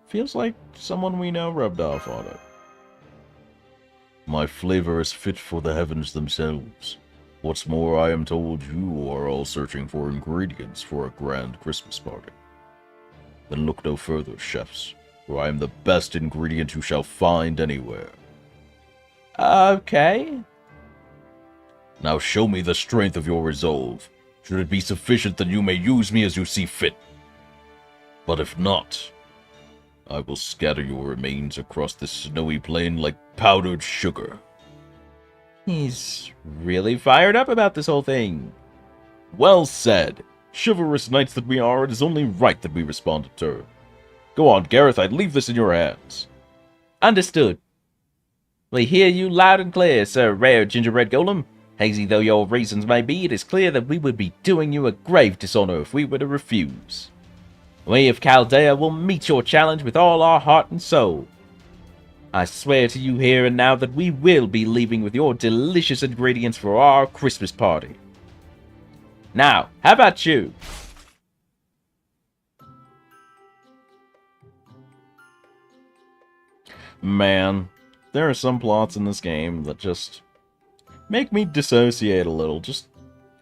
Feels like someone we know rubbed off on it. My flavor is fit for the heavens themselves. What's more, I am told you are all searching for ingredients for a grand Christmas party. Then look no further, chefs, for I am the best ingredient you shall find anywhere. Okay. Now show me the strength of your resolve. Should it be sufficient, then you may use me as you see fit. But if not, I will scatter your remains across this snowy plain like powdered sugar. He's really fired up about this whole thing. Well said. Chivalrous knights that we are, it is only right that we respond in turn. Go on, Gareth, I'd leave this in your hands. Understood. We hear you loud and clear, Sir Rare Gingerbread Golem. Hazy though your reasons may be, it is clear that we would be doing you a grave dishonor if we were to refuse. We of Chaldea will meet your challenge with all our heart and soul. I swear to you here and now that we will be leaving with your delicious ingredients for our Christmas party. Now, how about you? Man, there are some plots in this game that just make me dissociate a little, just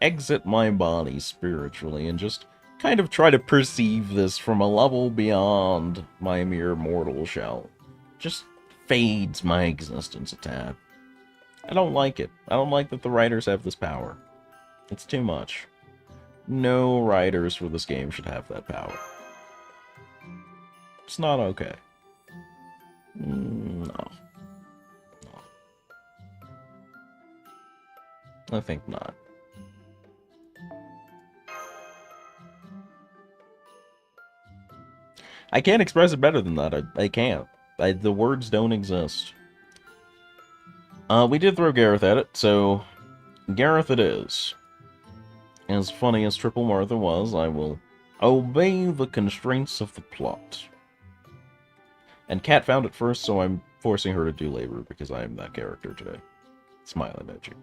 exit my body spiritually and just kind of try to perceive this from a level beyond my mere mortal shell. Just fades my existence a tad. I don't like it. I don't like that the writers have this power. It's too much. No writers for this game should have that power. It's not okay. No. I think not. I can't express it better than that. I can't. The words don't exist. We did throw Gareth at it, so Gareth it is. As funny as Triple Martha was, I will obey the constraints of the plot. And Kat found it first, so I'm forcing her to do labor because I am that character today. Smile emoji.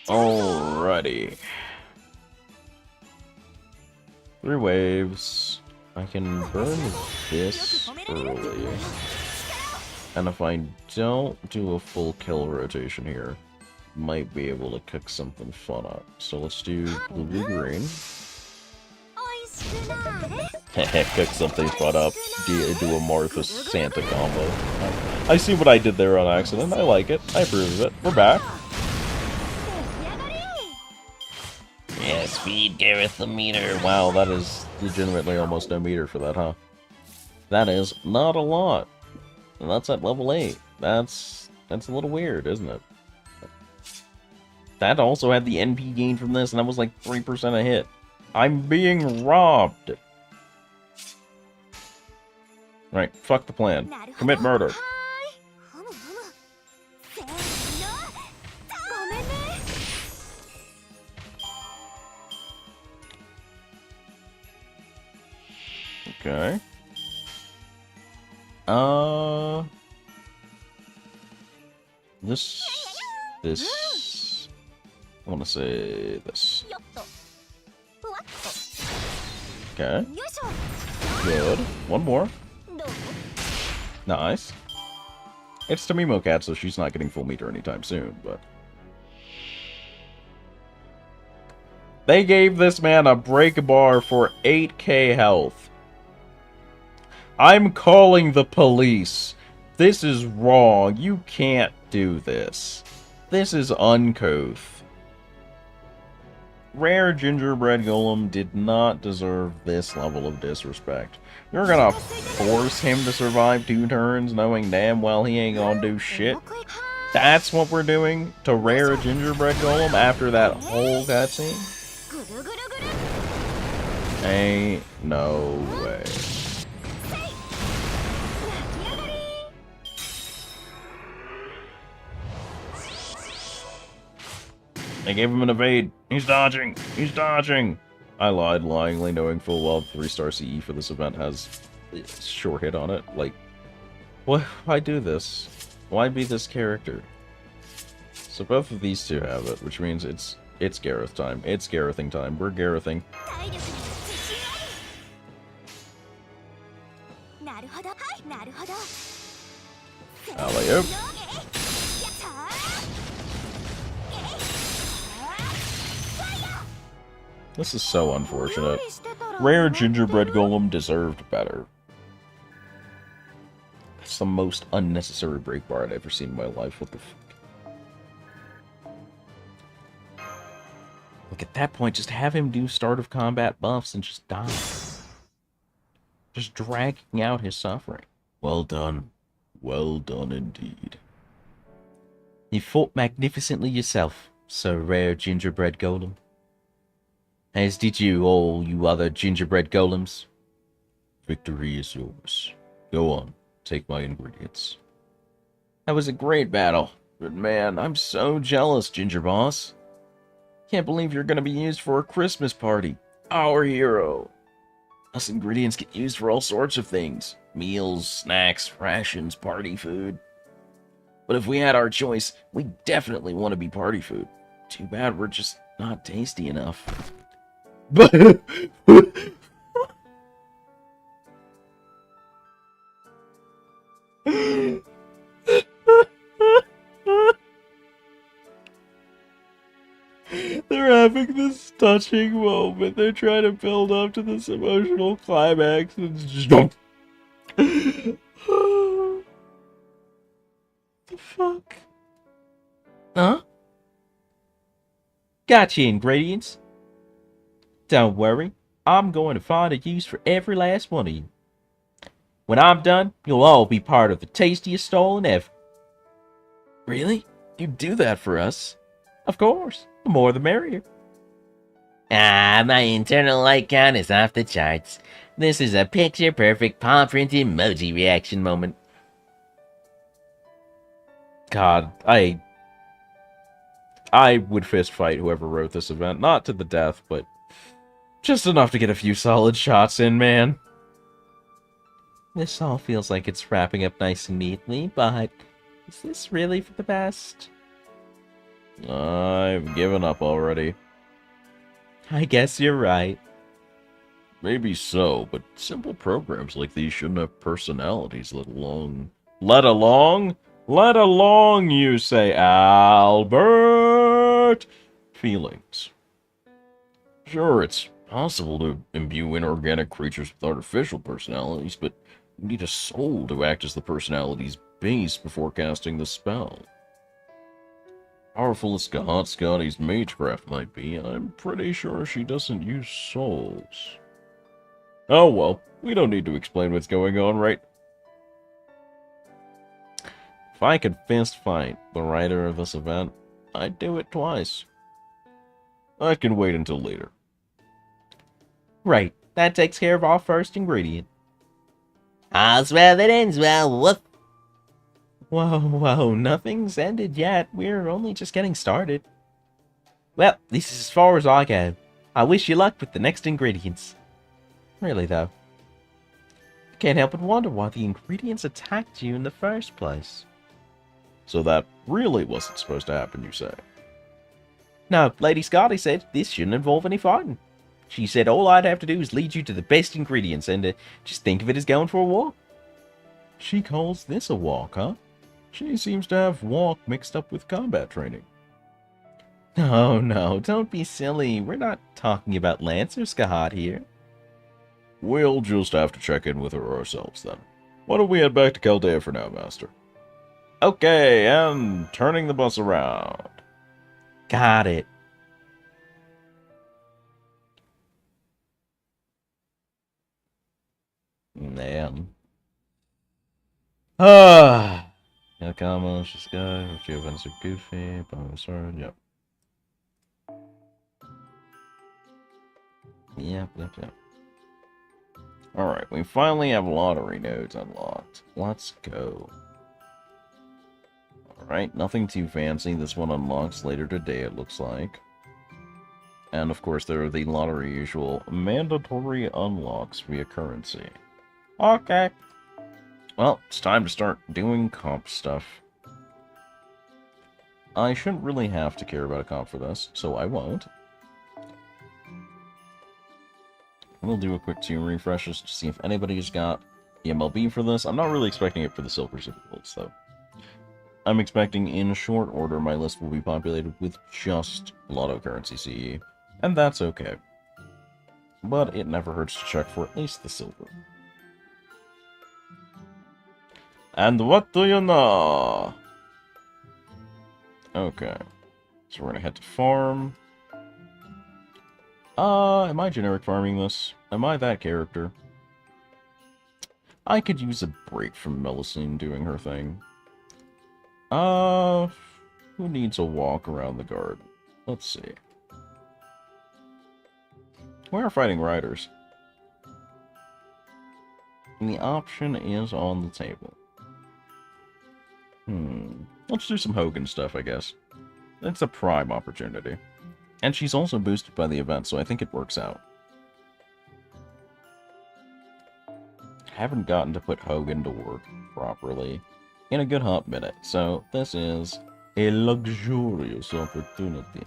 Alrighty. 3 waves. I can burn this early. And if I don't do a full kill rotation here, might be able to cook something fun up. So let's do blue-green. Cook something fun up. Do a Martha Santa combo. I see what I did there on accident. I like it. I approve of it. We're back. Yes, feed Gareth the meter. Wow, that is legitimately almost no meter for that, huh? That is not a lot. And that's at level 8. That's a little weird, isn't it? That also had the NP gain from this, and that was like 3% a hit. I'm being robbed. Right, fuck the plan. Commit murder. Okay. This. I want to say this. Okay. Good. One more. Nice. It's Tamimo Cat, so she's not getting full meter anytime soon, but... They gave this man a break bar for 8k health. I'm calling the police. This is wrong. You can't do this. This is uncouth. Rare Gingerbread Golem did not deserve this level of disrespect. You're gonna force him to survive 2 turns knowing damn well he ain't gonna do shit? That's what we're doing to Rare Gingerbread Golem after that whole cutscene? Ain't no way. They gave him an evade. He's dodging. He's dodging. I lied, lyingly, knowing full well 3-star CE for this event has a short hit on it. Like, why do this? Why be this character? So both of these two have it, which means it's Gareth time. It's Garething time. We're Garething. Alley-oop. This is so unfortunate. Rare Gingerbread Golem deserved better. That's the most unnecessary break bar I'd ever seen in my life. What the fuck? Look, at that point, just have him do start of combat buffs and just die. Just dragging out his suffering. Well done. Well done indeed. You fought magnificently yourself, Sir Rare Gingerbread Golem. As did you, all you other gingerbread golems. Victory is yours. Go on, take my ingredients. That was a great battle, but man, I'm so jealous, Ginger Boss. Can't believe you're gonna be used for a Christmas party. Our hero. Us ingredients get used for all sorts of things. Meals, snacks, rations, party food. But if we had our choice, we definitely want to be party food. Too bad we're just not tasty enough. But they're having this touching moment. They're trying to build up to this emotional climax and it's just the fuck? Huh? Got your ingredients. Don't worry, I'm going to find a use for every last one of you. When I'm done, you'll all be part of the tastiest stolen ever. Really? You'd do that for us? Of course, the more the merrier. Ah, my internal like count is off the charts. This is a picture-perfect paw-print emoji reaction moment. God, I would fist fight whoever wrote this event. Not to the death, but just enough to get a few solid shots in, man. This all feels like it's wrapping up nice and neatly, but is this really for the best? I've given up already. I guess you're right. Maybe so, but simple programs like these shouldn't have personalities, let along, you say, Albert, feelings. Sure, it's possible to imbue inorganic creatures with artificial personalities, but you need a soul to act as the personality's base before casting the spell. Powerful as Scotty's magecraft might be, I'm pretty sure she doesn't use souls. Oh well, we don't need to explain what's going on, right? If I could fist fight the writer of this event, I'd do it twice. I can wait until later. Right, that takes care of our first ingredient. All's well that ends well, woof. Whoa, nothing's ended yet. We're only just getting started. Well, this is as far as I go. I wish you luck with the next ingredients. Really, though. I can't help but wonder why the ingredients attacked you in the first place. So that really wasn't supposed to happen, you say? No, Lady Scotty said this shouldn't involve any fighting. She said all I'd have to do is lead you to the best ingredients and just think of it as going for a walk. She calls this a walk, huh? She seems to have walk mixed up with combat training. Oh no, don't be silly. We're not talking about Lancer Skahad here. We'll just have to check in with her ourselves then. Why don't we head back to Chaldea for now, Master? Okay, and turning the bus around. Got it. Man. Ah. Yakama, Shiskai, Giovanni Goofy, Bomb Sword, yep. Yep. Alright, we finally have lottery nodes unlocked. Let's go. Alright, nothing too fancy. This one unlocks later today, it looks like. And of course, there are the lottery usual mandatory unlocks via currency. Okay. Well, it's time to start doing comp stuff. I shouldn't really have to care about a comp for this, so I won't. We'll do a quick 2 refreshes to see if anybody's got the MLB for this. I'm not really expecting it for the Silver Superbolts, though. I'm expecting in short order my list will be populated with just Lotto Currency CE, and that's okay. But it never hurts to check for at least the silver. And what do you know? Okay. So we're gonna head to farm. Am I generic farming this? Am I that character? I could use a break from Melusine doing her thing. Who needs a walk around the garden? Let's see. We are fighting riders. And the option is on the table. Let's do some Hogan stuff, I guess. It's a prime opportunity. And she's also boosted by the event, so I think it works out. Haven't gotten to put Hogan to work properly in a good hot minute, so this is a luxurious opportunity.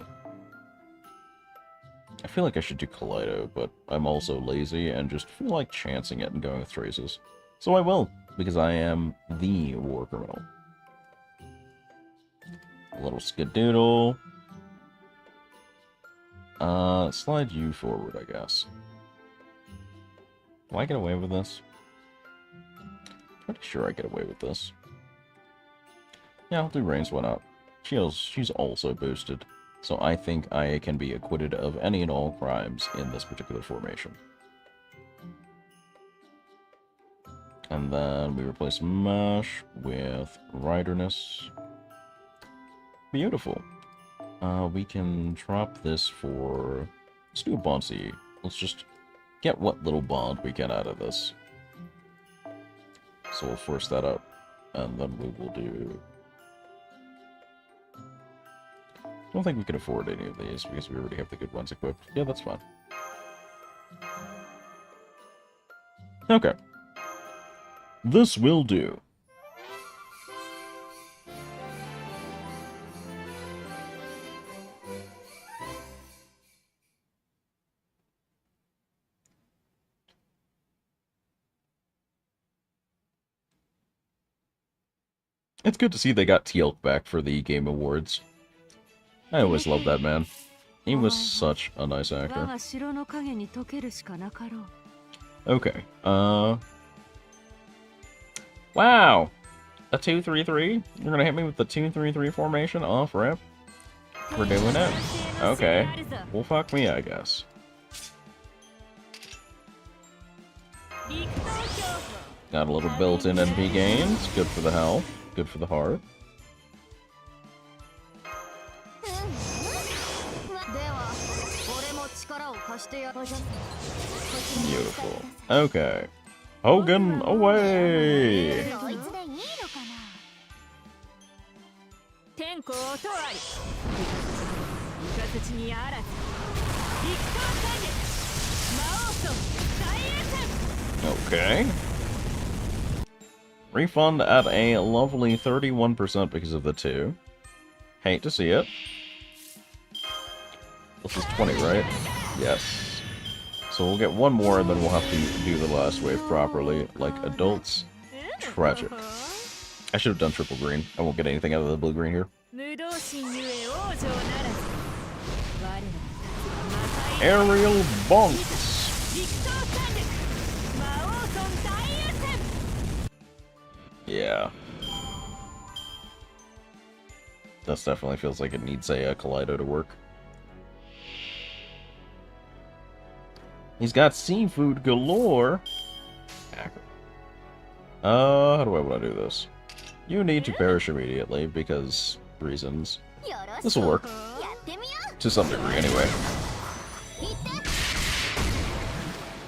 I feel like I should do Kaleido, but I'm also lazy and just feel like chancing it and going with traces. So I will, because I am the war criminal. A little skadoodle. Slide you forward, I guess. Will I get away with this? Pretty sure I get away with this. Yeah, I'll do Rain's one up. She's also boosted, so I think I can be acquitted of any and all crimes in this particular formation. And then we replace Mash with Riderness. Beautiful. We can drop this for... Let's do a Bonsi. Let's just get what little bond we get out of this. So we'll force that up, and then we will do... I don't think we can afford any of these, because we already have the good ones equipped. Yeah, that's fine. Okay. This will do. It's good to see they got Teal'c back for the Game Awards. I always loved that man. He was such a nice actor. Okay, wow! A 2-3-3? You're gonna hit me with the 2-3-3 formation off rip? We're doing it? Okay. Well, fuck me, I guess. Got a little built-in MP gains. Good for the health. Good for the heart. Beautiful. Okay. Hogan, away! Okay. Refund at a lovely 31% because of the 2. Hate to see it. This is 20, right? Yes. So we'll get one more, and then we'll have to do the last wave properly, like adults. Tragic. I should have done triple green. I won't get anything out of the blue green here. Aerial bonks. Yeah. This definitely feels like it needs a Kaleido to work. He's got seafood galore. How do I want to do this? You need to perish immediately because reasons. This will work. To some degree, anyway.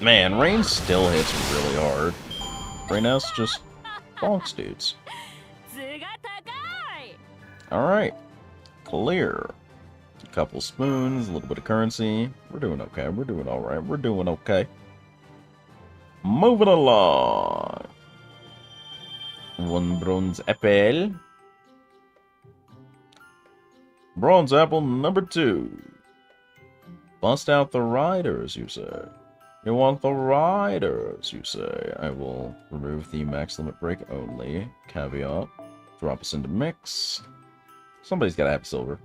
Man, rain still hits really hard. Rainhouse just bonks dudes. Alright. Clear. A couple spoons, a little bit of currency. We're doing okay. We're doing alright. We're doing okay. Moving along. One bronze apple. Bronze apple number 2. Bust out the riders, you say. You want the riders, you say. I will remove the max limit break only. Caveat. Drop us into mix. Somebody's gotta have silver.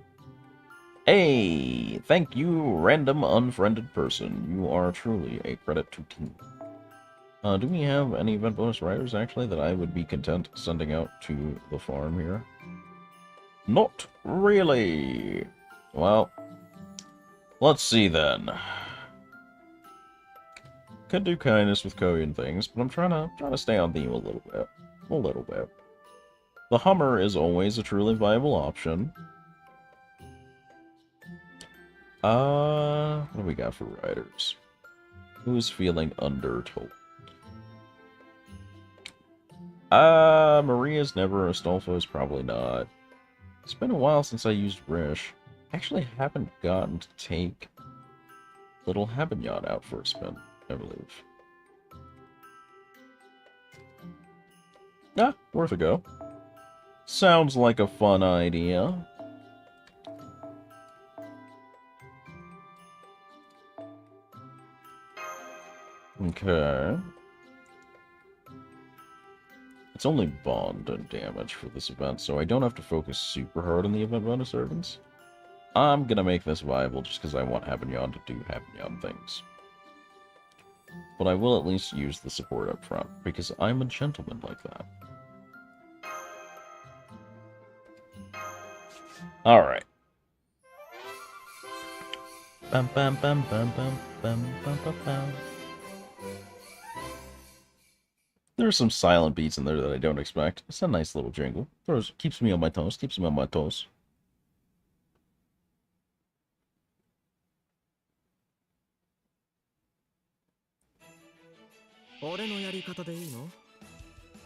Hey! Thank you, random unfriended person. You are truly a credit to team. Do we have any event bonus riders, actually, that I would be content sending out to the farm here? Not really. Well, let's see then. Could do kindness with Koei and things, but I'm trying to stay on theme a little bit. A little bit. The Hummer is always a truly viable option. What do we got for riders? Who's feeling undertold? Maria's never, Astolfo's probably not. It's been a while since I used Rish. Actually haven't gotten to take little Habanyan out for a spin, I believe. Ah, worth a go. Sounds like a fun idea. Okay. It's only bond and damage for this event, so I don't have to focus super hard on the event bonus servants. I'm gonna make this viable just because I want Habanyan to do Habanyan things. But I will at least use the support up front, because I'm a gentleman like that. Alright. Bum bum bum bum bum bum bum bum bum. There's some silent beats in there that I don't expect. It's a nice little jingle. Keeps me on my toes. Keeps me on my toes.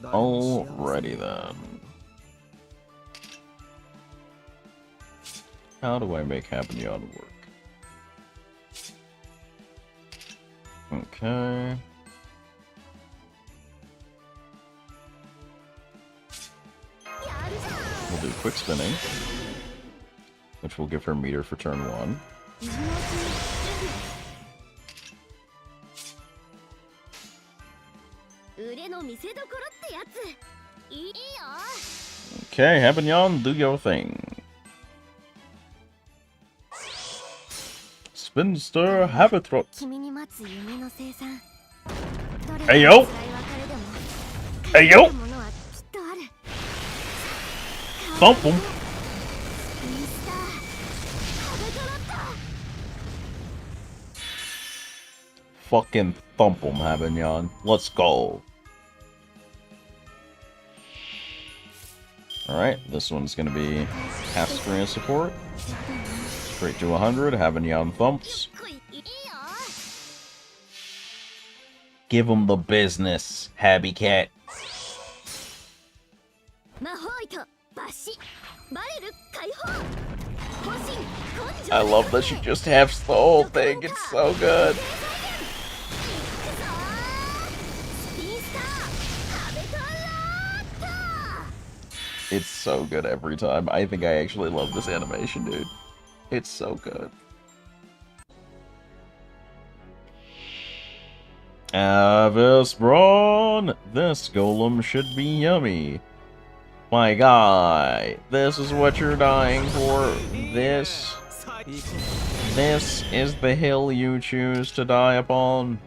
Alrighty then. How do I make Habanyan work? Okay. We'll do quick spinning, which will give her meter for turn 1. Okay, Habanyan, do your thing. Spinster Habitrot. Hey yo! Hey yo! Thump him! Fucking thump him, Habanyan. Let's go. Alright, this one's gonna be Astria support. Straight to 100, Habanyan thumps. Give him the business, Habby Cat. I love that she just halves the whole thing, it's so good. It's so good every time. I think I actually love this animation, dude. It's so good. Avis Brawn! This golem should be yummy. My guy, this is what you're dying for. This is the hill you choose to die upon.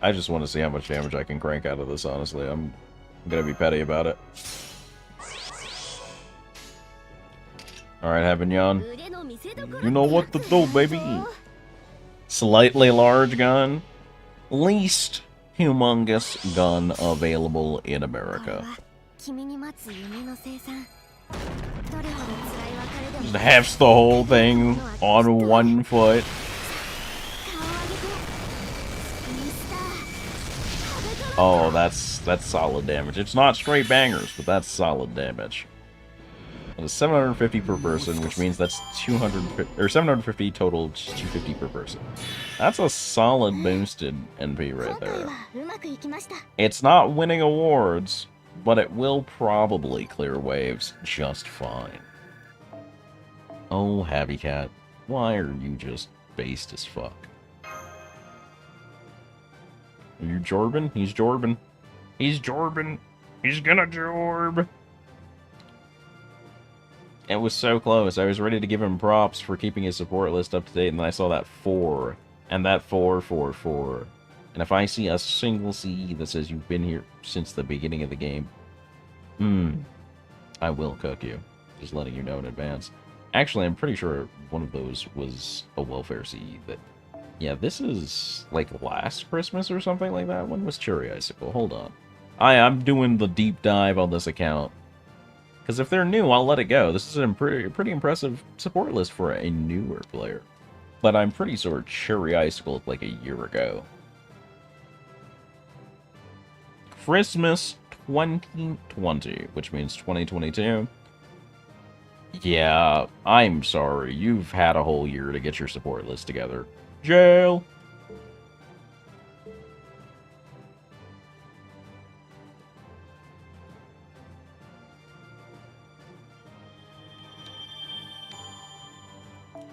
I just want to see how much damage I can crank out of this, honestly. I'm gonna be petty about it. Alright, Havignon. You know what to do, baby. Slightly large gun. Least humongous gun available in America. Just hefts the whole thing on 1 foot. Oh, that's solid damage. It's not straight bangers, but that's solid damage. It's 750 per person, which means that's 250 or 750 total, 250 per person. That's a solid boosted NP right there. It's not winning awards, but it will probably clear waves just fine. Oh, Happy Cat, why are you just based as fuck? Are you Jorbin? He's Jorbin. He's Jorbin. He's gonna Jorb. It was so close. I was ready to give him props for keeping his support list up to date, and then I saw that 4, and that 4, 4, 4. And if I see a single CE that says you've been here since the beginning of the game, I will cook you. Just letting you know in advance. Actually, I'm pretty sure one of those was a welfare CE that... Yeah, this is like last Christmas or something like that. When was Cherry Icicle? Hold on. I'm doing the deep dive on this account. Because if they're new, I'll let it go. This is a pretty impressive support list for a newer player. But I'm pretty sure Cherry Icicle like a year ago. Christmas 2020, which means 2022. Yeah, I'm sorry. You've had a whole year to get your support list together. Jail!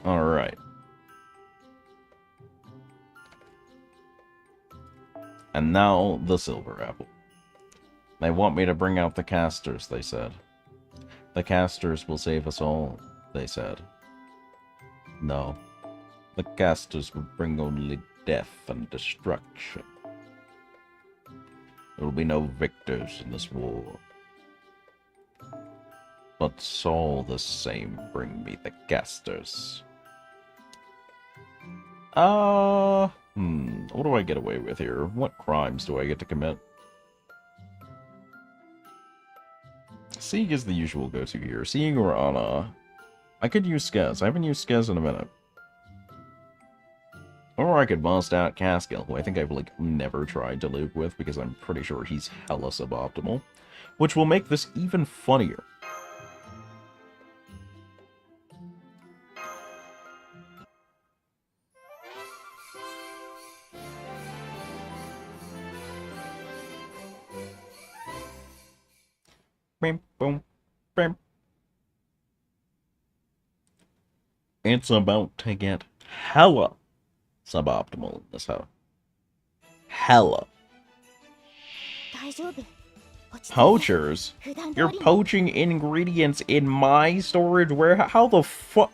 Alright. And now, the Silver Apple. They want me to bring out the casters, they said. The casters will save us all, they said. No. The casters will bring only death and destruction. There will be no victors in this war. But all the same, bring me the casters. What do I get away with here? What crimes do I get to commit? Sieg is the usual go-to here. Sieg or Ana. I could use Skez. I haven't used Skez in a minute. Or I could bust out Caskill, who I think I've, like, never tried to loop with, because I'm pretty sure he's hella suboptimal. Which will make this even funnier. Boom, boom, boom. It's about to get hella suboptimal in this house. Hella. Poachers? You're poaching ingredients in my storage warehouse? How the fuck?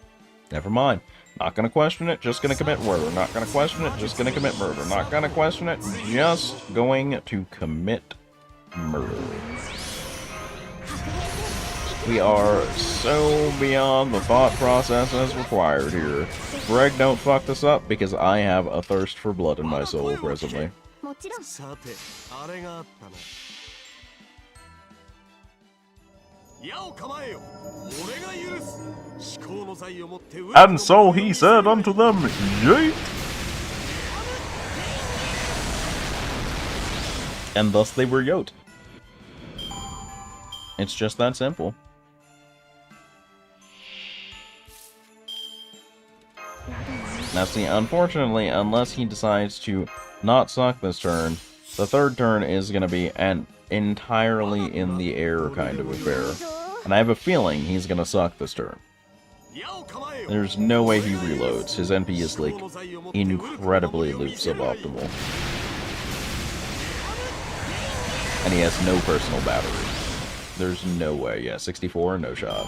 Never mind. Not gonna question it, just gonna commit murder. Not gonna question it, just gonna commit murder. Not gonna question it, just going to commit murder. We are so beyond the thought process as required here. Greg, don't fuck this up, because I have a thirst for blood in my soul presently. And so he said unto them, Yeet! And thus they were yoked. It's just that simple. Now see, unfortunately, unless he decides to not suck this turn, the third turn is going to be an entirely in the air kind of affair. And I have a feeling he's going to suck this turn. There's no way he reloads. His NP is, like, incredibly loop suboptimal. And he has no personal battery. There's no way. Yeah, 64, no shot.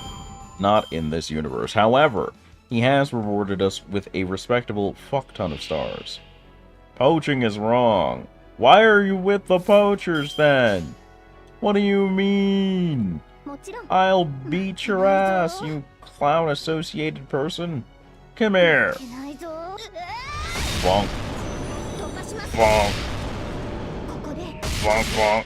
Not in this universe. However, he has rewarded us with a respectable fuck ton of stars. Poaching is wrong. Why are you with the poachers, then? What do you mean? I'll beat your ass, you clown-associated person. Come here. Bonk. Bonk. Bonk, bonk.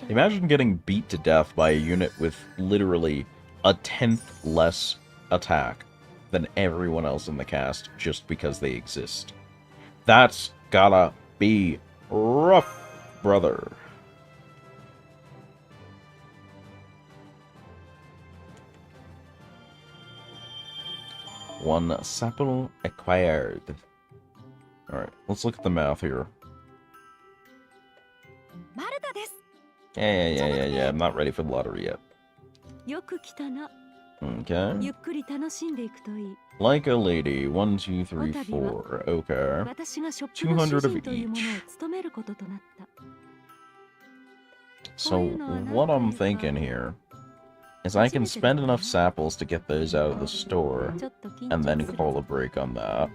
Imagine getting beat to death by a unit with literally a 10th less attack than everyone else in the cast just because they exist. That's gotta be rough, brother. One sapple acquired. Alright, let's look at the math here. Yeah, I'm not ready for the lottery yet. Okay. Like a lady, 1, 2, 3, 4. Okay. 200 of each. So, what I'm thinking here is I can spend enough sapples to get those out of the store, and then call a break on that.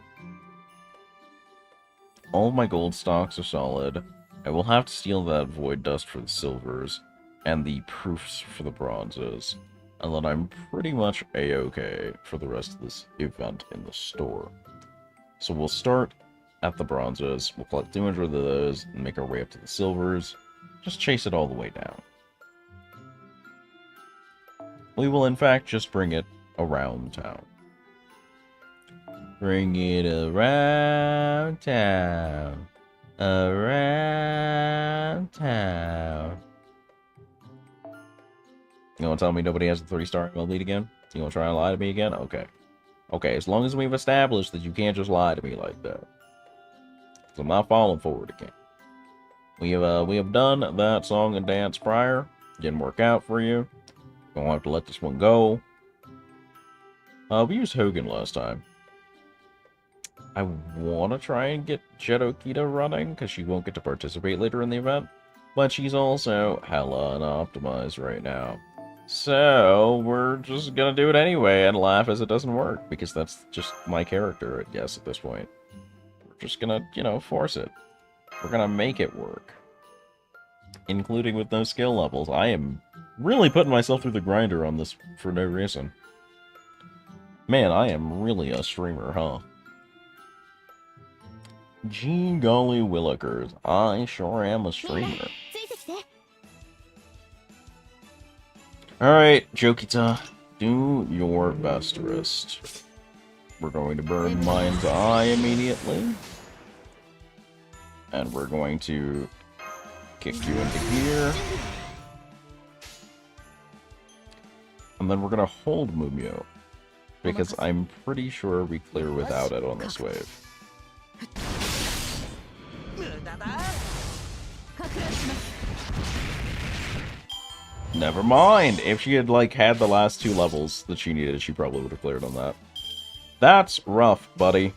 All my gold stocks are solid. I will have to steal that void dust for the silvers, and the proofs for the bronzes. And then I'm pretty much a-okay for the rest of this event in the store. So we'll start at the bronzes, we'll collect 200 of those, and make our way up to the silvers. Just chase it all the way down. We will in fact just bring it around town. Bring it around town. Around town. You wanna tell me nobody has a 3-star lead again? You wanna try and lie to me again? Okay. Okay, as long as we've established that you can't just lie to me like that. So I'm not falling for it again. We have done that song and dance prior. Didn't work out for you. Gonna have to let this one go. We used Hogan last time. I want to try and get Jet Okita running, because she won't get to participate later in the event. But she's also hella unoptimized right now. So, we're just gonna do it anyway and laugh as it doesn't work, because that's just my character, I guess, at this point. We're just gonna, you know, force it. We're gonna make it work. Including with no skill levels. I am really putting myself through the grinder on this for no reason. Man, I am really a streamer, huh? Gee golly willikers, I sure am a streamer. Alright, Jokita, do your bestest. We're going to burn Mind's Eye immediately. And we're going to kick you into gear. And then we're going to hold Mumio. Because I'm pretty sure we clear without it on this wave. Never mind! If she had, like, had the last 2 levels that she needed, she probably would have cleared on that. That's rough, buddy.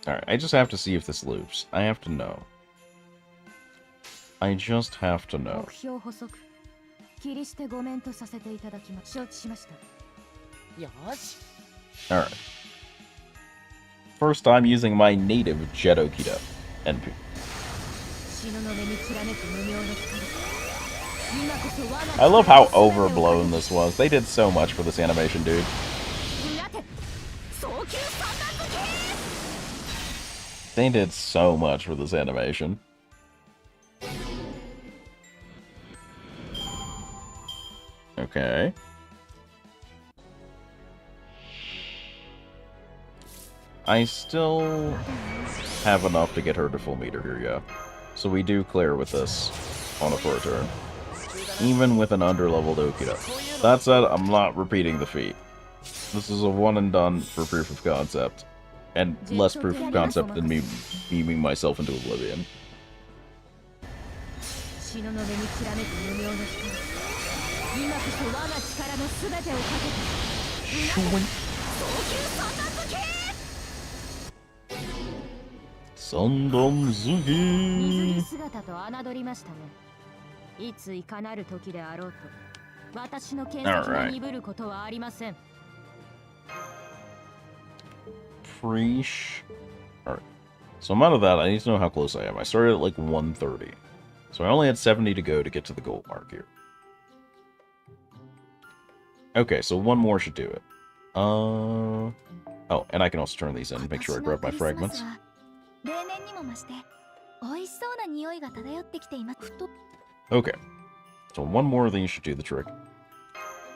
Alright, I just have to see if this loops. I have to know. I just have to know. Alright. First time using my native Jet Okita NP. I love how overblown this was. They did so much for this animation, dude. They did so much for this animation. Okay. I still have enough to get her to full meter here, yeah. So we do clear with this on a 4 turn. Even with an underleveled Okita. That said, I'm not repeating the feat. This is a one and done for proof of concept. And less proof of concept than me beaming myself into oblivion. 東雲にきらめく無名の光今こそ我が力の全てをかけて三段水着付姿と侮りましたねいついかなる時であろうと私の剣先が鈍ることはありません Preach. Alright. So I'm out of that. I need to know how close I am. I started at like 130. So I only had 70 to go to get to the goal mark here. Okay, so one more should do it. Oh, and I can also turn these in and make sure I grab my fragments. Okay. So one more of these should do the trick.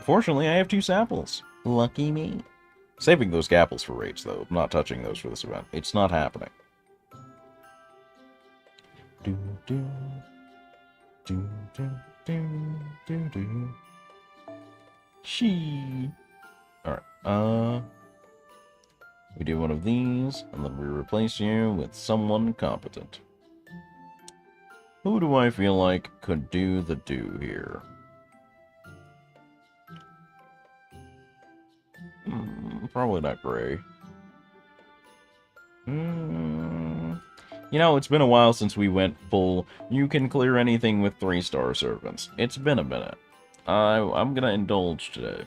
Fortunately, I have 2 samples. Lucky me. Saving those gapples for raids, though. I'm not touching those for this event. It's not happening. Do do do do do do do. She. All right. We do one of these, and then we replace you with someone competent. Who do I feel like could do the do here? Probably not Gray. You know, it's been a while since we went full, you can clear anything with 3-star servants. It's been a minute. I'm gonna indulge today.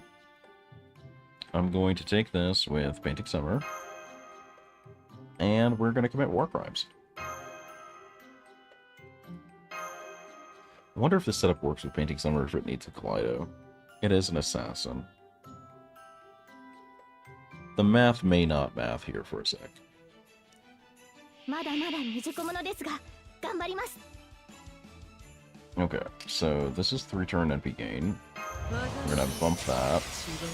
I'm going to take this with Painting Summer. And we're gonna commit war crimes. I wonder if this setup works with Painting Summer or if it needs a Kaleido. It is an assassin. The math may not math here for a sec. Okay, so this is 3 turn NP gain. We're gonna bump that.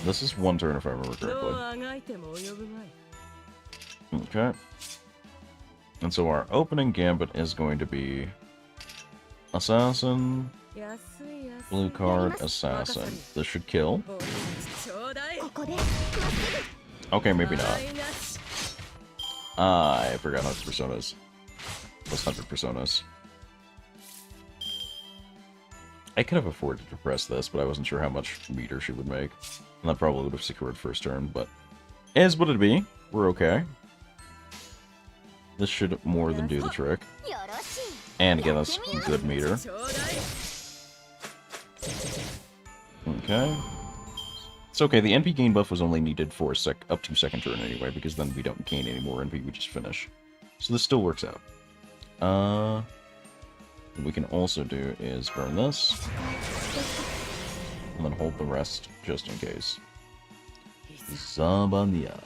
This is 1 turn if I remember correctly. Okay. And so our opening gambit is going to be Assassin, blue card, Assassin. This should kill. Okay, maybe not. I forgot 100 personas. Plus 100 personas. I could have afforded to press this, but I wasn't sure how much meter she would make. And that probably would have secured first turn, but is what it'd be. We're okay. This should more than do the trick. And get us good meter. Okay. It's okay, the NP gain buff was only needed for up to 2nd turn anyway, because then we don't gain any more NP, we just finish. So this still works out. What we can also do is burn this. And then hold the rest, just in case. Zabania.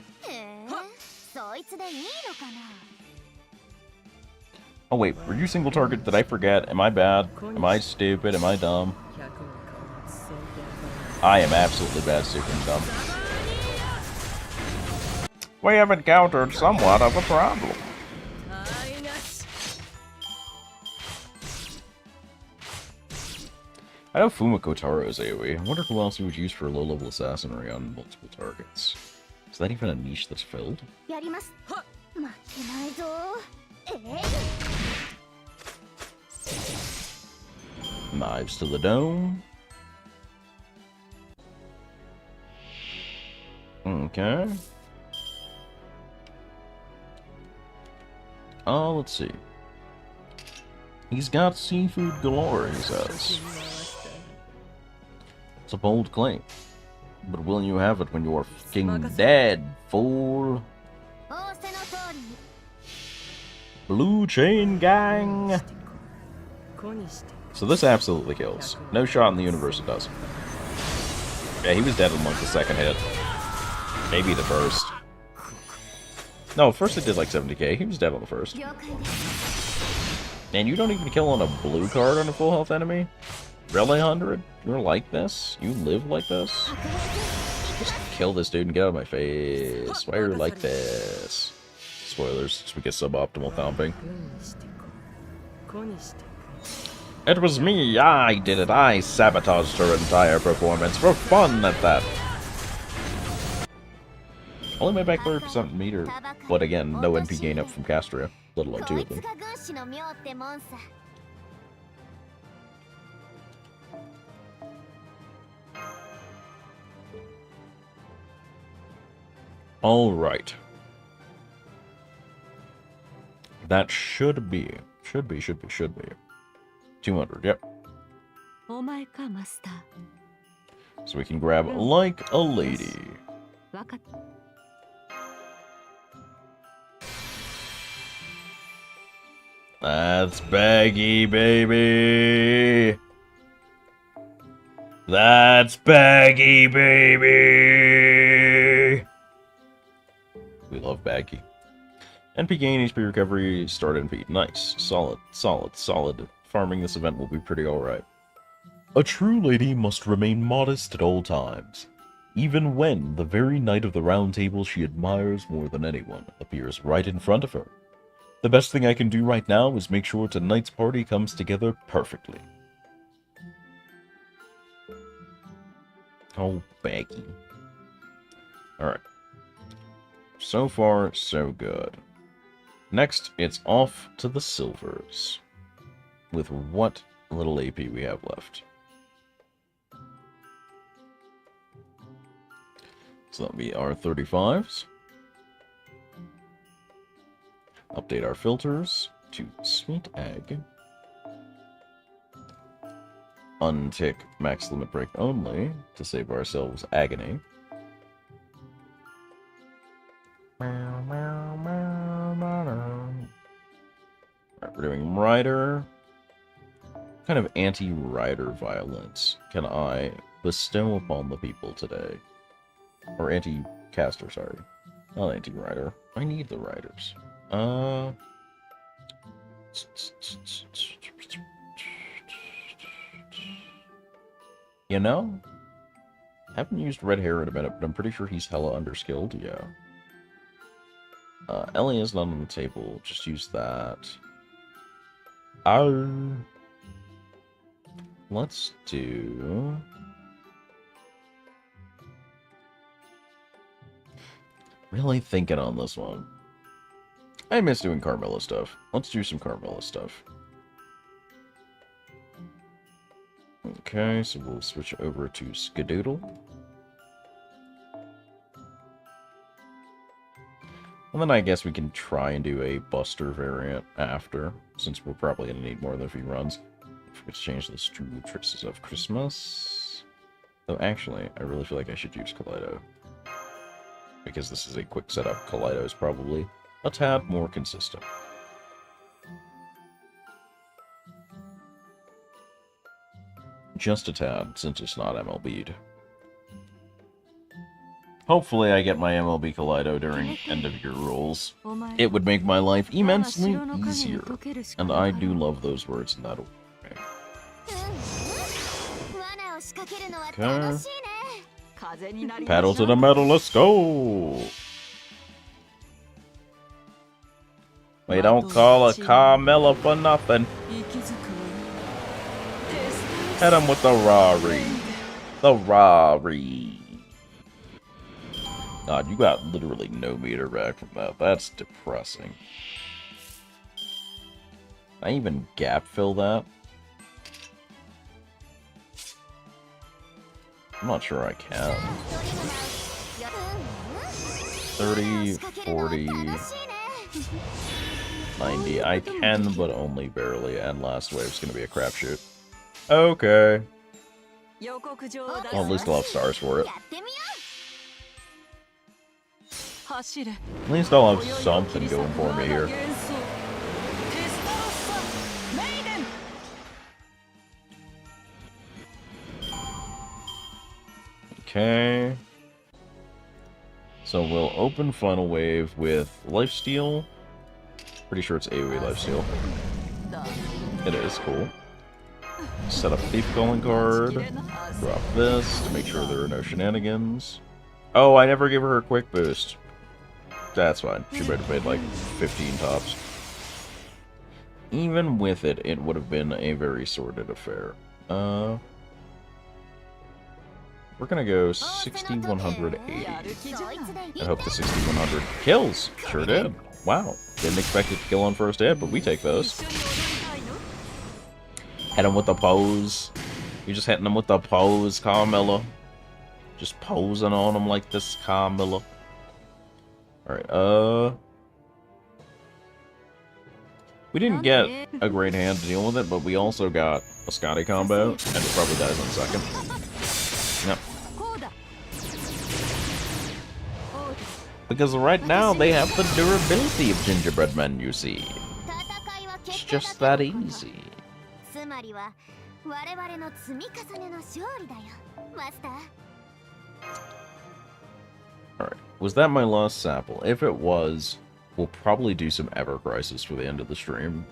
Oh wait, were you single target? Did I forget? Am I bad? Am I stupid? Am I dumb? I am absolutely bad, stupid, and dumb. We have encountered somewhat of a problem. I know Fumiko Taro is AoE. I wonder who else you would use for low-level assassinry on multiple targets. Is that even a niche that's filled? Knives to the dome. Okay. Oh, let's see. He's got seafood galore, he says. It's a bold claim. But will you have it when you're fucking dead, fool? Blue Chain Gang! So this absolutely kills. No shot in the universe it does. Yeah, he was dead on like the 2nd hit. Maybe the 1st. No, first it did like 70k. He was dead on the 1st. And you don't even kill on a blue card on a full health enemy? Really, 100? You're like this? You live like this? Just kill this dude and get out of my face. Why are you like this? Spoilers, just we get suboptimal thumping. It was me, I did it. I sabotaged her entire performance for fun at that. Only made back 30% meter, but again, no NP gain up from Castria, let alone 2 of them. Alright. That should be 200, yep. So we can grab like a lady. That's baggy, baby. That's baggy, baby. We love baggy. NP gain, HP recovery, start NP. Nice. Solid. Farming this event will be pretty alright. A true lady must remain modest at all times, even when the very knight of the round table she admires more than anyone appears right in front of her. The best thing I can do right now is make sure tonight's party comes together perfectly. Oh, baggy. Alright. So far, so good. Next, it's off to the silvers. With what little AP we have left. So that'll be our 35s. Update our filters to Sweet Egg. Untick max limit break only to save ourselves agony. Alright, we're doing Rider. What kind of anti-Rider violence can I bestow upon the people today? Or anti-caster, sorry. Not anti-Rider. I need the Riders. You know? I haven't used red hair in a minute, but I'm pretty sure he's hella underskilled, yeah. Ellie is not on the table, just use that. Let's do... Really thinking on this one. I miss doing Carmilla stuff. Let's do some Carmilla stuff. Okay, so we'll switch over to Skadoodle. And then I guess we can try and do a Buster variant after, since we're probably going to need more than a few runs. Let's change this to Traces of Christmas. Though actually, I really feel like I should use Kaleido. Because this is a quick setup, Kaleido is probably a tad more consistent. Just a tad, since it's not MLB'd. Hopefully I get my MLB Kaleido during end of year rules. It would make my life immensely easier. And I do love those words in that way. Okay. Paddle to the metal, let's go! We don't call a Carmilla for nothing. Hit him with the Rari. The Rari. God, you got literally no meter back from that. That's depressing. Can I even gap fill that? I'm not sure I can. 30, 40, 90. I can, but only barely. And last wave's gonna be a crapshoot. Okay. Well, at least I'll have stars for it. At least I'll have something going for me here. Okay. So we'll open Final Wave with Lifesteal. Pretty sure it's AoE Lifesteal. It is, cool. Set up Thief Calling card. Drop this to make sure there are no shenanigans. Oh, I never gave her a quick boost. That's fine. She might have made like 15 tops. Even with it, it would have been a very sordid affair. We're gonna go 6180. I hope the 6100 kills. Sure did. Wow. Didn't expect it to kill on first hit, but we take those. Hit him with the pose. You're just hitting him with the pose, Carmilla. Just posing on him like this, Carmilla. Alright, we didn't get a great hand to deal with it, but we also got a Scotty combo, and it probably dies on second. Yep. Because right now, they have the durability of gingerbread men, you see. It's just that easy. Alright, was that my last sample? If it was, we'll probably do some Ever Crisis for the end of the stream.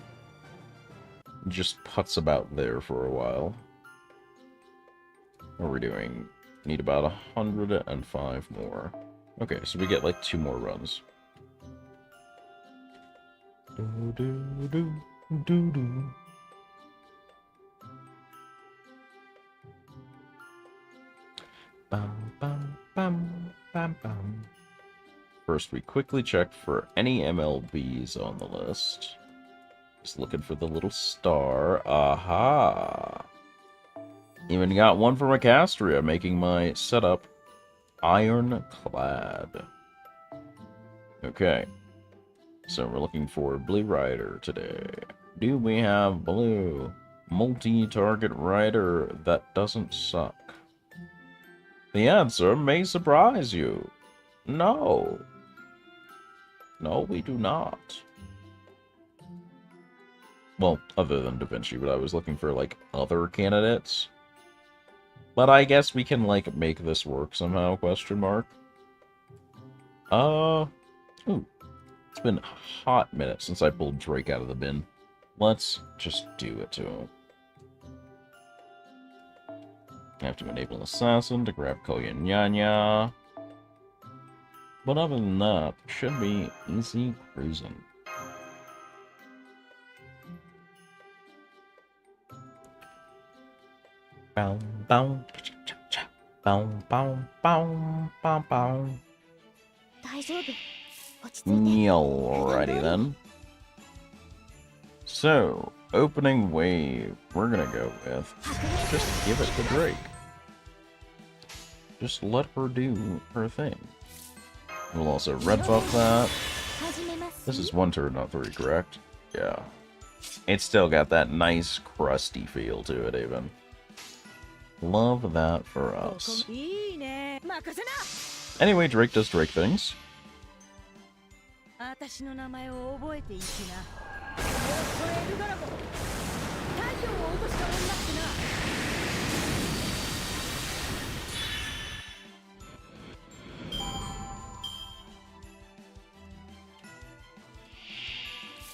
Just putz about there for a while. What are we doing? Need about 105 more. Okay, so we get like 2 more runs. Do, do, do, do, do. Bam, bam, bam, bam, bam. First, we quickly check for any MLBs on the list. Just looking for the little star. Aha! Even got one from Acastria, making my setup ironclad. Okay. So we're looking for Blue Rider today. Do we have blue multi-target rider that doesn't suck? The answer may surprise you. No. No, we do not. Well, other than Da Vinci, but I was looking for, like, other candidates. But I guess we can, like, make this work somehow, question mark. Ooh. It's been a hot minute since I pulled Drake out of the bin. Let's just do it to him. I have to enable an assassin to grab Koyanyanya. But other than that, should be easy cruising. Bow, bow, cha cha cha. Bow, bow, bow, bow, bow. Alrighty then. So, opening wave, we're gonna go with just give it to Drake. Just let her do her thing. We'll also red buff that. This is 1 turn, not 3, correct? Yeah. It's still got that nice crusty feel to it, even. Love that for us. Anyway, Drake does Drake things.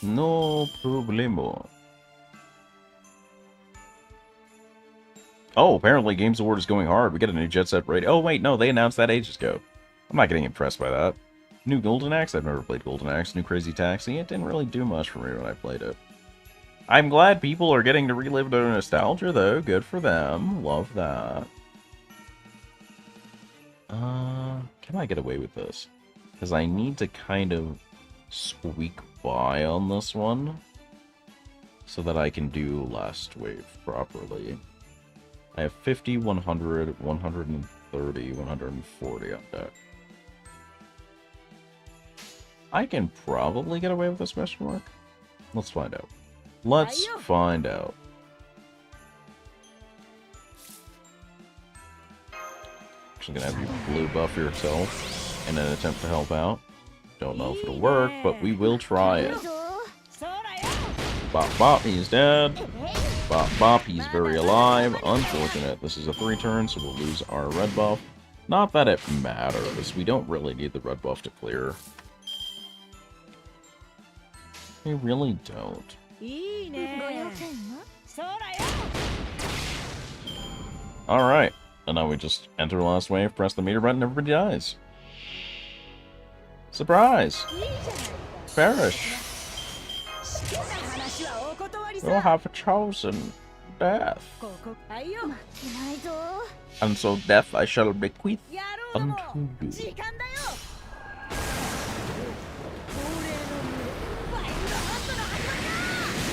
No problemo. Oh, apparently Games Award is going hard. We get a new Jet Set raid. Oh, wait, no, they announced that ages ago. I'm not getting impressed by that. New Golden Axe? I've never played Golden Axe. New Crazy Taxi? It didn't really do much for me when I played it. I'm glad people are getting to relive their nostalgia, though. Good for them. Love that. Can I get away with this? Because I need to kind of squeak by on this one so that I can do Last Wave properly. I have 50, 100, 130, 140 on deck. I can probably get away with this question mark. Let's find out. Let's find out. Actually gonna have you blue buff yourself in an attempt to help out. Don't know if it'll work, but we will try it. Bop bop, he's dead. Bop bop, he's very alive. Unfortunate. This is a 3-turn, so we'll lose our red buff. Not that it matters. We don't really need the red buff to clear. We really don't. Alright. And now we just enter Last Wave, press the meter button, everybody dies. Surprise! Perish! You have chosen death. And so death I shall bequeath unto you.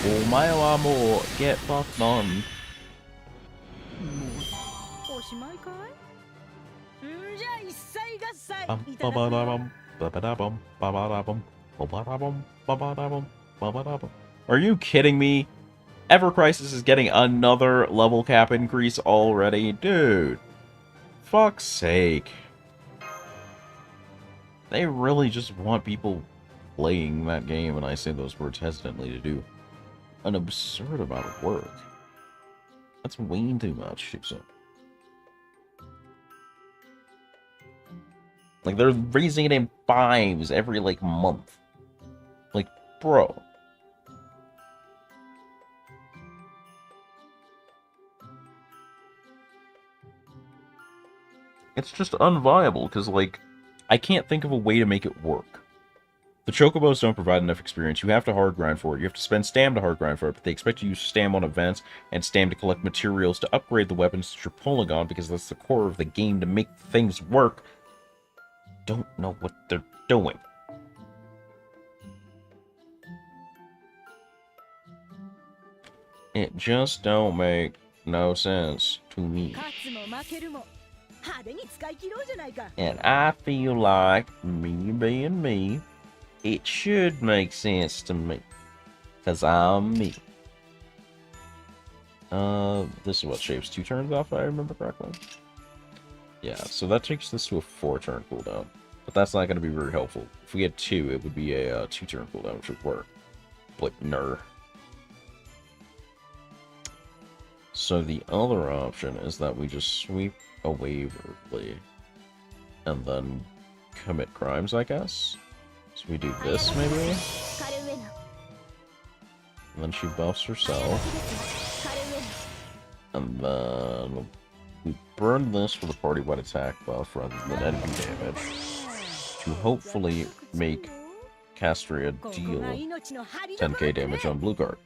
お前はもう get fucked on. おしまいかい？んじゃ一切合切 Bum, いただくよ。 ba-ba-da-bum, ba-ba-da-bum, ba-ba-da-bum, ba-ba-da-bum, ba-ba-da-bum, ba-ba-da-bum. Are you kidding me? Ever Crisis is getting another level cap increase already? Dude. Fuck's sake. They really just want people playing that game, and I say those words hesitantly, to do an absurd amount of work. That's way too much, Shipsa. Like, they're raising it in 5s every, like, month. Like, bro. It's just unviable, because, like, I can't think of a way to make it work. The Chocobos don't provide enough experience. You have to hard grind for it. You have to spend stam to hard grind for it, but they expect you to use stam on events and stam to collect materials to upgrade the weapons that you're pulling on, because that's the core of the game to make things work. Don't know what they're doing. It just don't make no sense to me. And I feel like, me being me, it should make sense to me. Because I'm me. This is what shapes 2 turns off, if I remember correctly. Yeah, so that takes this to a 4-turn cooldown. But that's not going to be very helpful. If we had 2, it would be a 2-turn cooldown, which would work. But no. So the other option is that we just sweep a wave early. And then commit crimes, I guess? So we do this, maybe? And then she buffs herself. And then we burn this for the party-wide attack buff rather than enemy damage to hopefully make Castria deal 10k damage on blue guard.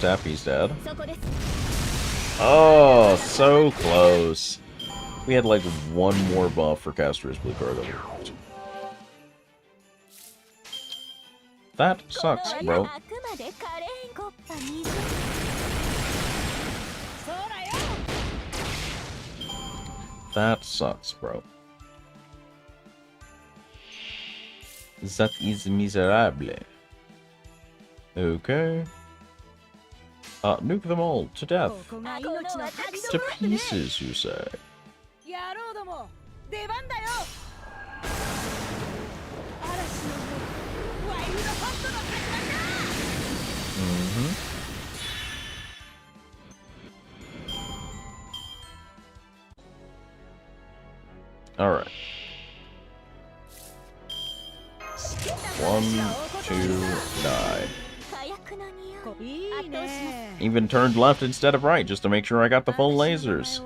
Tap, he's dead. Oh, so close. We had like 1 more buff for Castria's blue guard than we wanted. That sucks, bro. That sucks, bro. That is miserable. Okay. Nuke them all to death. To pieces, you say. Alright. 1, 2, die. Even turned left instead of right, just to make sure I got the full lasers.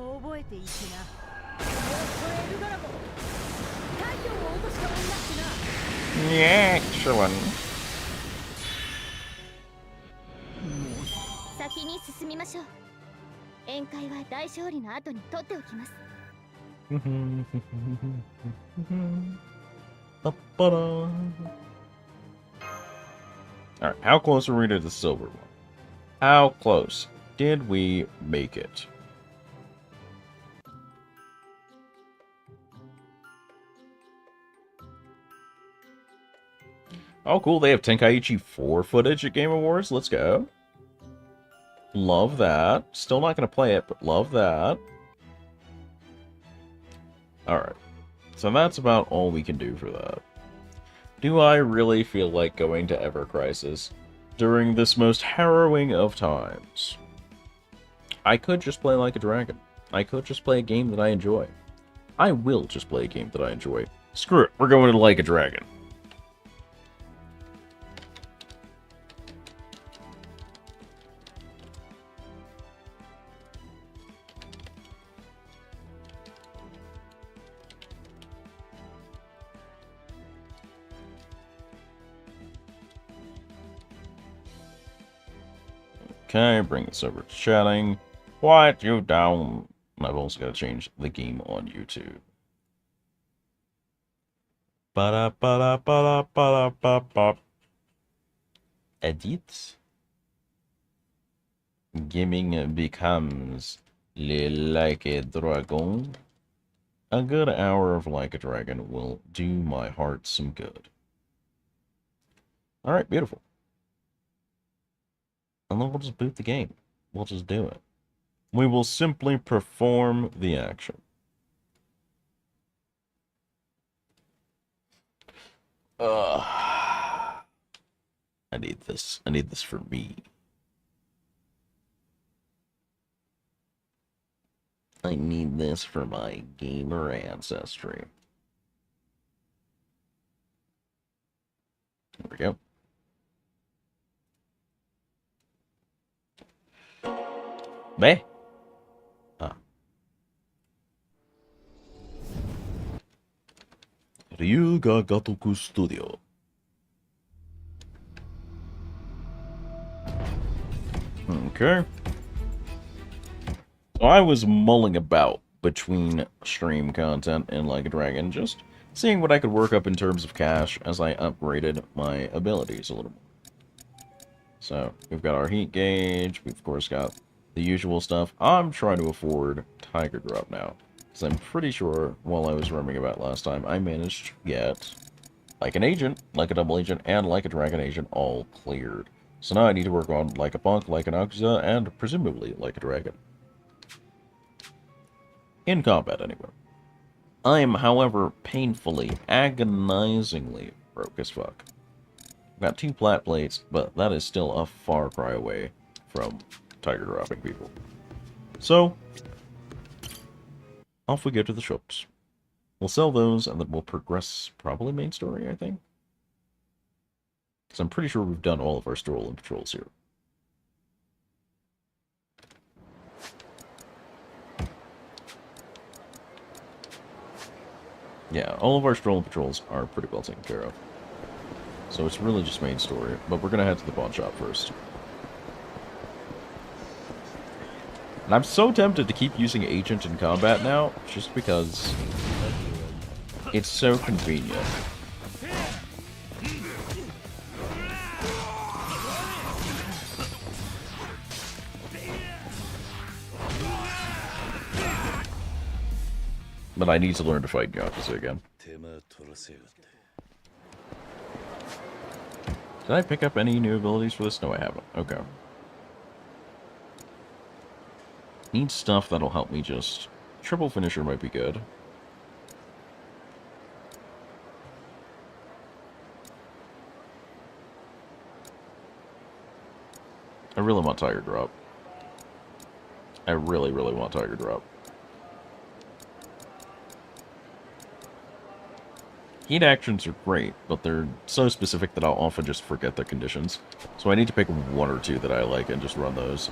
Yeah, excellent. Alright, how close are we to the silver one? How close did we make it? Oh, cool. They have Tenkaichi 4 footage at Game Awards. Let's go. Love that. Still not going to play it, but love that. Alright. So that's about all we can do for that. Do I really feel like going to Ever Crisis during this most harrowing of times? I could just play Like a Dragon. I could just play a game that I enjoy. I will just play a game that I enjoy. Screw it. We're going to Like a Dragon. Okay, bring this over to chatting. Quiet you down. I've also got to change the game on YouTube. Ba-da-ba-da-ba-da-ba-da-ba-ba. Edit. Gaming becomes like a dragon. A good hour of Like a Dragon will do my heart some good. Alright, beautiful. And then we'll just boot the game. We'll just do it. We will simply perform the action. I need this. I need this for me. I need this for my gamer ancestry. There we go. Beh. Ryuga Gatoku Studio. Okay. So I was mulling about between stream content and Like a Dragon, just seeing what I could work up in terms of cash as I upgraded my abilities a little more. So, we've got our heat gauge, we've of course got the usual stuff. I'm trying to afford Tiger Drop now, because I'm pretty sure while I was roaming about last time, I managed to get Like an Agent, Like a Double Agent, and Like a Dragon Agent all cleared. So now I need to work on Like a Punk, Like an Akuza, and presumably Like a Dragon. In combat, anyway. I am, however, painfully, agonizingly broke as fuck. I've got 2 plat plates, but that is still a far cry away from Tiger dropping people. So, off we go to the shops. We'll sell those, and then we'll progress, probably main story, I think. Because I'm pretty sure we've done all of our stroll and patrols here. Yeah, all of our stroll and patrols are pretty well taken care of. So it's really just main story, but we're going to head to the pawn shop first. And I'm so tempted to keep using Agent in combat now, just because it's so convenient. But I need to learn to fight Yakuza again. Did I pick up any new abilities for this? No, I haven't. Okay. Need stuff that'll help me just... Triple Finisher might be good. I really want Tiger Drop. I really, really want Tiger Drop. Heat actions are great, but they're so specific that I'll often just forget their conditions. So I need to pick 1 or 2 that I like and just run those.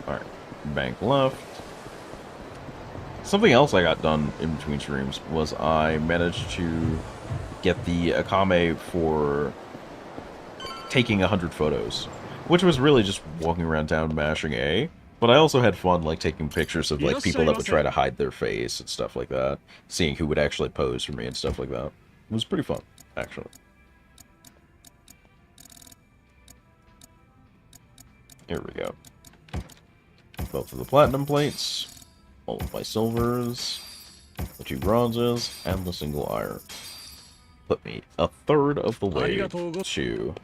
Alright, bank left. Something else I got done in between streams was I managed to get the Akame for taking 100 photos. Which was really just walking around town mashing A. But I also had fun, like, taking pictures of, like, people that would try to hide their face and stuff like that. Seeing who would actually pose for me and stuff like that. It was pretty fun, actually. Here we go. Both of the platinum plates. All of my silvers. The 2 bronzes. And the single iron. Put me 1/3 of the way to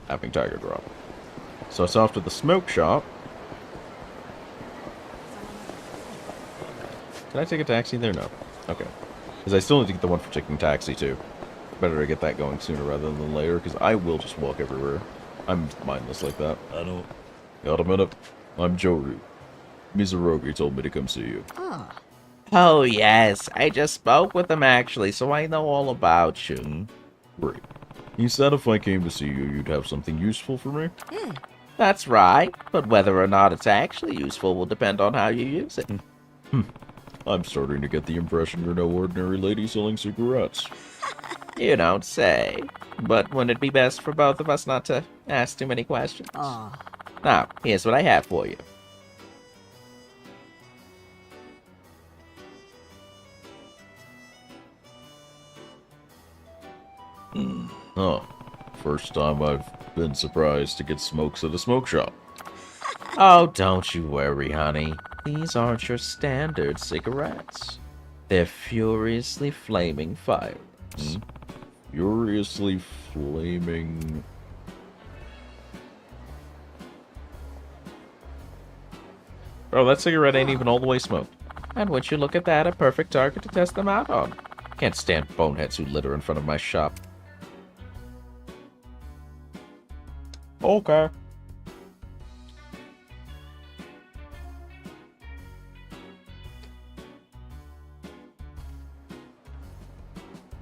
having Tiger Drop. So it's off to the smoke shop. Can I take a taxi there? No. Okay. Because I still need to get the one for taking taxi, too. Better to get that going sooner rather than later, because I will just walk everywhere. I'm mindless like that. Got a minute? I'm Joru. Mizurogi told me to come see you. Oh, yes. I just spoke with him, actually, so I know all about you. Great. He said if I came to see you, you'd have something useful for me? That's right, but whether or not it's actually useful will depend on how you use it. I'm starting to get the impression you're no ordinary lady selling cigarettes. You don't say. But wouldn't it be best for both of us not to ask too many questions? Now, here's what I have for you. Oh, first time I've been surprised to get smokes at a smoke shop. Oh, don't you worry, honey. These aren't your standard cigarettes. They're furiously flaming fireworks. Furiously flaming... Bro, that cigarette ain't even all the way smoked. And would you look at that, a perfect target to test them out on. Can't stand boneheads who litter in front of my shop. Okay.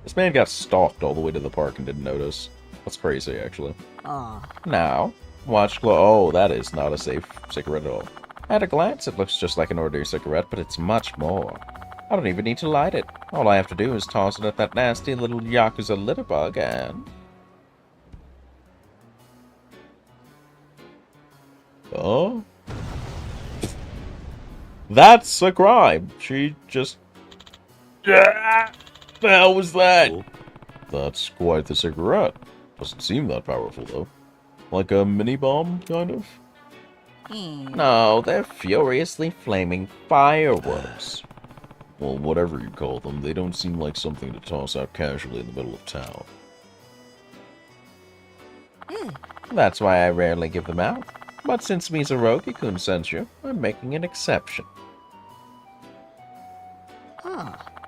This man got stalked all the way to the park and didn't notice. That's crazy, actually. Now, watch glow. Oh, that is not a safe cigarette at all. At a glance, it looks just like an ordinary cigarette, but it's much more. I don't even need to light it. All I have to do is toss it at that nasty little Yakuza litterbug and... Oh? That's a crime. She just... The hell was that? That's quite the cigarette. Doesn't seem that powerful, though. Like a mini-bomb, kind of? No, they're furiously flaming fireworks. Well, whatever you call them, they don't seem like something to toss out casually in the middle of town. That's why I rarely give them out. But since Mizuroki-kun sent you, I'm making an exception.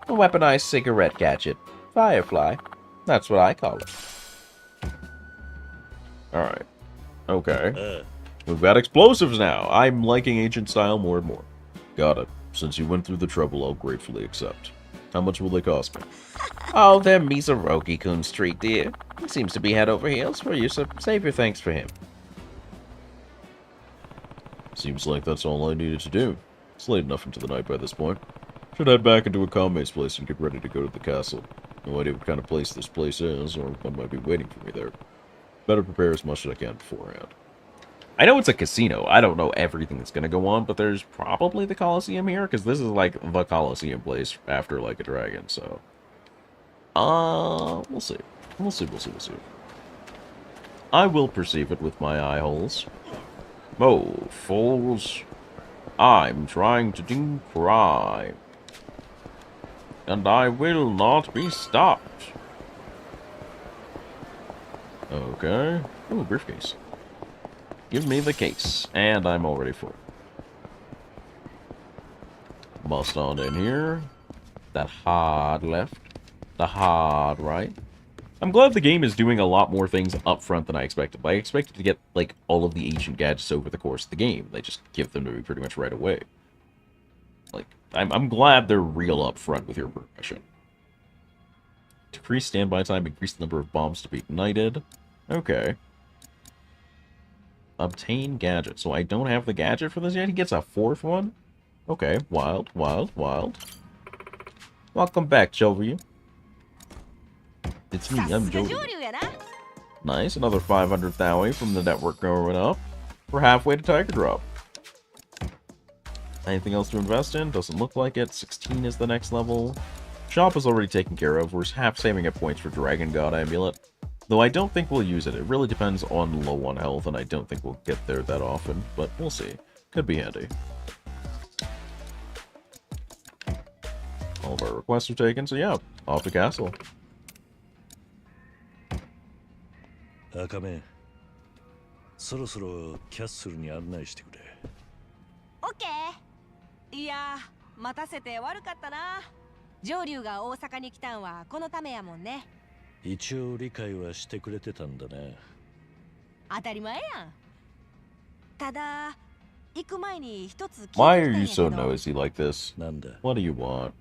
A weaponized cigarette gadget. Firefly. That's what I call it. Alright. Okay. We've got explosives now. I'm liking Agent Style more and more. Got it. Since you went through the trouble, I'll gratefully accept. How much will they cost me? Oh, they're Mizuroki-kun's treat, dear. He seems to be head over heels for you, so save your thanks for him. Seems like that's all I needed to do. It's late enough into the night by this point. Should head back into Akame's place and get ready to go to the castle. No idea what kind of place this place is, or what might be waiting for me there. Better prepare as much as I can beforehand. I know it's a casino. I don't know everything that's going to go on, but there's probably the Coliseum here, because this is like the Coliseum place after Like a Dragon, so... we'll see. We'll see. I will perceive it with my eye holes. Oh, fools. I'm trying to do crime. And I will not be stopped. Okay. Ooh, briefcase. Give me the case. And I'm all ready for it. Bust on in here. That hard left. The hard right. I'm glad the game is doing a lot more things up front than I expected. I expected to get, like, all of the ancient gadgets over the course of the game. They just give them to me pretty much right away. Like, I'm glad they're real up front with your progression. Decrease standby time, increase the number of bombs to be ignited. Okay. Obtain gadget. So I don't have the gadget for this yet? He gets a fourth one? Okay, wild. Welcome back, Jovian. It's me, I'm Jody. Nice, another 500 Thoway from the network going up. We're halfway to Tiger Drop. Anything else to invest in? Doesn't look like it. 16 is the next level. Shop is already taken care of. We're half saving up points for Dragon God Amulet. Though I don't think we'll use it. It really depends on low on health, and I don't think we'll get there that often. But we'll see. Could be handy. All of our requests are taken, so yeah, off to castle. 赤目、そろそろキャッスルに案内してくれ。オッケー。いや、待たせて悪かったな。上流が大阪に来たんはこのためやもんね。一応理解はしてくれてたんだね。当たり前やん。ただ、行く前に一つ聞いてきたん Why や are けど。 you so nosy like this? なんだ。 What do you want?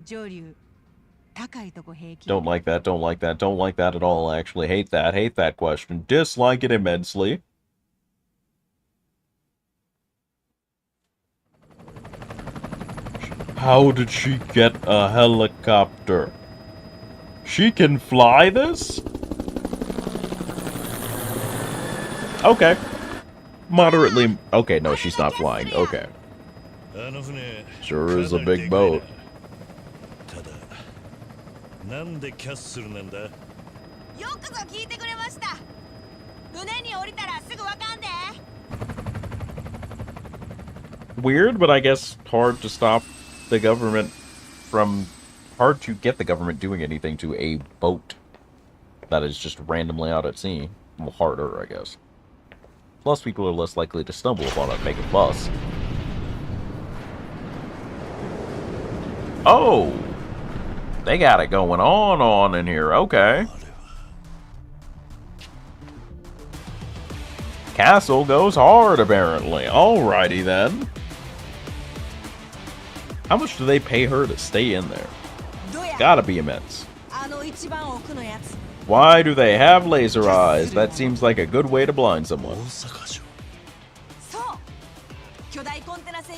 上流。高いとこ平気。 Don't like that, don't like that, don't like that at all, actually. Hate that question. Dislike it immensely. How did she get a helicopter? She can fly this? Okay. Moderately. Okay, no, she's not flying. Okay. Sure is a big boat. なんでキャッスルなんだ。よくぞ聞いてくれました。船に降りたらすぐわかんで。Weird, but I guess hard to stop the government from... Hard to get the government doing anything to a boat that is just randomly out at sea. Well, harder, I guess. Plus, people are less likely to stumble upon it and make a fuss. Oh! They got it going on in here. Okay. Castle goes hard, apparently. Alrighty, then. How much do they pay her to stay in there? Gotta be immense. Why do they have laser eyes? That seems like a good way to blind someone.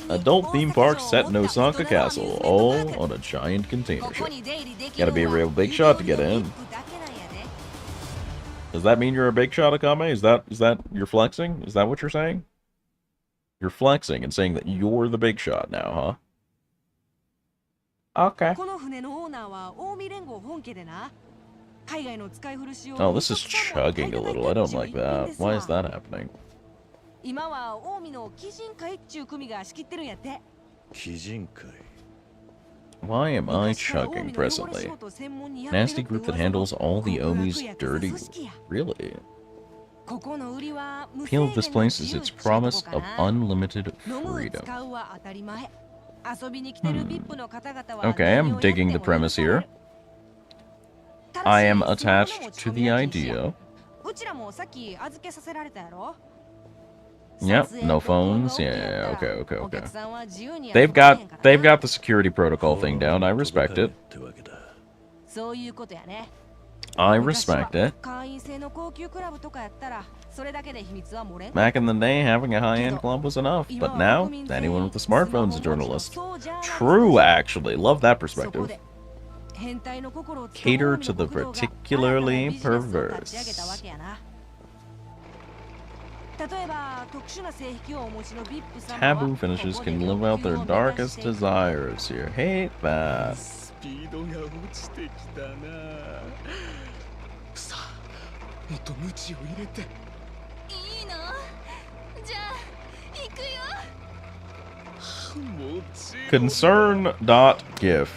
Adult theme park set in Osaka Castle, all on a giant container ship. Gotta be a real big shot to get in. Does that mean you're a big shot, Akame? Is that you're flexing? Is that what you're saying? You're flexing and saying that you're the big shot now, huh? Okay. Oh, this is chugging a little. I don't like that. Why is that happening? Why am I chugging presently? Nasty group that handles all the Omi's dirty... Really? Appeal of this place is its promise of unlimited freedom. Okay, I'm digging the premise here. I am attached to the idea. Yep, no phones. Yeah, okay. They've got the security protocol thing down. I respect it. I respect it. Back in the day, having a high-end club was enough, but now anyone with a smartphone is a journalist. True, actually. Love that perspective. Cater to the particularly perverse. Taboo finishers can live out their darkest desires here. Hate that. Concern.gif.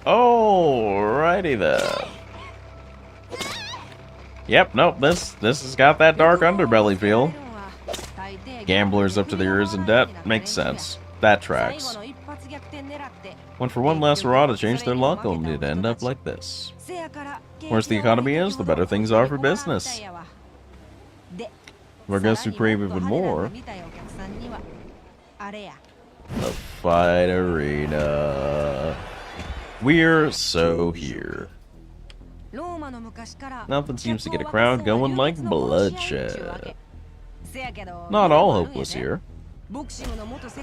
Alrighty then. Yep, nope, this has got that dark underbelly feel. Gamblers up to their ears in debt. Makes sense. That tracks. When for one last hurrah to change their luck, only to end up like this. Worse the economy is, the better things are for business. For guests who crave even more, the fight arena. We're so here. Nothing seems to get a crowd going like bloodshed. Not all hopeless here.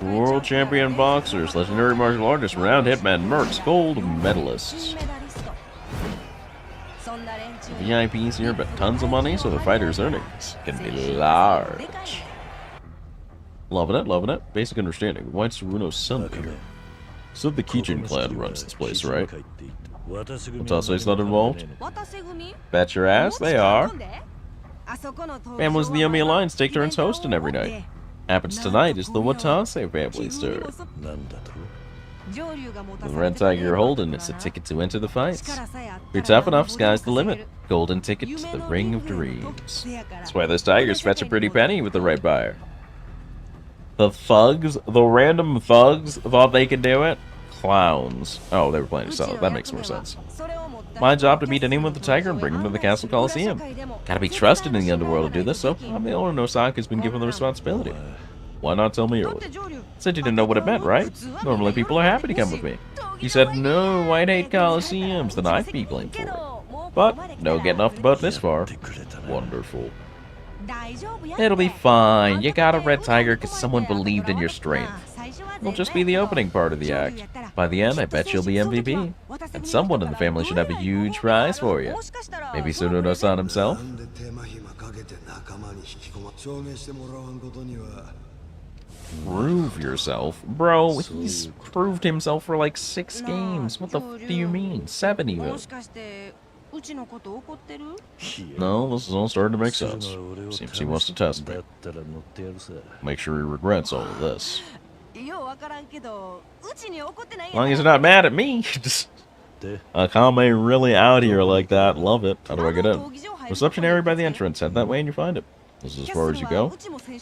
World champion boxers, legendary martial artists, renowned hitmen, mercs, gold medalists. VIPs here, but tons of money, so the fighters' earnings can be large. Loving it. Basic understanding. White Saruno's son here. So the Kijin clan runs this place, right? Watase's not involved? Bet your ass they are. Families of the Yomi Alliance take turns hosting every night. Happens tonight is the Watase family's turn. The red tiger you're holding is a ticket to enter the fights. If you're tough enough, sky's the limit. Golden ticket to the Ring of Dreams. That's why those tigers fetch a pretty penny with the right buyer. The thugs, the random thugs, thought they could do it? Clowns. Oh, they were planning to sell it. That makes more sense. My job to meet anyone with the tiger and bring him to the Castle Coliseum. Gotta be trusted in the underworld to do this, so I'm the owner Osaka's been given the responsibility. Why not tell me earlier? Said you didn't know what it meant, right? Normally people are happy to come with me. You said, no, I'd hate Coliseums, then I'd be blamed for it. But no getting off the boat this far. Wonderful. It'll be fine. You got a red tiger because someone believed in your strength. It'll just be the opening part of the act. By the end, I bet you'll be MVP. And someone in the family should have a huge prize for you. Maybe Tsuruno-san himself? Prove yourself? Bro, he's proved himself for like 6 games. What the f do you mean? 7 even. No, this is all starting to make sense. Seems he wants to test me. Make sure he regrets all of this. As long as you're not mad at me. Akame really out here like that. Love it. How do I get in? Reception area by the entrance. Head that way and you find it. This is as far as you go.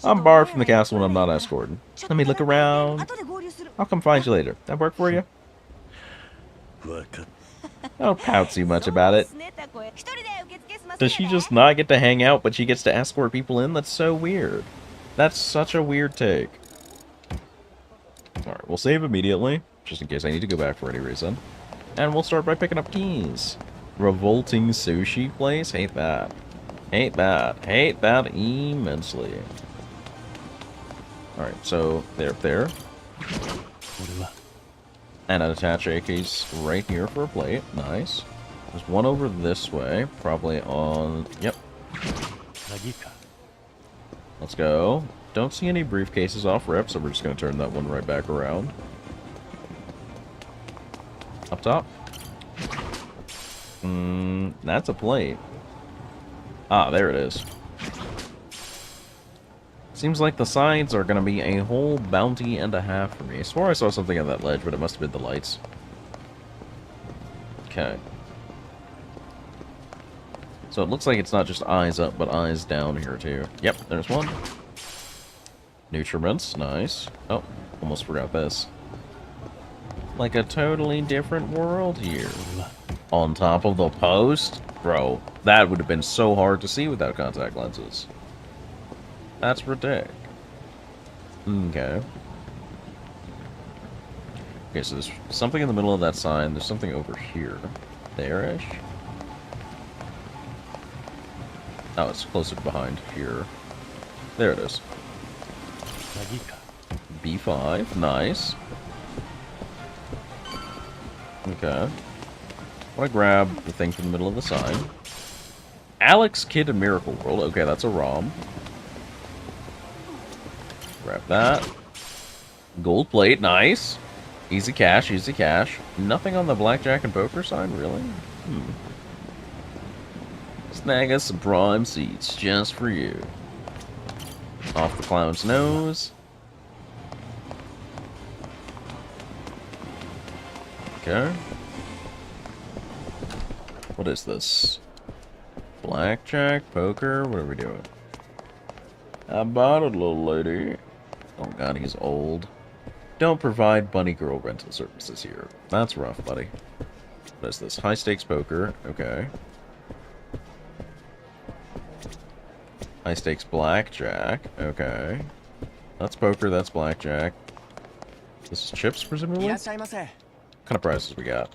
I'm barred from the castle when I'm not escorted. Let me look around. I'll come find you later. That work for you? Don't pout too much about it. Does she just not get to hang out, but she gets to escort people in? That's so weird. That's such a weird take. Alright, we'll save immediately, just in case I need to go back for any reason. And we'll start by picking up keys. Revolting sushi place? Hate that. Hate that. Hate that immensely. Alright, so they're up there. And an attach A case right here for a plate. Nice. There's one over this way. Probably on... Yep. Let's go. Don't see any briefcases off rip, so we're just going to turn that one right back around. Up top. That's a plate. Ah, there it is. Seems like the sides are going to be a whole bounty and a half for me. I swore I saw something on that ledge, but it must have been the lights. Okay. So it looks like it's not just eyes up, but eyes down here too. Yep, there's one. Nutriments, nice. Oh, almost forgot this. Like a totally different world here. On top of the post? Bro, that would have been so hard to see without contact lenses. That's ridiculous. Okay. Okay, so there's something in the middle of that sign. There's something over here. There-ish. Oh, it's closer behind here. There it is. B5, nice. Okay. I want to grab the thing from the middle of the sign. Alex Kidd in Miracle World. Okay, that's a ROM. Grab that. Gold plate, nice. Easy cash, easy cash. Nothing on the blackjack and poker sign, really? Snag us some prime seats just for you. Off the clown's nose. Okay. What is this? Blackjack, poker, what are we doing? How about it, little lady? Oh god, he's old. Don't provide bunny girl rental services here. That's rough, buddy. What is this? High stakes poker. Okay. High stakes blackjack. Okay. That's poker, that's blackjack. This is chips, presumably? What kind of prizes we got?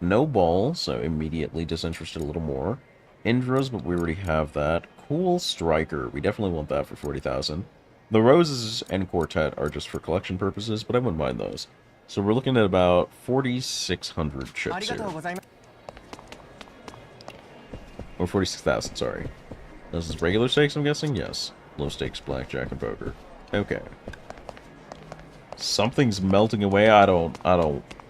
No balls, so immediately disinterested a little more. Indras, but we already have that. Cool striker. We definitely want that for 40,000. The roses and quartet are just for collection purposes, but I wouldn't mind those. So we're looking at about 4,600 chips here. Or 46,000, sorry. This is regular stakes, I'm guessing? Yes. Low stakes, blackjack, and poker. Okay. Something's melting away. I don't...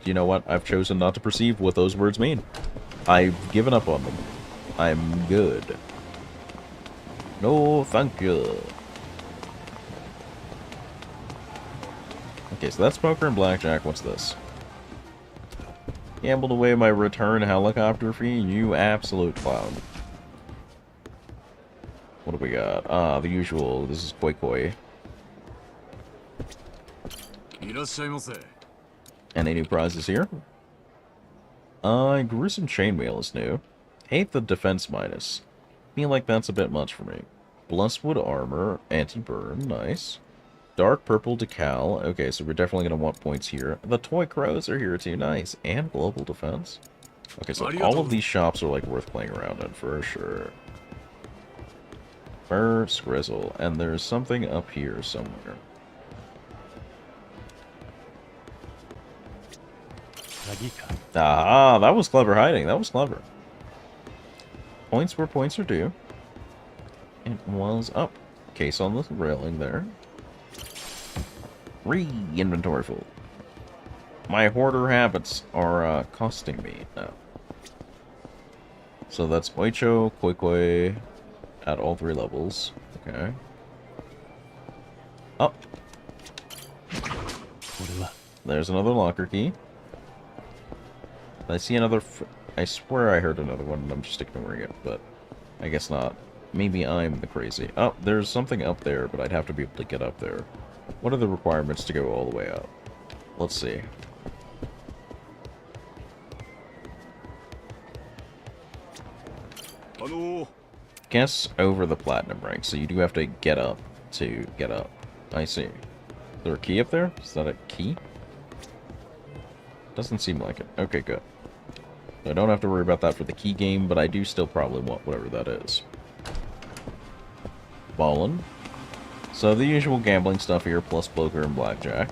You know what? I've chosen not to perceive what those words mean. I've given up on them. I'm good. No, thank you. Okay, so that's poker and blackjack. What's this? Gambled away my return helicopter fee, you absolute clown. What do we got? Ah, the usual. This is Koi Koi. Any new prizes here? Gruesome Chainmail is new. Hate the defense minus. Feel like that's a bit much for me. Bluntwood Armor, Anti-Burn, nice. Dark Purple Decal, okay, so we're definitely going to want points here. The Toy Crows are here too, nice. And Global Defense. Okay, so all of these shops are like worth playing around in for sure. First Grizzle, and there's something up here somewhere. Ah, that was clever hiding. That was clever. Points where points are due. It was up. Case on the railing there. Inventory full. My hoarder habits are costing me now. So that's Oicho, Koikoi at all 3 levels. Okay. Oh. There's another locker key. I see another... I swear I heard another one and I'm just ignoring it, but I guess not. Maybe I'm the crazy. Oh, there's something up there, but I'd have to be able to get up there. What are the requirements to go all the way up? Let's see. Guess over the platinum rank, so you do have to get up to get up. I see. Is there a key up there? Is that a key? Doesn't seem like it. Okay, good. I don't have to worry about that for the key game, but I do still probably want whatever that is. Ballin'. So the usual gambling stuff here, plus poker and blackjack.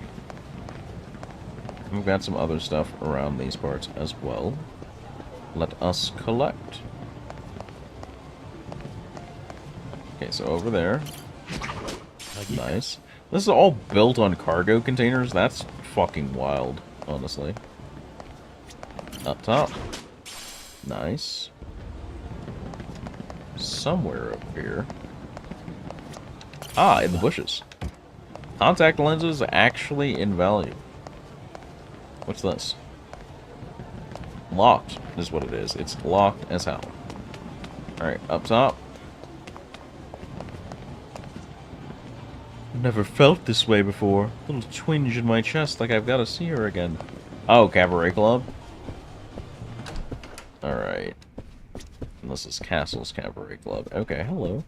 We've got some other stuff around these parts as well. Let us collect. Okay, so over there. Nice. This is all built on cargo containers. That's fucking wild, honestly. Up top. Nice. Somewhere up here. Ah, in the bushes. Contact lenses actually in value. What's this? Locked is what it is. It's locked as hell. Alright, up top. Never felt this way before. A little twinge in my chest like I've got to see her again. Oh, Cabaret Club? Alright. This is Castle's Cabaret Club. Okay, hello.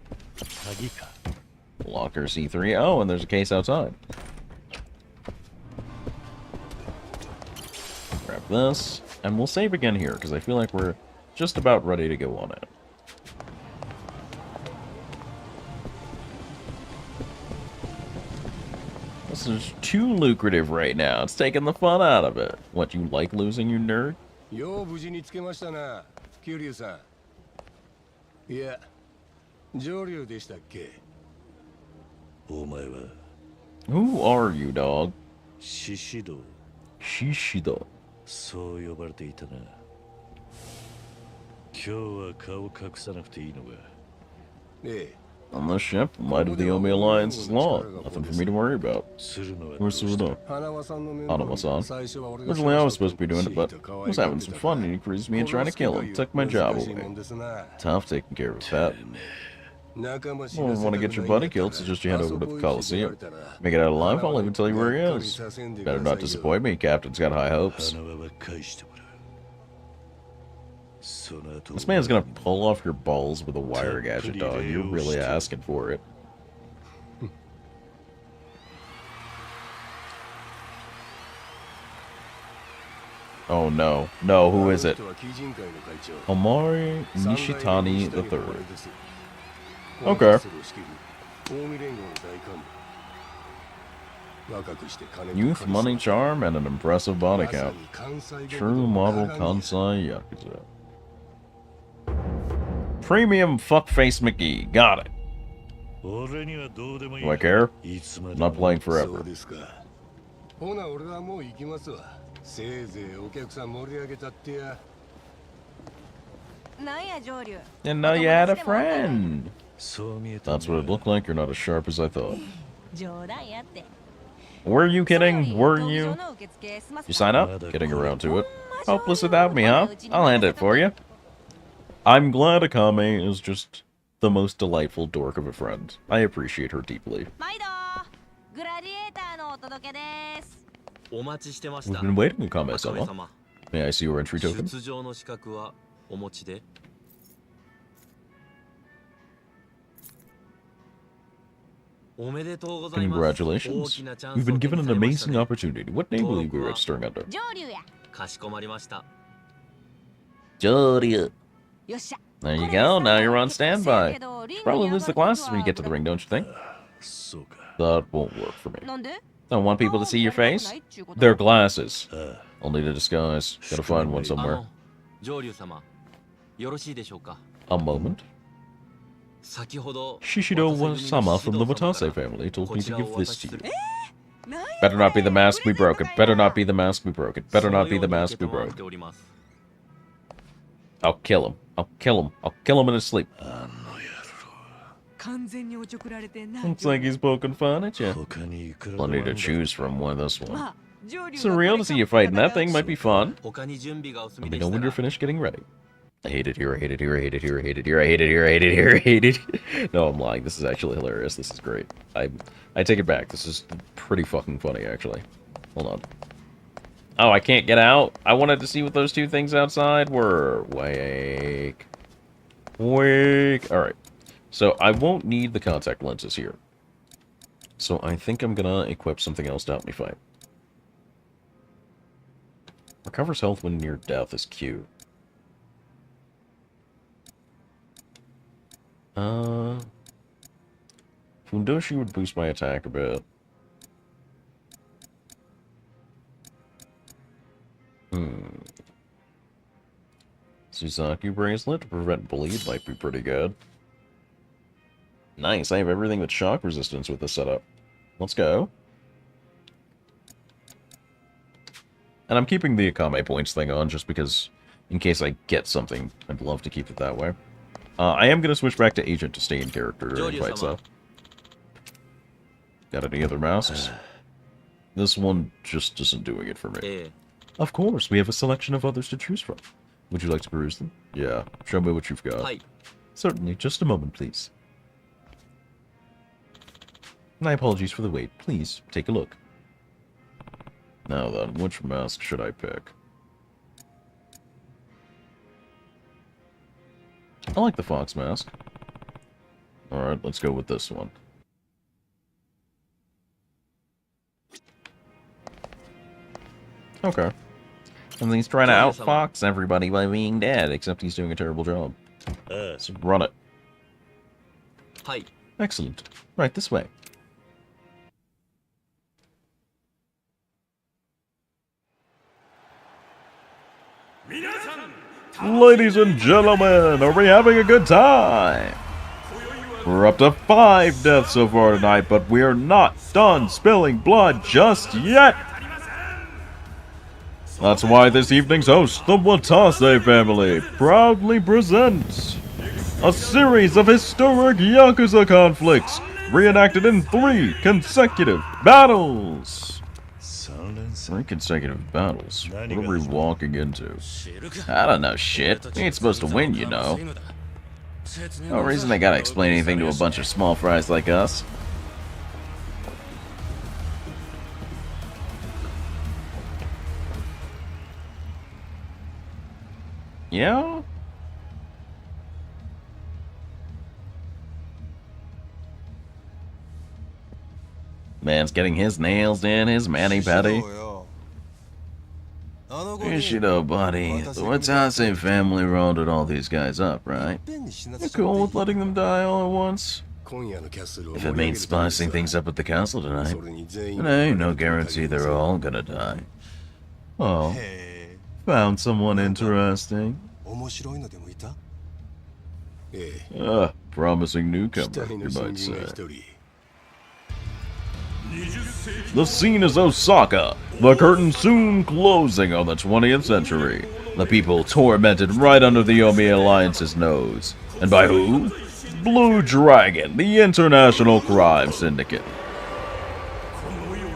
Locker C3. Oh, and there's a case outside. Grab this. And we'll save again here, because I feel like we're just about ready to go on it. This is too lucrative right now. It's taking the fun out of it. What, you like losing, you nerd? Who are you, dog? Shishido. Shishido. On this ship, light of the Omi Alliance is long. Nothing for me to worry about. Where's Suruno? Hanama-san. Originally I was supposed to be doing it, but I was having some fun and he accused me of trying to kill him. Took my job away. Tough taking care of that. Well, want to get your buddy killed, suggest you head over to the Coliseum. Make it out alive, I'll even tell you where he is. Better not disappoint me, Captain's got high hopes. This man's gonna pull off your balls with a wire gadget, dog. You're really asking for it. Oh no. No, who is it? Omari Nishitani III. Okay. Youth, money, charm, and an impressive body count. True model Kansai Yakuza. Premium fuckface McGee. Got it. Do I care? I'm not playing forever. And now you had a friend. That's what it looked like. You're not as sharp as I thought. Were you kidding? Were you? You sign up? Getting around to it. Hopeless without me, huh? I'll hand it for you. I'm glad Akame is just the most delightful dork of a friend. I appreciate her deeply. We've been waiting, Akame-sama. May I see your entry token? Congratulations. You've been given an amazing opportunity. What name will you be registering under? Joryu. よっしゃ There you go. Now you're on standby. Probably lose the glasses when you get to the ring, don't you think? そうか。 That won't work for me. なんで Don't want people to see your face? ないっちゅうこと They're glasses. あ I'll need a disguise. Gotta find one somewhere. 上流様よろしいでしょうか A moment. 先ほど Shishido Sama from the Watase family told me to give this to you. ない Better not be the mask we broke it. Better not be the mask we broke it. Better not be the mask we broke. ております I'll kill him. I'll kill him. I'll kill him in his sleep. 完全におちょくられてんな Looks like he's poking fun at you. 他にいくら Plenty to choose from with this one. まあ上流 Surreal to see you fighting that thing. Might be fun. 他に準備がお済 Let み me で know した when ら you're finished getting ready. I hate it here, I hate it here, I hate it here, I hate it here, I hate it here, I hate it here, I hate it. No, I'm lying. This is actually hilarious. This is great. I take it back. This is pretty fucking funny, actually. Hold on. Oh, I can't get out? I wanted to see what those two things outside were. Wake. Wake. Alright. So, I won't need the contact lenses here. So, I think I'm gonna equip something else to help me fight. Recovers health when near death is cute. Fundoshi would boost my attack a bit. Suzaki bracelet to prevent bleed might be pretty good. Nice, I have everything with shock resistance with this setup. Let's go. And I'm keeping the Akame points thing on just because, in case I get something, I'd love to keep it that way. I am going to switch back to Agent to stay in character during fights, though. Got any other masks? This one just isn't doing it for me. Of course, we have a selection of others to choose from. Would you like to peruse them? Yeah, show me what you've got. Hi. Certainly, just a moment, please. My apologies for the wait. Please, take a look. Now then, which mask should I pick? I like the fox mask. Alright, let's go with this one. Okay. And he's trying to outfox everybody by being dead, except he's doing a terrible job. So run it. Hi. Excellent. Right, this way. Ladies and gentlemen, are we having a good time? We're up to 5 deaths so far tonight, but we're not done spilling blood just yet! That's why this evening's host, the Watase family, proudly presents a series of historic Yakuza conflicts, reenacted in 3 consecutive battles! 3 consecutive battles? What are we walking into? I don't know shit. We ain't supposed to win, you know. No reason they gotta explain anything to a bunch of small fries like us. Yeah? Man's getting his nails in, his mani-pedi. Ishido, buddy. The Watase family rounded all these guys up, right? You cool with letting them die all at once? If it means spicing things up at the castle tonight, then ain't no guarantee they're all gonna die. Oh, found someone interesting. Promising newcomer, you might say. The scene is Osaka, the curtain soon closing on the 20th century. The people tormented right under the Yomi Alliance's nose. And by who? Blue Dragon, the international crime syndicate.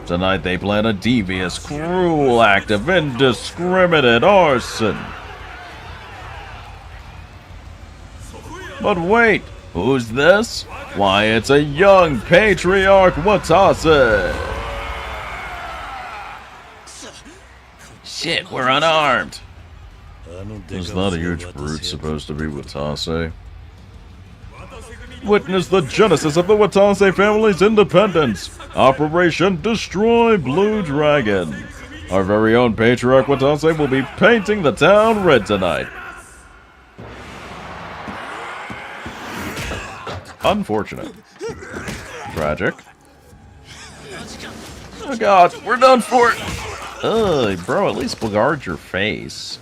Tonight they plan a devious, cruel act of indiscriminate arson. But wait, who's this? Why, it's a young patriarch Watase! Shit, we're unarmed! Is that a huge brute supposed to be Watase? Witness the genesis of the Watase family's independence! Operation Destroy Blue Dragon! Our very own patriarch Watase will be painting the town red tonight. Unfortunate. Tragic. Oh god, we're done for. Ugh, bro, at least guard your face.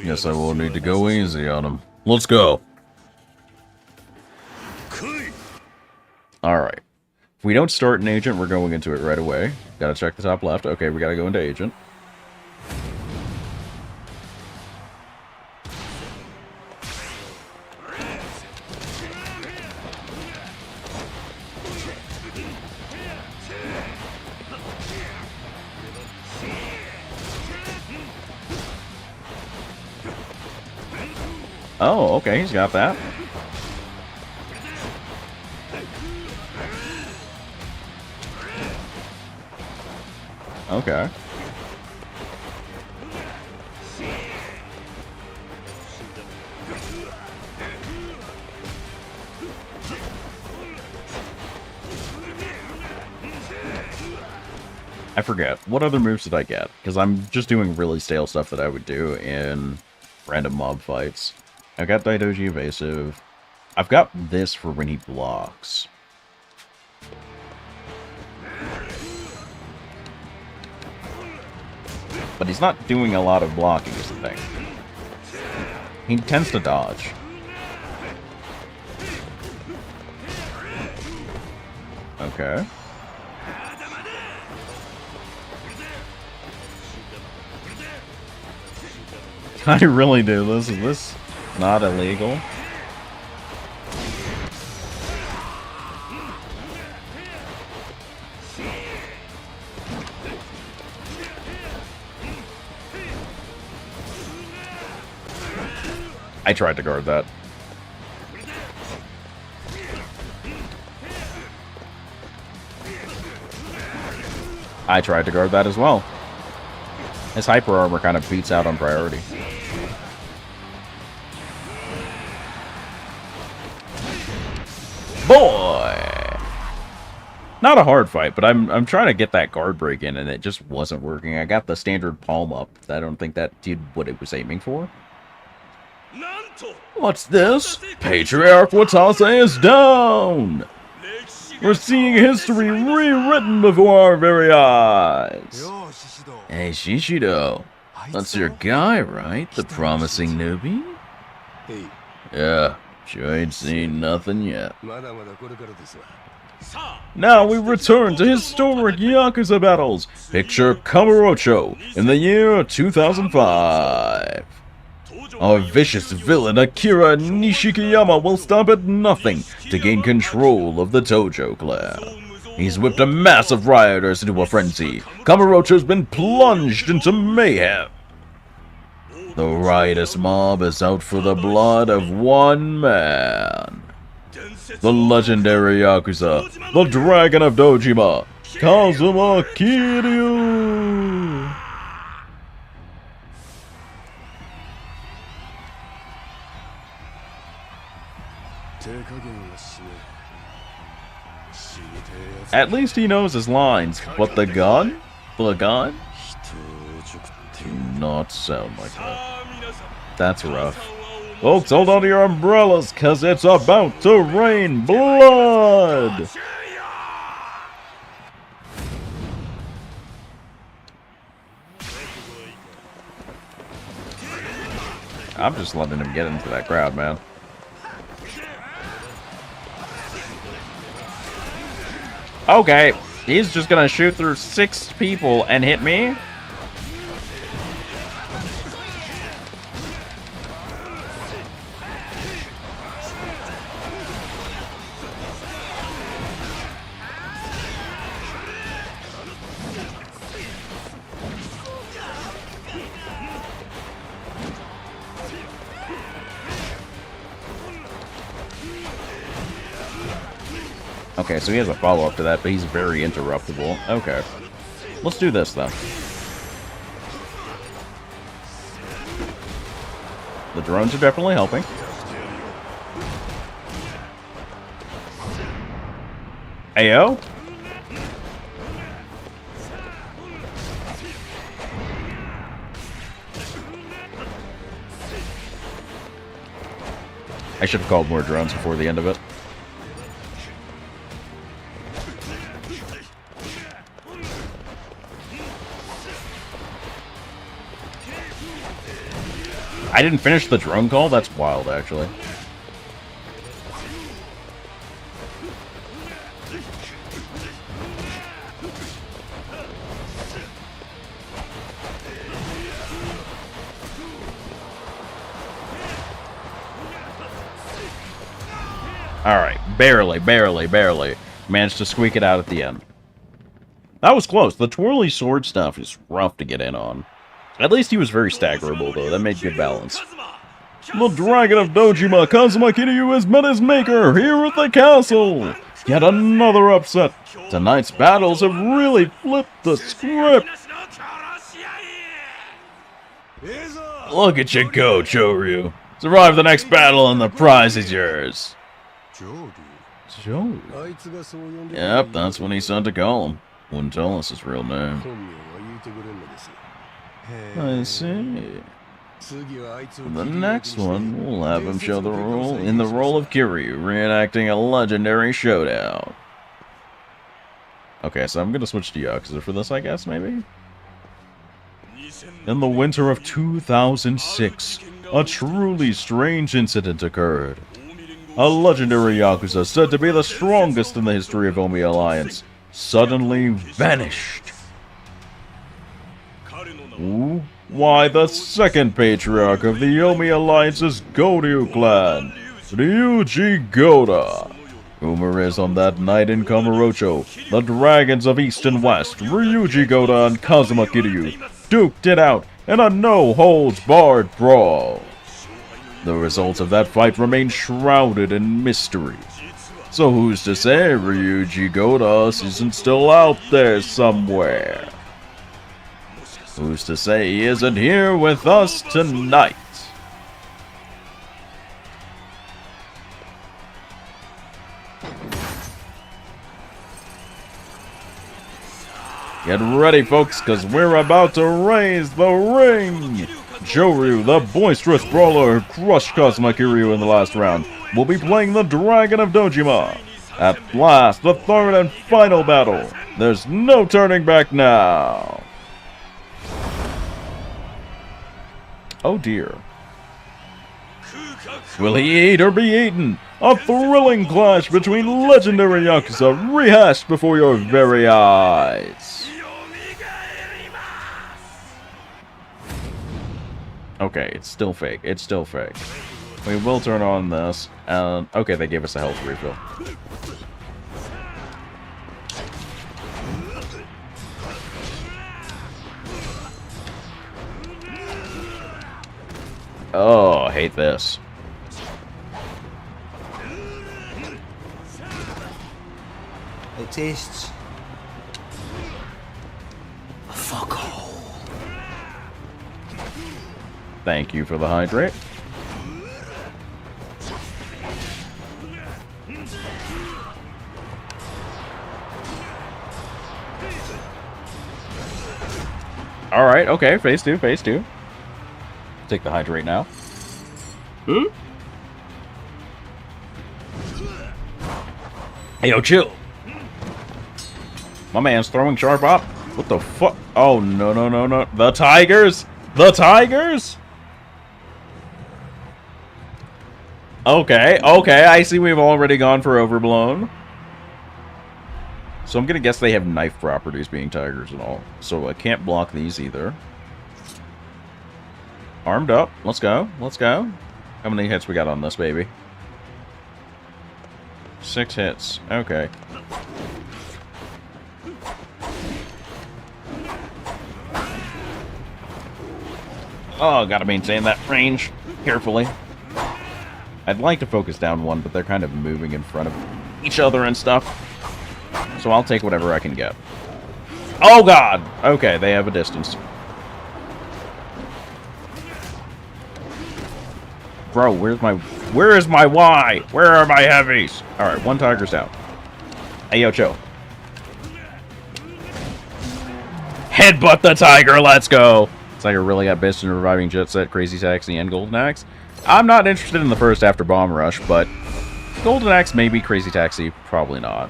Guess I will need to go easy on him. Let's go. Alright. If we don't start an agent, we're going into it right away. Gotta check the top left. Okay, we gotta go into agent. Oh, okay, he's got that. Okay. I forget. What other moves did I get? Because I'm just doing really stale stuff that I would do in random mob fights. I got Daidoji Evasive. I've got this for when he blocks. But he's not doing a lot of blocking is the thing. He tends to dodge. Okay. Can I really do this? Is this not illegal? I tried to guard that. I tried to guard that as well. His hyper armor kind of beats out on priority. Boy! Not a hard fight, but I'm trying to get that guard break in, and it just wasn't working. I got the standard palm up. I don't think that did what it was aiming for. What's this? Patriarch Watase is down! We're seeing history rewritten before our very eyes. Hey, Shishido. That's your guy, right? The promising newbie? Yeah, sure ain't seen nothing yet. Now we return to historic Yakuza battles. Picture Kamurocho in the year 2005. Our vicious villain Akira Nishikiyama will stop at nothing to gain control of the Tojo clan. He's whipped a mass of rioters into a frenzy. Kamurocho's been plunged into mayhem. The riotous mob is out for the blood of one man. The legendary Yakuza, the Dragon of Dojima, Kazuma Kiryu. At least he knows his lines, but the gun? The gun? Do not sound like that. That's rough. Folks, hold on to your umbrellas, cause it's about to rain blood! I'm just letting him get into that crowd, man. Okay, he's just gonna shoot through 6 people and hit me? Okay, so he has a follow-up to that, but he's very interruptible. Okay. Let's do this, though. The drones are definitely helping. Ayo? I should have called more drones before the end of it. I didn't finish the drone call? That's wild, actually. Alright, barely managed to squeak it out at the end. That was close. The twirly sword stuff is rough to get in on. At least he was very staggerable, though. That made good balance. The Dragon of Dojima, Kazuma Kiryu, has met his maker here at the castle! Yet another upset. Tonight's battles have really flipped the script. Look at you go, Choryu. Survive the next battle and the prize is yours. Choryu? Yep, that's what he said to call him. Wouldn't tell us his real name. I see. The next one, we'll have him show the role in the role of Kiryu, reenacting a legendary showdown. Okay, so I'm gonna switch to Yakuza for this, I guess, maybe? In the winter of 2006, a truly strange incident occurred. A legendary Yakuza, said to be the strongest in the history of Omi Alliance, suddenly vanished. Ooh, why, the second patriarch of the Omi Alliance's Goryu clan, Ryuji Goda. Rumor is on that night in Kamurocho, the dragons of East and West, Ryuji Goda and Kazuma Kiryu, duked it out in a no-holds-barred brawl. The results of that fight remain shrouded in mystery. So who's to say Ryuji Goda isn't still out there somewhere? Who's to say he isn't here with us tonight? Get ready, folks, because we're about to raise the ring! Choryu, the boisterous brawler who crushed Kazuma Kiryu in the last round, will be playing the Dragon of Dojima. At last, the third and final battle. There's no turning back now. Oh dear. Will he eat or be eaten? A thrilling clash between legendary Yakuza rehashed before your very eyes. Okay, it's still fake. It's still fake. We will turn on this, and okay, they gave us a health refill. Oh, I hate this. It tastes fuck all. Thank you for the hydrate. Alright, okay, phase two, phase two. Take the hydrate now. Hey, yo, chill. My man's throwing sharp up. What the fuck? Oh, no, no, no, no. The tigers? The tigers? Okay, okay, I see we've already gone for overblown. So I'm gonna guess they have knife properties being tigers and all. So I can't block these either. Armed up. Let's go. Let's go. How many hits we got on this baby? 6 hits. Okay. Oh, gotta maintain that range carefully. I'd like to focus down one, but they're kind of moving in front of each other and stuff. So I'll take whatever I can get. Oh, God! Okay, they have a distance. Bro, where is my Y? Where are my heavies? Alright, one tiger's out. Hey, yo, Cho. Headbutt the tiger, let's go! Tiger really got best in reviving Jet Set, Crazy Taxi, and Golden Axe. I'm not interested in the first after Bomb Rush, but Golden Axe maybe, Crazy Taxi probably not.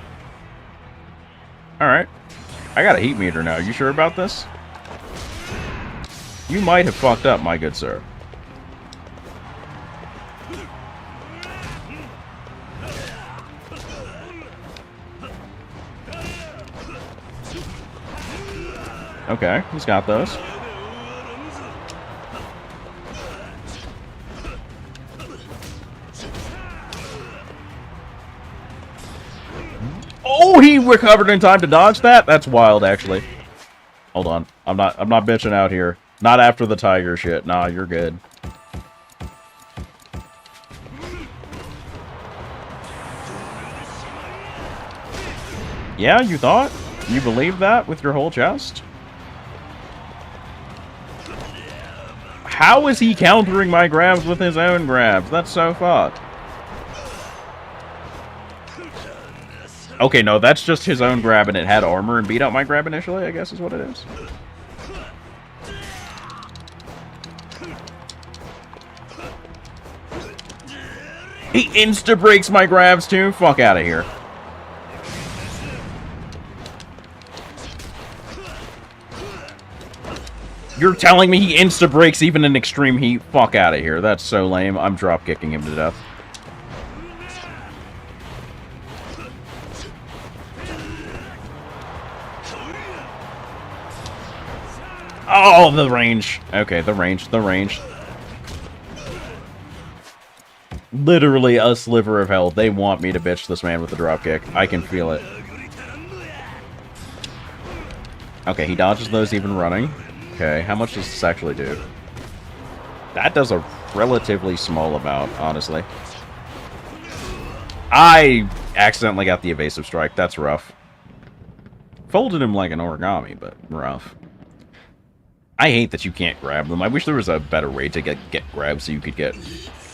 Alright. I got a heat meter now. You sure about this? You might have fucked up, my good sir. Okay, he's got those. Oh, he recovered in time to dodge that? That's wild, actually. Hold on. I'm not bitching out here. Not after the tiger shit. Nah, you're good. Yeah, you thought? You believed that with your whole chest? How is he countering my grabs with his own grabs? That's so fucked. Okay, no, that's just his own grab and it had armor and beat out my grab initially, I guess is what it is. He insta-breaks my grabs too? Fuck out of here. You're telling me he insta-breaks even in extreme heat? Fuck out of here. That's so lame. I'm drop-kicking him to death. Oh, the range. Okay, the range. Literally a sliver of health. They want me to bitch this man with the dropkick. I can feel it. Okay, he dodges those even running. Okay, how much does this actually do? That does a relatively small amount, honestly. I accidentally got the evasive strike. That's rough. Folded him like an origami, but rough. I hate that you can't grab them. I wish there was a better way to get grabbed so you could get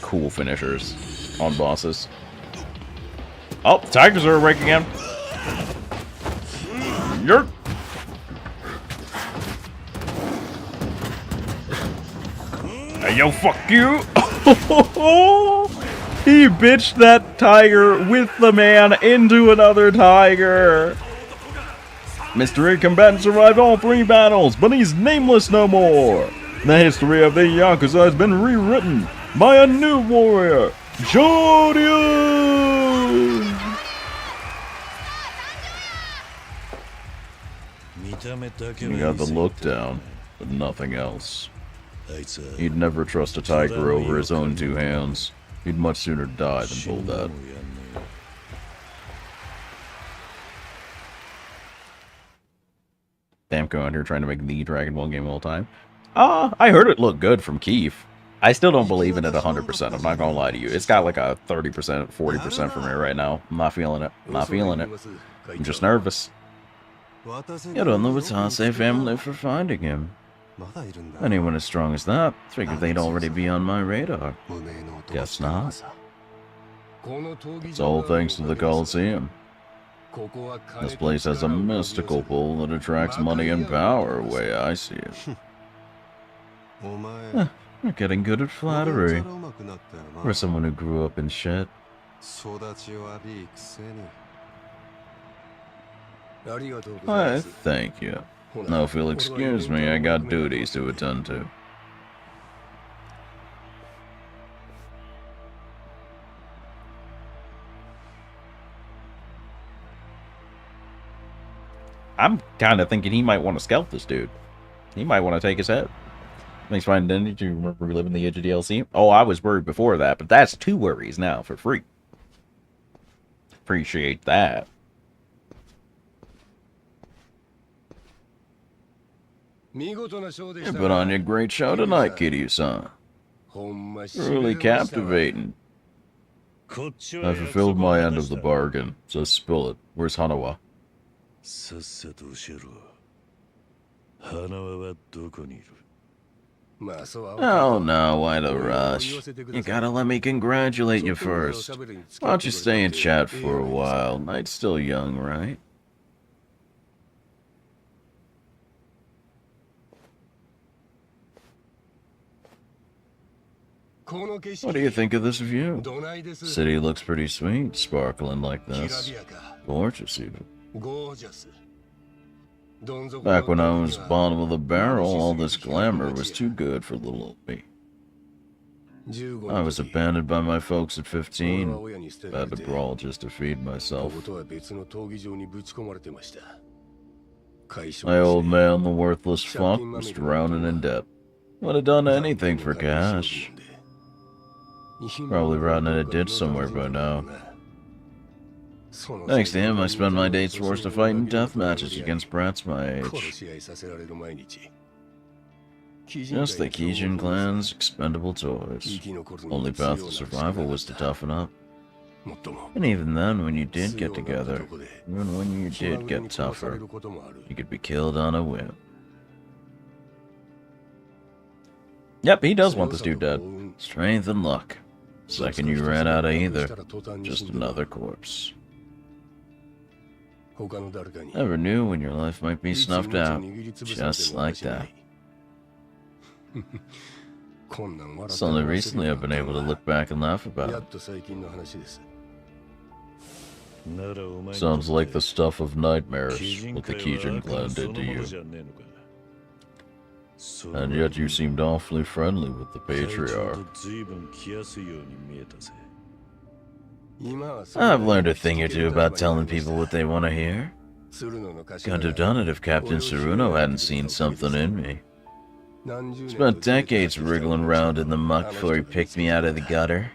cool finishers on bosses. Oh, the tigers are awake again. Yerp. Hey, yo, fuck you. He bitched that tiger with the man into another tiger. Mystery combatant survived all 3 battles, but he's nameless no more. The history of the Yakuza has been rewritten by a new warrior, Joryu! He got the look down, but nothing else. He'd never trust a tiger over his own 2 hands. He'd much sooner die than pull that. Damco out here trying to make the Dragon Ball game all the time. I heard it looked good from Keith. I still don't believe in it 100%. I'm not gonna lie to you. It's got like a 30%, 40% for me right now. I'm not feeling it. I'm not feeling it. I'm just nervous. You don't know what's Hasei family for finding him. Anyone as strong as that, figured they'd already be on my radar. Guess not. It's all thanks to the Coliseum. This place has a mystical pull that attracts money and power, the way I see it. You're getting good at flattery. For someone who grew up in shit. Why, thank you. Now, if you'll excuse me, I got duties to attend to. I'm kind of thinking he might want to scalp this dude. He might want to take his head. Thanks for finding. Did you remember reliving the edge of DLC? Oh, I was worried before that, but that's 2 worries now for free. Appreciate that. You put on your great show tonight, Kiryu-san. Really captivating. I fulfilled my end of the bargain, so spill it. Where's Hanawa? Oh no, why the rush? You gotta let me congratulate you first. Why don't you stay and chat for a while? Night's still young, right? What do you think of this view? City looks pretty sweet, sparkling like this. Gorgeous, even. Back when I was bottom of the barrel, all this glamour was too good for little old me. I was abandoned by my folks at 15. Had to brawl just to feed myself. My old man, the worthless fuck, was drowning in debt. Would have done anything for cash. Probably rotting in a ditch somewhere by now. Thanks to him, I spend my days forced to fight in death matches against brats my age. Just the Kijin clan's expendable toys. Only path to survival was to toughen up. And even then, when you did get together, even when you did get tougher, you could be killed on a whim. Yep, he does want this dude dead. Strength and luck. Second you ran out of either, just another corpse. Never knew when your life might be snuffed out, just like that. It's only recently I've been able to look back and laugh about it. Sounds like the stuff of nightmares, what the Kijin clan did to you. And yet you seemed awfully friendly with the Patriarch. I've learned a thing or two about telling people what they want to hear. Couldn't have done it if Captain Tsuruno hadn't seen something in me. Spent decades wriggling around in the muck before he picked me out of the gutter.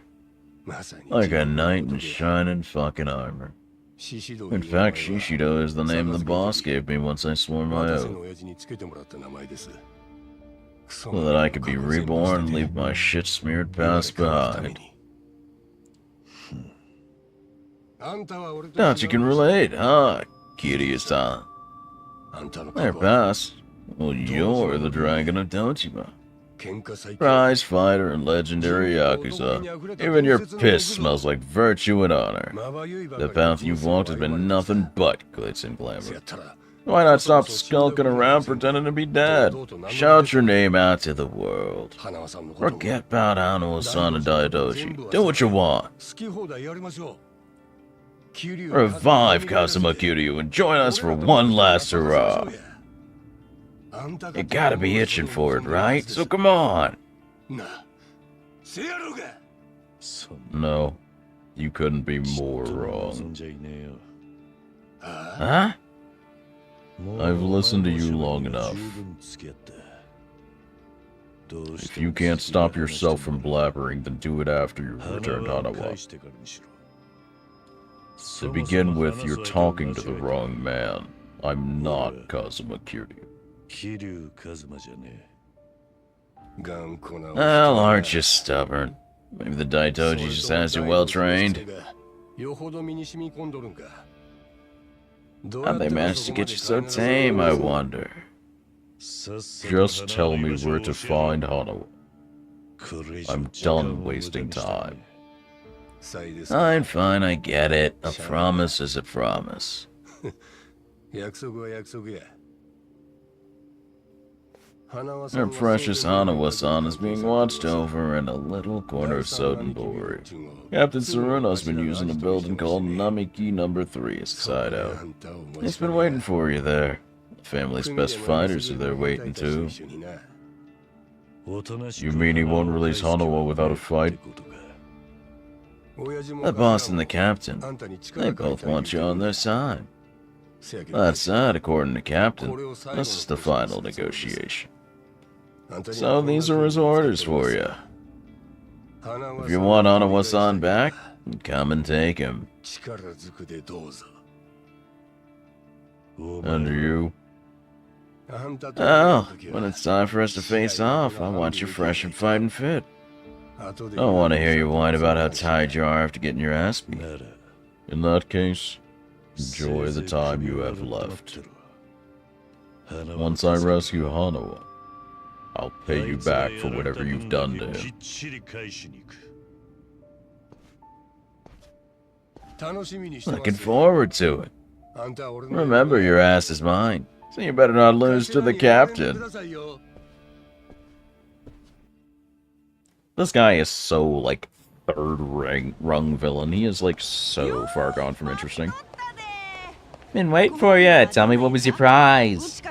Like a knight in shining fucking armor. In fact, Shishido is the name the boss gave me once I swore my oath. So that I could be reborn and leave my shit-smeared past behind. Doubt you can relate, huh, Kiryu-san? Their past? Well, you're the Dragon of Dojima. Prize fighter and legendary Yakuza. Even your piss smells like virtue and honor. The path you've walked has been nothing but glitz and glamour. Why not stop skulking around pretending to be dead? Shout your name out to the world. Forget about Hanawa-san and Daidoji. Do what you want. Revive Kazuma Kiryu and join us for one last hurrah. You gotta be itching for it, right? So come on. No, you couldn't be more wrong. Huh? I've listened to you long enough. If you can't stop yourself from blabbering, then do it after you return to Hanawa. To begin with, you're talking to the wrong man. I'm not Kazuma Kiryu. Well, aren't you stubborn? Maybe the Daitoji just has you well trained. How'd they manage to get you so tame, I wonder? Just tell me where to find Hanawa. I'm done wasting time. Fine, I get it. A promise is a promise. Our precious Hanawa-san is being watched over in a little corner of Sotenbori. Captain Tsuruno's been using a building called Namiki No. 3 as a hideout. He's been waiting for you there. The family's best fighters are there waiting too. You mean he won't release Hanawa without a fight? The boss and the captain, they both want you on their side. That said, according to Captain, this is the final negotiation. So these are his orders for you. If you want Hanawa-san back, come and take him. And you? Oh, when it's time for us to face off, I want you fresh and fighting fit. I don't want to hear you whine about how tired you are after getting your ass beat. In that case, enjoy the time you have left. Once I rescue Hanawa, I'll pay you back for whatever you've done to him. Looking forward to it. Remember, your ass is mine, so you better not lose to the captain. This guy is so, like, third-rung villain. He is, like, so far gone from interesting. Been waiting for you. Tell me, what was your prize?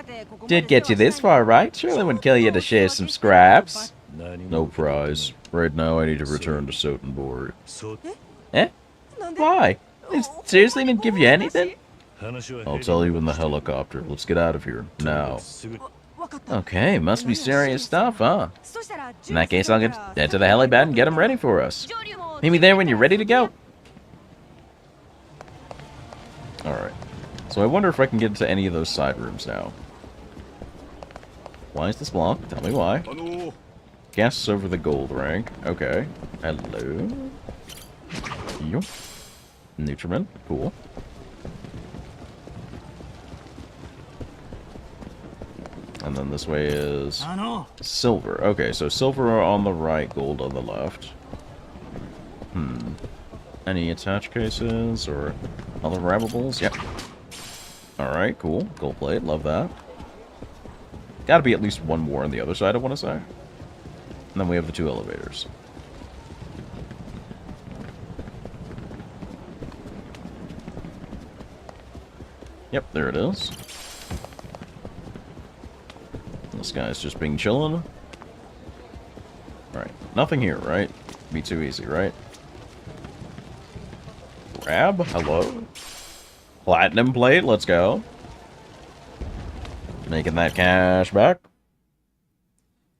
Did get you this far, right? Surely wouldn't kill you to share some scraps. No prize. Right now I need to return to Sotenborg. Eh? Why? They seriously didn't give you anything? I'll tell you in the helicopter. Let's get out of here. Now. Okay, must be serious stuff, huh? In that case, I'll head to the helipad and get them ready for us. Meet me there when you're ready to go. Alright. So I wonder if I can get into any of those side rooms now. Why is this blocked? Tell me why. Guests over the gold rank. Okay. Hello. Yo. Nutriment. Cool. And then this way is silver. Okay, so silver on the right, gold on the left. Any attach cases or other grabbables? Yep. Alright, cool. Gold plate, love that. Gotta be at least one more on the other side, I want to say. And then we have the 2 elevators. Yep, there it is. This guy's just being chillin'. Alright, nothing here, right? Be too easy, right? Grab? Hello? Platinum plate, let's go. Making that cash back.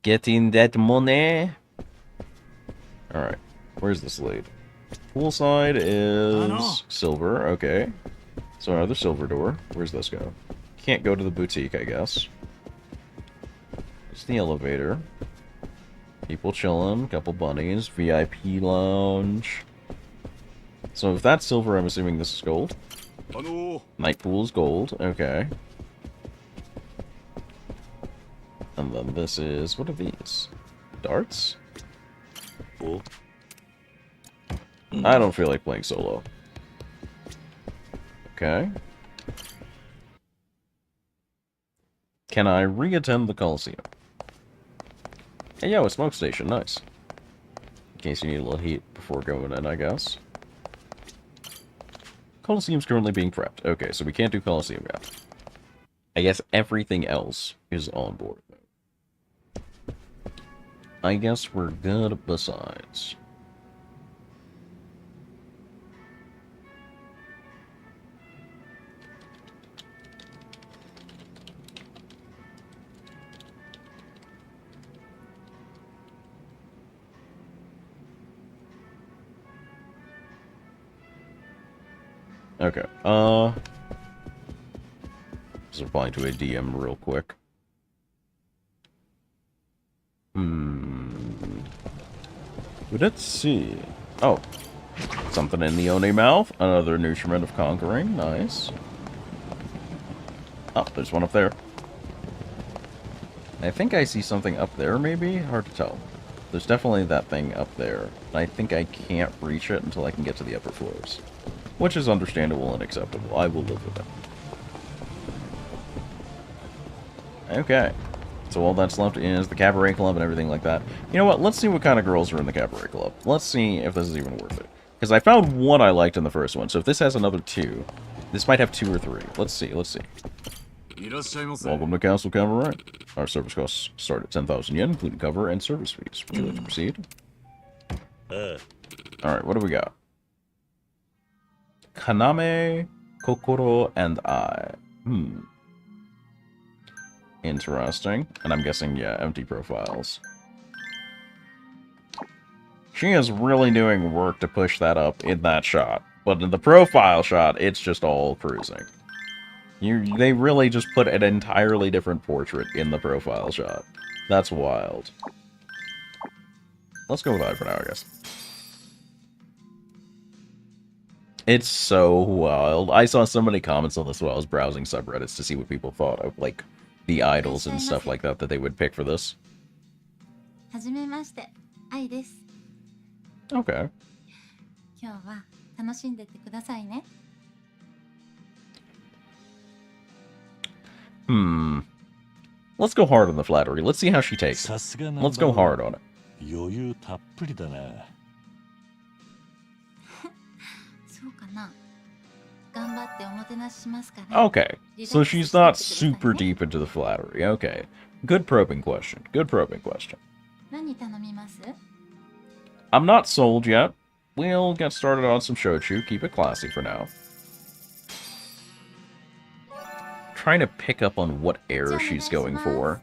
Getting that money. Alright, where's this lead? Poolside is silver, okay. So another silver door. Where's this go? Can't go to the boutique, I guess. It's the elevator. People chilling, couple bunnies, VIP lounge. So if that's silver, I'm assuming this is gold. Night pool is gold, okay. And then this is, what are these? Darts? I don't feel like playing solo. Okay. Can I re-attend the Coliseum? Hey, yo, a smoke station, nice. In case you need a little heat before going in, I guess. Coliseum's currently being prepped. Okay, so we can't do Coliseum yet. I guess everything else is on board. I guess we're good besides. Okay, just replying to a DM real quick. Let's see. Oh, something in the Oni mouth. Another nutriment of conquering. Nice. Oh, there's one up there. I think I see something up there, maybe? Hard to tell. There's definitely that thing up there. I think I can't reach it until I can get to the upper floors. Which is understandable and acceptable. I will live with it. Okay. So all that's left is the cabaret club and everything like that. You know what? Let's see what kind of girls are in the cabaret club. Let's see if this is even worth it. Because I found one I liked in the first one. So if this has another 2, this might have 2 or 3. Let's see. Let's see. Welcome to Castle Cabaret. Our service costs start at 10,000 yen, including cover and service fees. Would you like to proceed? Alright, what do we got? Kaname, Kokoro, and I. Interesting. And I'm guessing, yeah, empty profiles. She is really doing work to push that up in that shot. But in the profile shot, it's just all cruising. They really just put an entirely different portrait in the profile shot. That's wild. Let's go with that for now, I guess. It's so wild. I saw so many comments on this while I was browsing subreddits to see what people thought of, like, the idols and stuff like that they would pick for this. Okay. Let's go hard on the flattery. Let's see how she takes it. Let's go hard on it. 余裕たっぷりだな。そうかな。頑張っておもてなししますから。 Okay, so she's not super deep into the flattery. Okay, good probing question. Good probing question. 何頼みます？ I'm not sold yet. We'll get started on some shochu. Keep it classy for now. Trying to pick up on what era she's going for.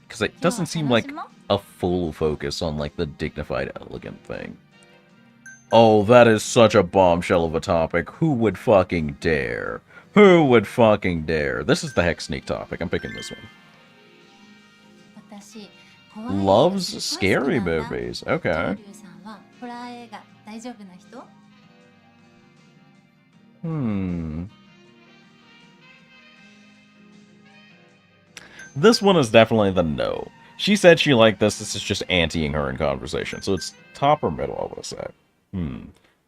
Because it doesn't seem like a full focus on, like, the dignified, elegant thing. Oh, that is such a bombshell of a topic. Who would fucking dare? Who would fucking dare? This is the hex sneak topic. I'm picking this one. Loves scary movies. Okay. This one is definitely the no. She said she liked this. This is just anteing her in conversation. So it's top or middle, I would say.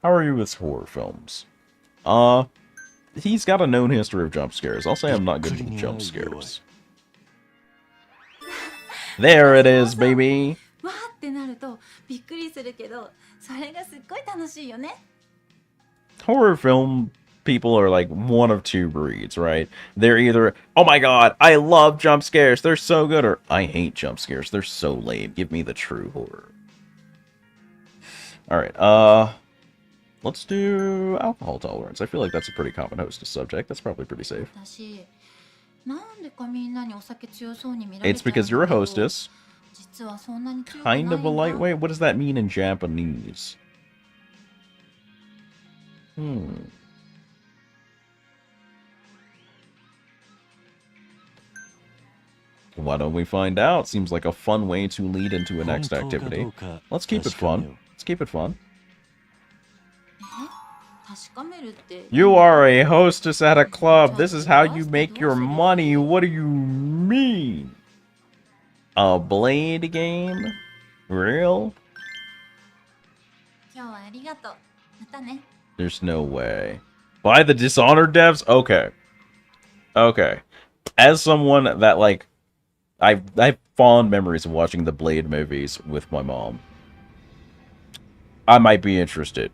How are you with horror films? He's got a known history of jump scares. I'll say I'm not good with jump scares. There it is, baby! Horror film people are like one of two breeds, right? They're either, oh my god, I love jump scares, they're so good, or I hate jump scares, they're so lame, give me the true horror. Alright, let's do alcohol tolerance. I feel like that's a pretty common hostess subject. That's probably pretty safe. It's because you're a hostess. Kind of a lightweight? What does that mean in Japanese? Why don't we find out? Seems like a fun way to lead into a next activity. Let's keep it fun. Let's keep it fun. You are a hostess at a club. This is how you make your money. What do you mean? A blade game? Real? There's no way. By the Dishonored devs? Okay. Okay. As someone that, like, I have fond memories of watching the Blade movies with my mom. I might be interested.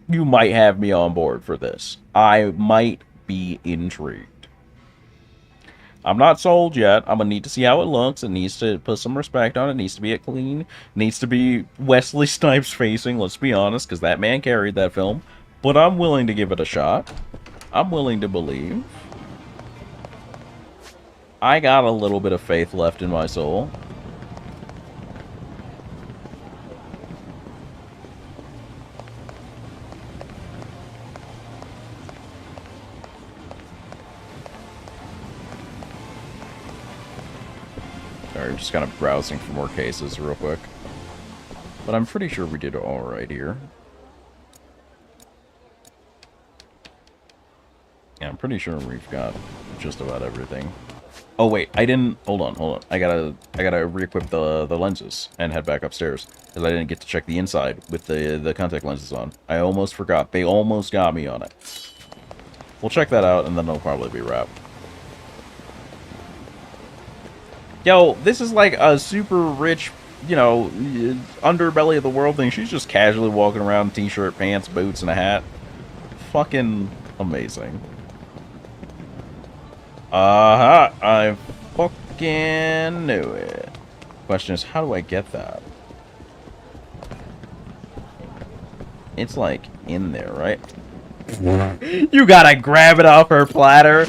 You might have me on board for this. I might be intrigued. I'm not sold yet. I'm gonna need to see how it looks. It needs to put some respect on it. It needs to be clean. It needs to be Wesley Snipes facing, let's be honest, because that man carried that film. But I'm willing to give it a shot. I'm willing to believe. I got a little bit of faith left in my soul. Sorry, just kind of browsing for more cases real quick. But I'm pretty sure we did alright here. Yeah, I'm pretty sure we've got just about everything. Oh wait, I didn't. Hold on. I gotta re-equip the lenses and head back upstairs because I didn't get to check the inside with the contact lenses on. I almost forgot. They almost got me on it. We'll check that out and then it'll probably be wrapped. Yo, this is like a super rich, you know, underbelly of the world thing. She's just casually walking around in t-shirt, pants, boots, and a hat. Fucking amazing. I fucking knew it. Question is, how do I get that? It's like in there, right? You gotta grab it off her platter.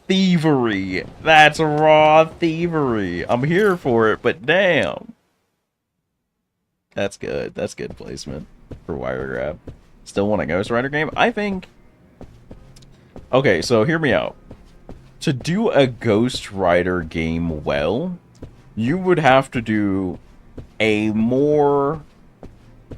Thievery. That's raw thievery. I'm here for it, but damn. That's good. That's good placement for wire grab. Still want a Ghost Rider game? I think... Okay, so hear me out. To do a Ghost Rider game well, you would have to do a more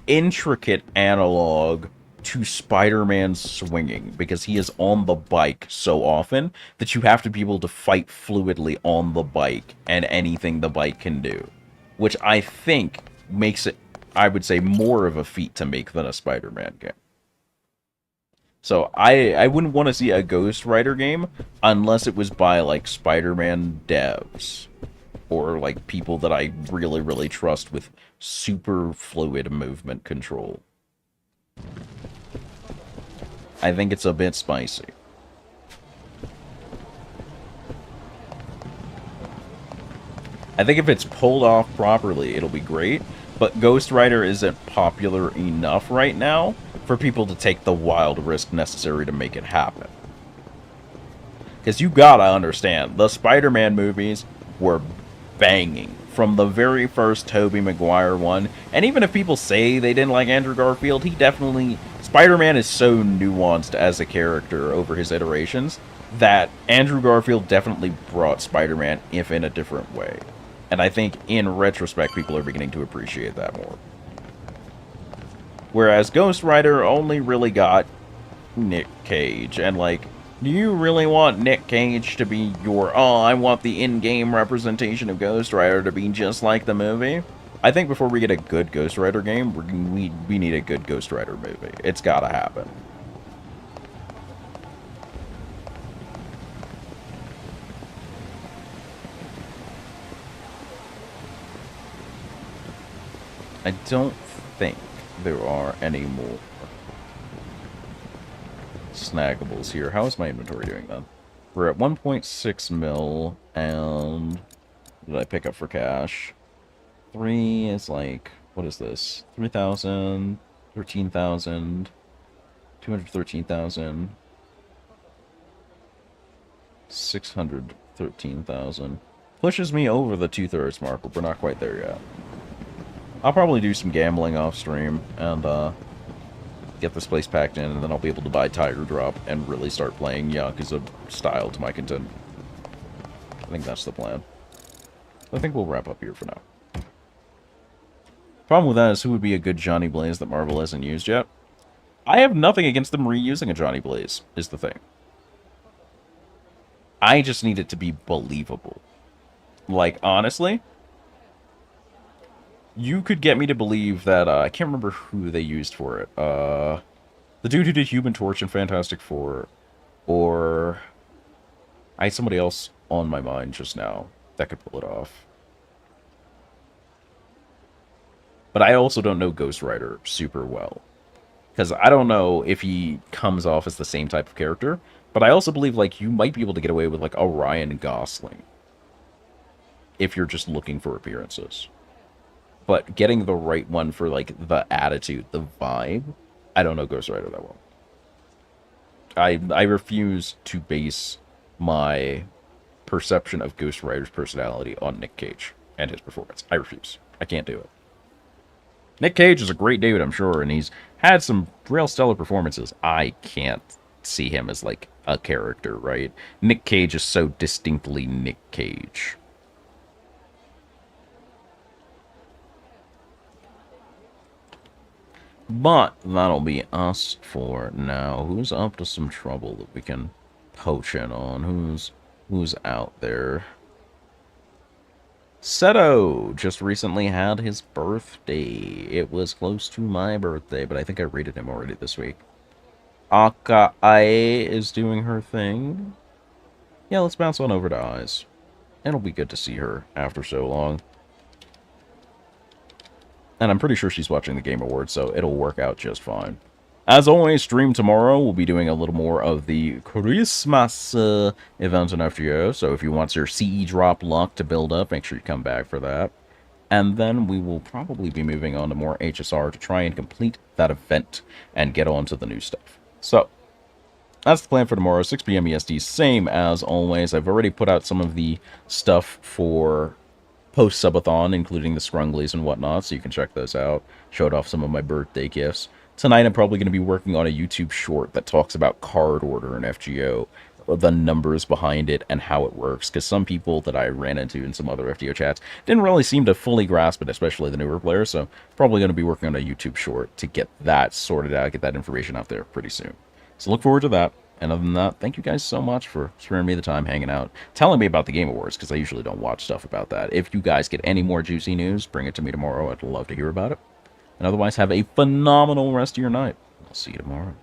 intricate analog to Spider-Man swinging, because he is on the bike so often that you have to be able to fight fluidly on the bike and anything the bike can do, which I think makes it, I would say, more of a feat to make than a Spider-Man game. So I wouldn't want to see a Ghost Rider game unless it was by like Spider-Man devs. or like people that I really, really trust with super fluid movement control. I think it's a bit spicy. I think if it's pulled off properly, it'll be great, but Ghost Rider isn't popular enough right now for people to take the wild risk necessary to make it happen. Because you gotta understand, the Spider-Man movies were banging from the very first Tobey Maguire one, and even if people say they didn't like Andrew Garfield, he definitely... Spider-Man is so nuanced as a character over his iterations that Andrew Garfield definitely brought Spider-Man, if in a different way. And I think, in retrospect, people are beginning to appreciate that more. Whereas Ghost Rider only really got Nick Cage, and like, do you really want Nick Cage to be your, oh, I want the in-game representation of Ghost Rider to be just like the movie? I think before we get a good Ghost Rider game, we need a good Ghost Rider movie. It's gotta happen. I don't think there are any more snaggables here. How is my inventory doing then? We're at 1.6 mil, and what did I pick up for cash? 3 is like, what is this? 3,000, 13,000, 213,000, 613,000. Pushes me over the 2/3 mark, but we're not quite there yet. I'll probably do some gambling off stream and get this place packed in, and then I'll be able to buy Tiger Drop and really start playing Yakuza style to my content. I think that's the plan. I think we'll wrap up here for now. Problem with that is, who would be a good Johnny Blaze that Marvel hasn't used yet? I have nothing against them reusing a Johnny Blaze, is the thing. I just need it to be believable. Like, honestly, you could get me to believe that, I can't remember who they used for it. The dude who did Human Torch and Fantastic Four, or I had somebody else on my mind just now that could pull it off. But I also don't know Ghost Rider super well, because I don't know if he comes off as the same type of character, but I also believe, like, you might be able to get away with, like, a Ryan Gosling if you're just looking for appearances. But getting the right one for, like, the attitude, the vibe, I don't know Ghost Rider that well. I refuse to base my perception of Ghost Rider's personality on Nick Cage and his performance. I refuse. I can't do it. Nick Cage is a great dude, I'm sure, and he's had some real stellar performances. I can't see him as, like, a character, right? Nick Cage is so distinctly Nick Cage. But that'll be us for now. Who's up to some trouble that we can poach in on? Who's out there? Seto just recently had his birthday. It was close to my birthday, but I think I rated him already this week. Akae is doing her thing. Yeah, let's bounce on over to Eyes. It'll be good to see her after so long. And I'm pretty sure she's watching the Game Awards, so it'll work out just fine. As always, stream tomorrow. We'll be doing a little more of the Christmas event in FGO. So if you want your CE drop luck to build up, make sure you come back for that. And then we will probably be moving on to more HSR to try and complete that event and get on to the new stuff. So that's the plan for tomorrow, 6 p.m. EST, same as always. I've already put out some of the stuff for post-subathon, including the Scrunglies and whatnot, so you can check those out. Showed off some of my birthday gifts. Tonight I'm probably going to be working on a YouTube short that talks about card order in FGO, the numbers behind it and how it works, because some people that I ran into in some other FGO chats didn't really seem to fully grasp it, especially the newer players, so probably going to be working on a YouTube short to get that sorted out, get that information out there pretty soon. So look forward to that. And other than that, thank you guys so much for sparing me the time hanging out, telling me about the Game Awards, because I usually don't watch stuff about that. If you guys get any more juicy news, bring it to me tomorrow. I'd love to hear about it. And otherwise, have a phenomenal rest of your night. I'll see you tomorrow.